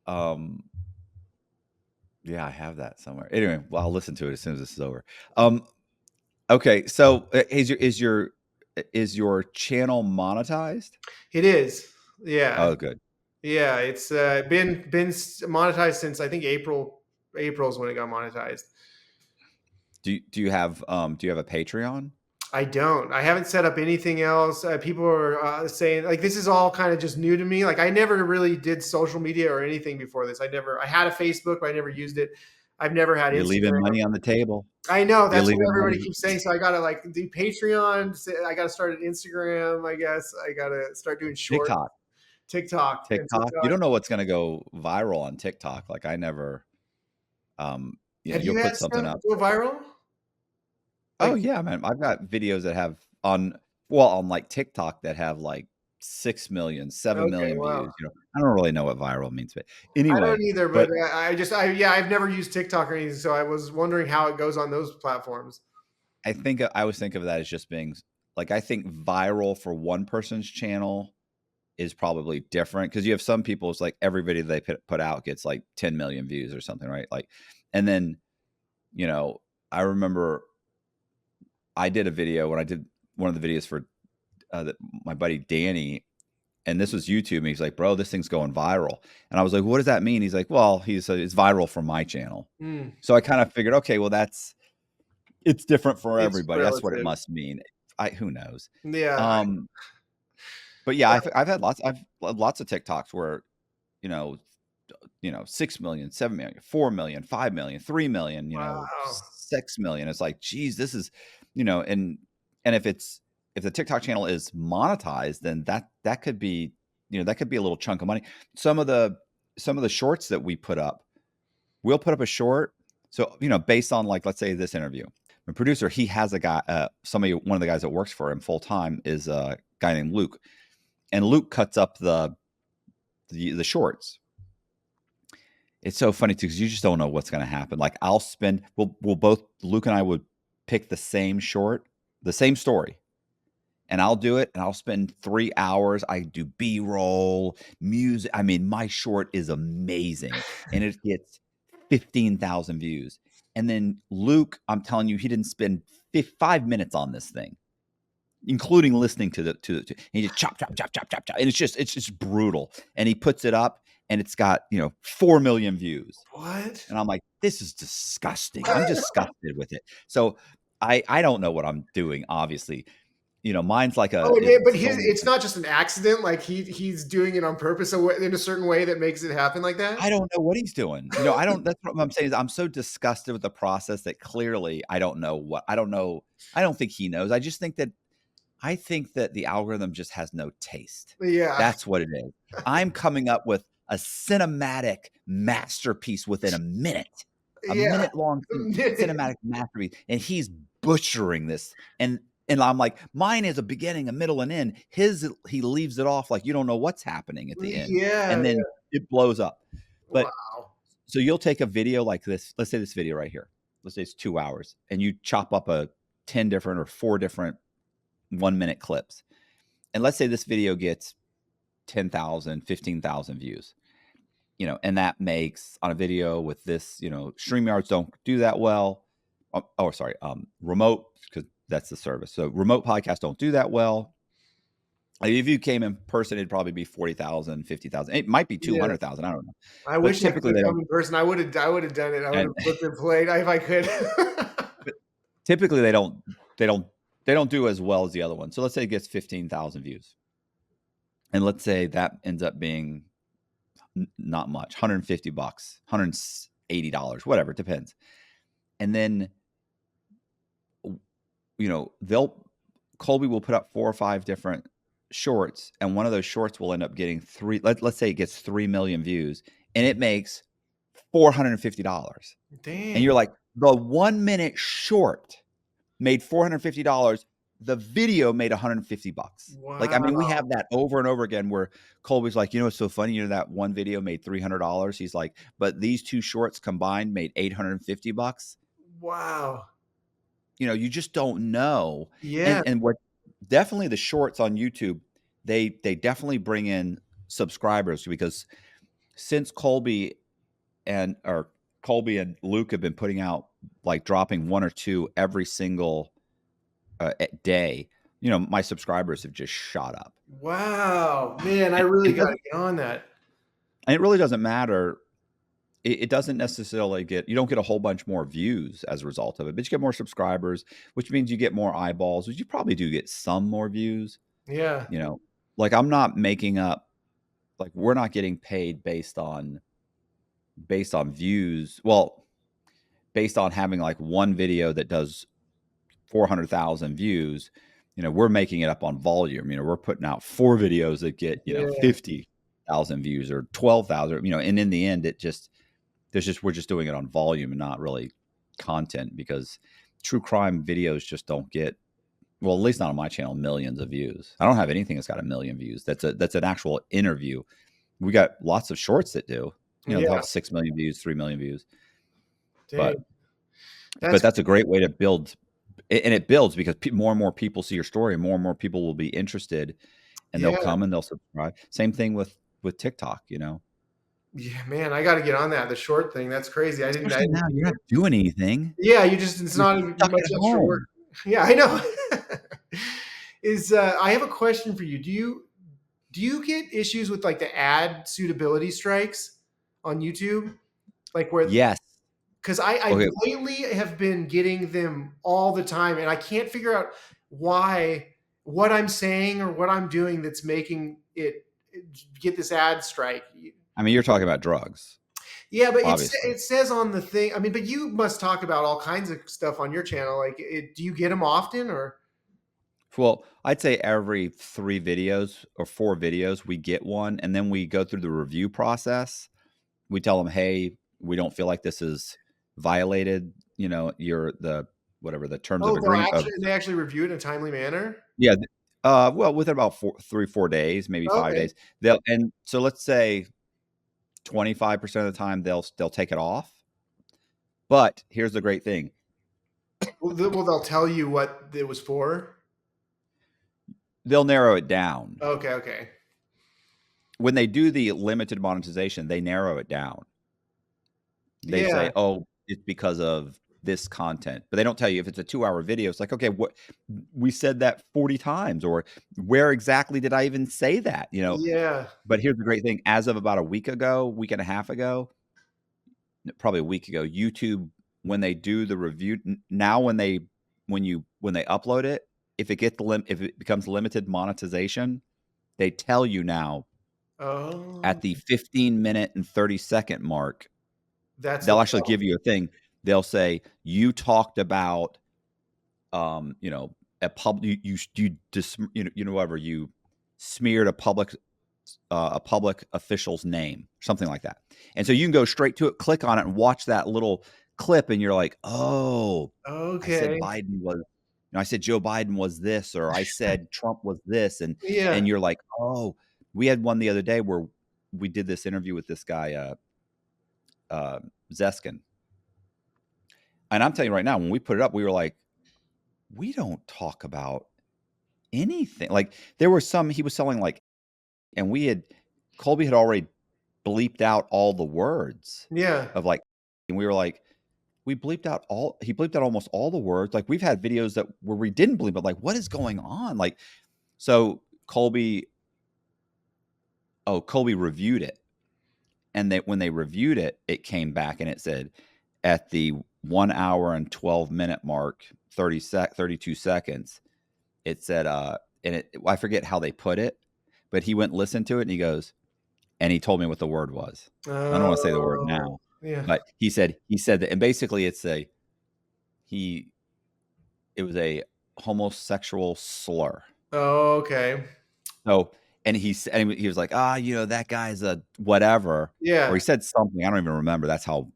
S2: um, yeah, I have that somewhere. Anyway, well, I'll listen to it as soon as this is over. Um, okay, so is your channel monetized?
S1: It is. Yeah.
S2: Oh, good.
S1: Yeah. It's been monetized since, I think, April. April is when it got monetized.
S2: Do you have a Patreon?
S1: I don't. I haven't set up anything else. People are saying, like, this is all kind of just new to me. Like, I never really did social media or anything before this. I had a Facebook, but I never used it. I've never had
S2: You're leaving
S1: Instagram.
S2: money on the table.
S1: I know,
S2: You're
S1: that's what
S2: leaving
S1: everybody
S2: money.
S1: keeps saying. So I gotta, like, do Patreon. I gotta start an Instagram. I guess I gotta start doing short
S2: TikTok.
S1: TikTok and
S2: TikTok. You
S1: TikTok.
S2: don't know what's gonna go viral on TikTok. Like I never,
S1: Have
S2: you'll
S1: you
S2: put
S1: had
S2: something
S1: stuff
S2: up.
S1: go viral?
S2: Oh
S1: Like,
S2: yeah, man. I've got videos that have on like TikTok that have like 6 million, seven
S1: okay,
S2: million
S1: wow.
S2: views. I don't really know what viral means, but
S1: I
S2: anyway,
S1: don't either, but
S2: but
S1: yeah, I've never used TikTok or anything, so I was wondering how it goes on those platforms.
S2: I always think of that as just being like, I think viral for one person's channel is probably different, because you have some people, it's like every video they put out gets like 10 million views or something, right? Like, and then, you know, I remember I did a video when I did one of the videos for my buddy Danny, and this was YouTube. And he's like, "Bro, this thing's going viral." And I was like, "What does that mean?" He's like, "Well, it's viral from my channel."
S1: Mm,
S2: So I kind of figured, okay, well, it's different for
S1: it's
S2: everybody. That's what it
S1: relative.
S2: must mean. Who knows?
S1: Yeah.
S2: Um, but yeah, I've had lots of TikToks where, you know, 6 million, 7 million, 4 million, 5 million, 3 million,
S1: Wow.
S2: 6 million. It's like, geez, this is, and if the TikTok channel is monetized, then that could be, that could be a little chunk of money. Some of the shorts that we put up, we'll put up a short. So, based on, like, let's say this interview, the producer, he has a guy, one of the guys that works for him full time is a guy named Luke, and Luke cuts up the shorts. It's so funny too, because you just don't know what's going to happen. Like we'll both, Luke and I would pick the same short, the same story, and I'll do it, and I'll spend 3 hours. I do B-roll, music. I mean, my short is amazing, and it gets 15,000 views. And then Luke, I'm telling you, he didn't spend 5 minutes on this thing, including listening to and he just chop, chop, chop, chop, chop, chop, and it's just brutal. And he puts it up, and it's got 4 million views,
S1: What?
S2: and I'm like, this is disgusting. I'm disgusted with it. So I don't know what I'm doing. Obviously, mine's like
S1: Oh, but
S2: solely.
S1: it's not just an accident. Like he's doing it on purpose in a certain way that makes it happen like that.
S2: I don't know what he's doing. I don't. That's what I'm saying is I'm so disgusted with the process that clearly I don't know what I don't know. I don't think he knows. I think that the algorithm just has no taste.
S1: Yeah.
S2: That's what it is. I'm coming up with a cinematic masterpiece within a
S1: Yeah.
S2: minute long cinematic masterpiece, and he's butchering this. And I'm like, mine is a beginning, a middle, and end. He leaves it off like you don't know what's happening at the end,
S1: Yeah.
S2: and then it blows up. But
S1: Wow.
S2: so you'll take a video like this. Let's say this video right here. Let's say it's 2 hours, and you chop up a 10 different or 4 different 1-minute clips. And let's say this video gets 10,000, 15,000 views. And that makes on a video with this, StreamYards don't do that well. Sorry, remote, because that's the service. So remote podcasts don't do that well. If you came in person, it'd probably be 40,000, 50,000. It might be
S1: Yeah.
S2: 200,000. I don't know.
S1: I
S2: But
S1: wish I
S2: typically
S1: could
S2: they
S1: come
S2: don't.
S1: in person. I would have done it. I would
S2: And
S1: have flipped and played if I could.
S2: typically they don't. They don't do as well as the other one. So let's say it gets 15,000 views, and let's say that ends up being not much, $150, $180, whatever, it depends. And then Colby will put up 4 or 5 different shorts, and one of those shorts will end up getting let's say it gets 3 million views, and it makes $450. And
S1: Dang.
S2: you're like, the 1-minute short made $450. The video made $150. Like, I mean, we
S1: Wow.
S2: have that over and over again where Colby's like, it's so funny, that one video made $300. He's like, but these 2 shorts combined made $850.
S1: Wow.
S2: You just don't know.
S1: Yeah.
S2: And what definitely the shorts on YouTube, they definitely bring in subscribers, because since Colby and Luke have been putting out, like, dropping 1 or 2 every single day, my subscribers have just shot up.
S1: Wow. Man, I really got to get on that.
S2: And it really doesn't matter. It doesn't necessarily you don't get a whole bunch more views as a result of it, but you get more subscribers, which means you get more eyeballs, which you probably do get some more views.
S1: Yeah.
S2: Like, I'm not making up, like, we're not getting paid based on views. Well, based on having like one video that does 400,000 views, we're making it up on volume. We're putting out 4 videos that get,
S1: Yeah.
S2: 50,000 views or 12,000, and in the end, we're just doing it on volume and not really content, because true crime videos just don't get, well, at least not on my channel, millions of views. I don't have anything that's got 1 million views. That's an actual interview. We got lots of shorts that do, they'll have 6 million views, 3 million views.
S1: Dang.
S2: But that's a great way to build. And it builds because more and more people see your story, and more people will be interested, and they'll come and they'll subscribe. Same thing with TikTok,
S1: Yeah, man, I got to get on that. The short thing. That's crazy.
S2: Especially now, you're not doing anything.
S1: Yeah, it's
S2: You're
S1: not
S2: stuck
S1: much
S2: at
S1: extra work.
S2: home.
S1: Yeah, I know. I have a question for you. Do you get issues with like the ad suitability strikes on YouTube? Like where
S2: Yes.
S1: because I
S2: Okay.
S1: lately have been getting them all the time, and I can't figure out what I'm saying or what I'm doing that's making it get this ad strike.
S2: I mean, you're talking about drugs.
S1: Yeah, but
S2: Obviously.
S1: it says on the thing. I mean, but you must talk about all kinds of stuff on your channel. Like, do you get them often or?
S2: Well, I'd say every 3 videos or 4 videos, we get one, and then we go through the review process. We tell them, hey, we don't feel like this is violated, whatever the terms of agreement.
S1: They actually review it in a timely manner.
S2: Yeah. Well, within about 3-4 days, maybe 5
S1: Okay.
S2: days, and so let's say 25% of the time they'll take it off. But here's the great thing.
S1: Well, they'll tell you what it was for.
S2: they'll narrow it down.
S1: Okay, okay.
S2: When they do the limited monetization, they narrow it down. They say,
S1: Yeah,
S2: "Oh, it's because of this content," but they don't tell you if it's a 2-hour video. It's like, okay, what we said that 40 times, or where exactly did I even say that?
S1: yeah.
S2: But here's the great thing: as of about a week ago, week and a half ago, probably a week ago, YouTube, when they do the review now, when they upload it, if it becomes limited monetization, they tell you now
S1: Oh,
S2: at the 15-minute and 30-second mark,
S1: that's the
S2: they'll actually give
S1: problem.
S2: you a thing. They'll say, you talked about, a pub, whatever, you smeared a public official's name, something like that. And so you can go straight to it, click on it, and watch that little clip, and you're like, oh, I said
S1: Okay.
S2: Biden was, I said Joe Biden was this, or I said Trump was this, and
S1: Yeah.
S2: you're like, oh, we had one the other day where we did this interview with this guy, Zeskin. And I'm telling you right now, when we put it up, we were like, we don't talk about anything. Like, there were some, he was selling, like, and Colby had already bleeped out all the words
S1: Yeah.
S2: of, like, and we were like, he bleeped out almost all the words. Like, we've had videos where we didn't bleep, but like, what is going on? Like, so Colby reviewed it. And when they reviewed it, it came back and it said, at the 1 hour and 12-minute mark, 32 seconds, it said, I forget how they put it, but he went and listened to it, and he goes, and he told me what the word was. I don't want to say the word
S1: Oh,
S2: now,
S1: yeah.
S2: but he said that, and basically he it was a homosexual slur.
S1: Oh, okay.
S2: So, and he was like, that guy's a whatever, or he
S1: Yeah.
S2: said something. I don't even remember. That's how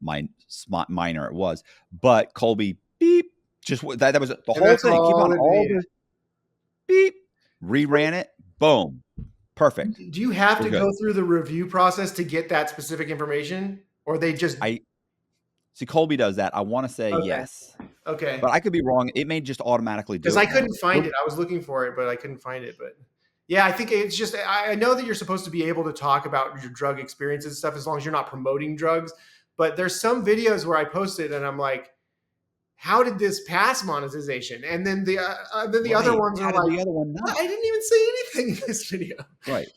S2: minor it was. But Colby beep, just that was the
S1: And
S2: whole
S1: that's
S2: thing. Keep
S1: all
S2: on
S1: it
S2: all
S1: needed.
S2: the beep, reran it, boom, perfect.
S1: Do you have
S2: We're
S1: to
S2: good.
S1: go through the review process to get that specific information? Or they just
S2: I see Colby does that. I want to say
S1: okay.
S2: yes,
S1: Okay.
S2: but I could be wrong. It may just automatically
S1: Because
S2: do
S1: I
S2: it now.
S1: couldn't find it. I was looking for it, but I couldn't find it. But yeah, I think it's just I know that you're supposed to be able to talk about your drug experiences and stuff as long as you're not promoting drugs. But there's some videos where I posted and I'm like, how did this pass monetization? And then the other
S2: Right.
S1: ones are
S2: How did
S1: like,
S2: the other one
S1: what?
S2: not?
S1: I didn't even say anything in this video.
S2: Right.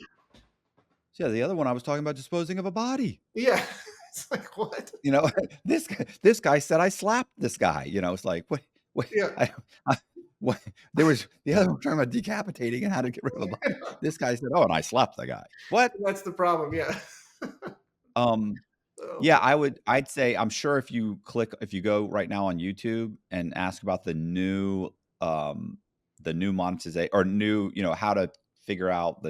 S2: So yeah, the other one I was talking about disposing of a body.
S1: Yeah. It's like, what?
S2: You know, this guy said I slapped this guy. It's like, what
S1: Yeah.
S2: I what there was the other one talking about decapitating and how to get rid of a body. This guy said, "Oh, and I slapped the guy." What?
S1: That's the problem. Yeah.
S2: Um,
S1: Oh,
S2: yeah,
S1: man.
S2: I'd say I'm sure if you go right now on YouTube and ask about the new monetization, or new, how to figure out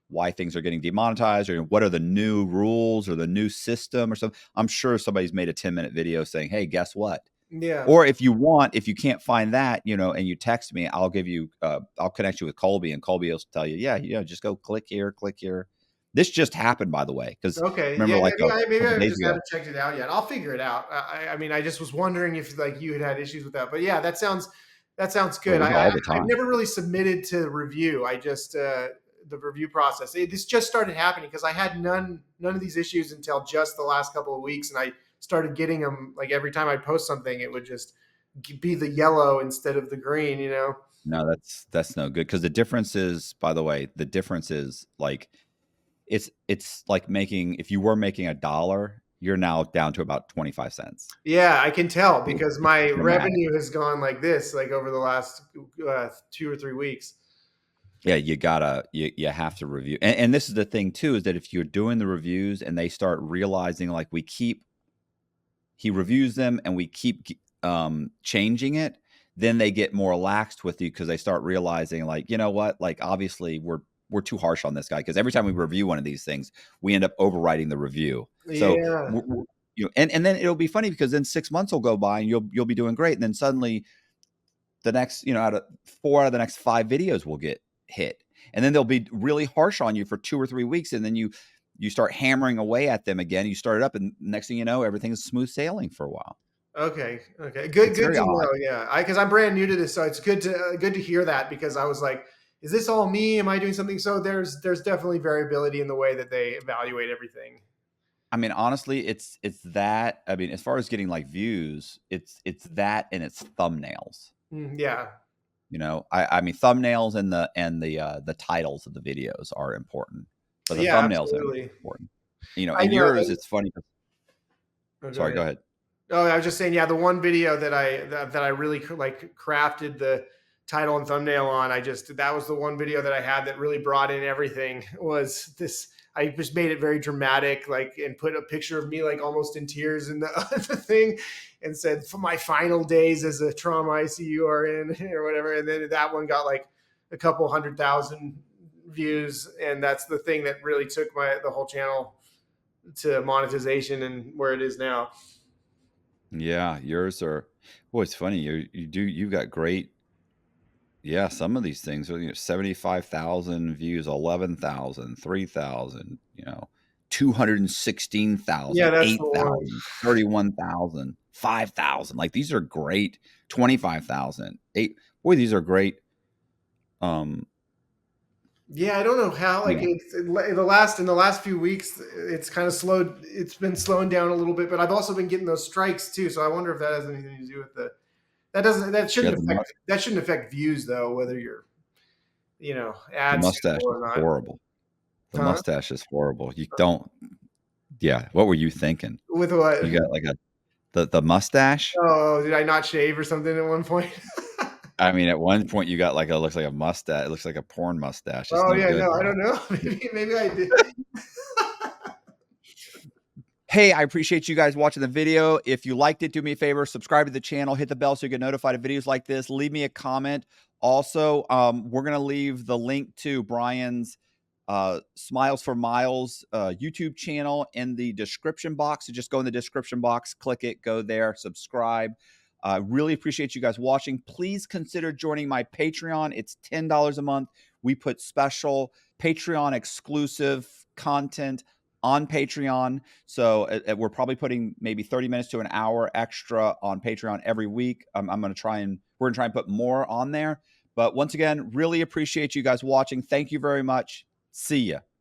S2: why things are getting demonetized, or what are the new rules or the new system or something. I'm sure somebody's made a 10-minute video saying, "Hey, guess what?"
S1: Yeah.
S2: Or if you can't find that, and you text me, I'll connect you with Colby, and Colby will tell you, yeah, just go click here, click here. This just happened, by the way, because
S1: Okay.
S2: remember,
S1: Yeah.
S2: like a
S1: Maybe
S2: couple
S1: I
S2: days
S1: just
S2: ago,
S1: haven't checked it out yet. I'll figure it out. I mean, I just was wondering if like you had issues with that. But yeah, that sounds
S2: oh,
S1: good.
S2: we do all the
S1: I've
S2: time.
S1: never really submitted to review. I just the review process. This just started happening because I had none of these issues until just the last couple of weeks, and I started getting them like every time I post something, it would just be the yellow instead of the green.
S2: No, that's no good, because the difference is, by the way, like, it's like making, if you were making $1, you're now down to about 25 cents.
S1: Yeah, I can tell because
S2: It's
S1: my
S2: dramatic.
S1: revenue has gone like this, like over the last 2 or 3 weeks.
S2: Yeah, you have to review, and this is the thing too, is that if you're doing the reviews and they start realizing, like, he reviews them and we keep changing it, then they get more laxed with you, because they start realizing, like, you know what, like, obviously we're too harsh on this guy, because every time we review one of these things, we end up overwriting the review. So
S1: Yeah.
S2: and then it'll be funny, because then 6 months will go by and you'll be doing great, and then suddenly the next, out of 4 out of the next 5 videos will get hit, and then they'll be really harsh on you for 2 or 3 weeks, and then you start hammering away at them again. You start it up, and next thing you know, everything's smooth sailing for a while.
S1: Okay. Okay. Good.
S2: It's
S1: Good
S2: very
S1: to
S2: odd.
S1: know. Yeah. Because I'm brand new to this, so it's good to hear that because I was like, is this all me? Am I doing something? So there's definitely variability in the way that they evaluate everything.
S2: I mean, honestly, it's that. I mean, as far as getting like views, it's that and it's thumbnails.
S1: Yeah.
S2: You know, I mean, thumbnails and the titles of the videos are important, but the
S1: Yeah,
S2: thumbnails are
S1: absolutely.
S2: important. You know,
S1: I
S2: and
S1: know.
S2: yours,
S1: And
S2: it's funny.
S1: oh, go
S2: Sorry, go
S1: ahead.
S2: ahead.
S1: Oh, I was just saying, yeah, the one video that I really like crafted the title and thumbnail on. That was the one video that I had that really brought in everything. Was this? I just made it very dramatic, like, and put a picture of me like almost in tears in the, the thing, and said, "For my final days as a trauma ICU RN," or whatever. And then that one got like a couple 100,000 views, and that's the thing that really took the whole channel to monetization and where it is now.
S2: Yeah, yours are. Boy, it's funny. You got great. Yeah, some of these things are 75,000 views, 11,000, 3,000. 216,000,
S1: Yeah, that's the one.
S2: 8,000, 31,000, 5,000. Like these are great. 25,000, 8. Boy, these are great. Um,
S1: Yeah, I don't know how.
S2: you
S1: Like
S2: know,
S1: in the last few weeks, it's kind of slowed. It's been slowing down a little bit, but I've also been getting those strikes too. So I wonder if that has anything to do with the. That doesn't. That
S2: yeah,
S1: shouldn't affect. That shouldn't affect views though, whether you're
S2: the
S1: ad
S2: mustache
S1: suitable
S2: is
S1: or not.
S2: horrible. The
S1: Huh?
S2: mustache is horrible. You don't. Yeah, what were you thinking?
S1: With what?
S2: You got like the mustache.
S1: Oh, did I not shave or something at one point?
S2: I mean, at one point you got like looks like a mustache. It looks like a porn mustache. It's
S1: Oh
S2: no
S1: yeah,
S2: good,
S1: no, I
S2: bro.
S1: don't know. Maybe I did.
S2: Hey, I appreciate you guys watching the video. If you liked it, do me a favor, subscribe to the channel, hit the bell so you get notified of videos like this. Leave me a comment. Also, we're going to leave the link to Brian's Smiles for Miles YouTube channel in the description box. So just go in the description box, click it, go there, subscribe. Really appreciate you guys watching. Please consider joining my Patreon. It's $10 a month. We put special Patreon exclusive content on Patreon. So we're probably putting maybe 30 minutes to an hour extra on Patreon every week. We're going to try and put more on there. But once again, really appreciate you guys watching. Thank you very much. See ya.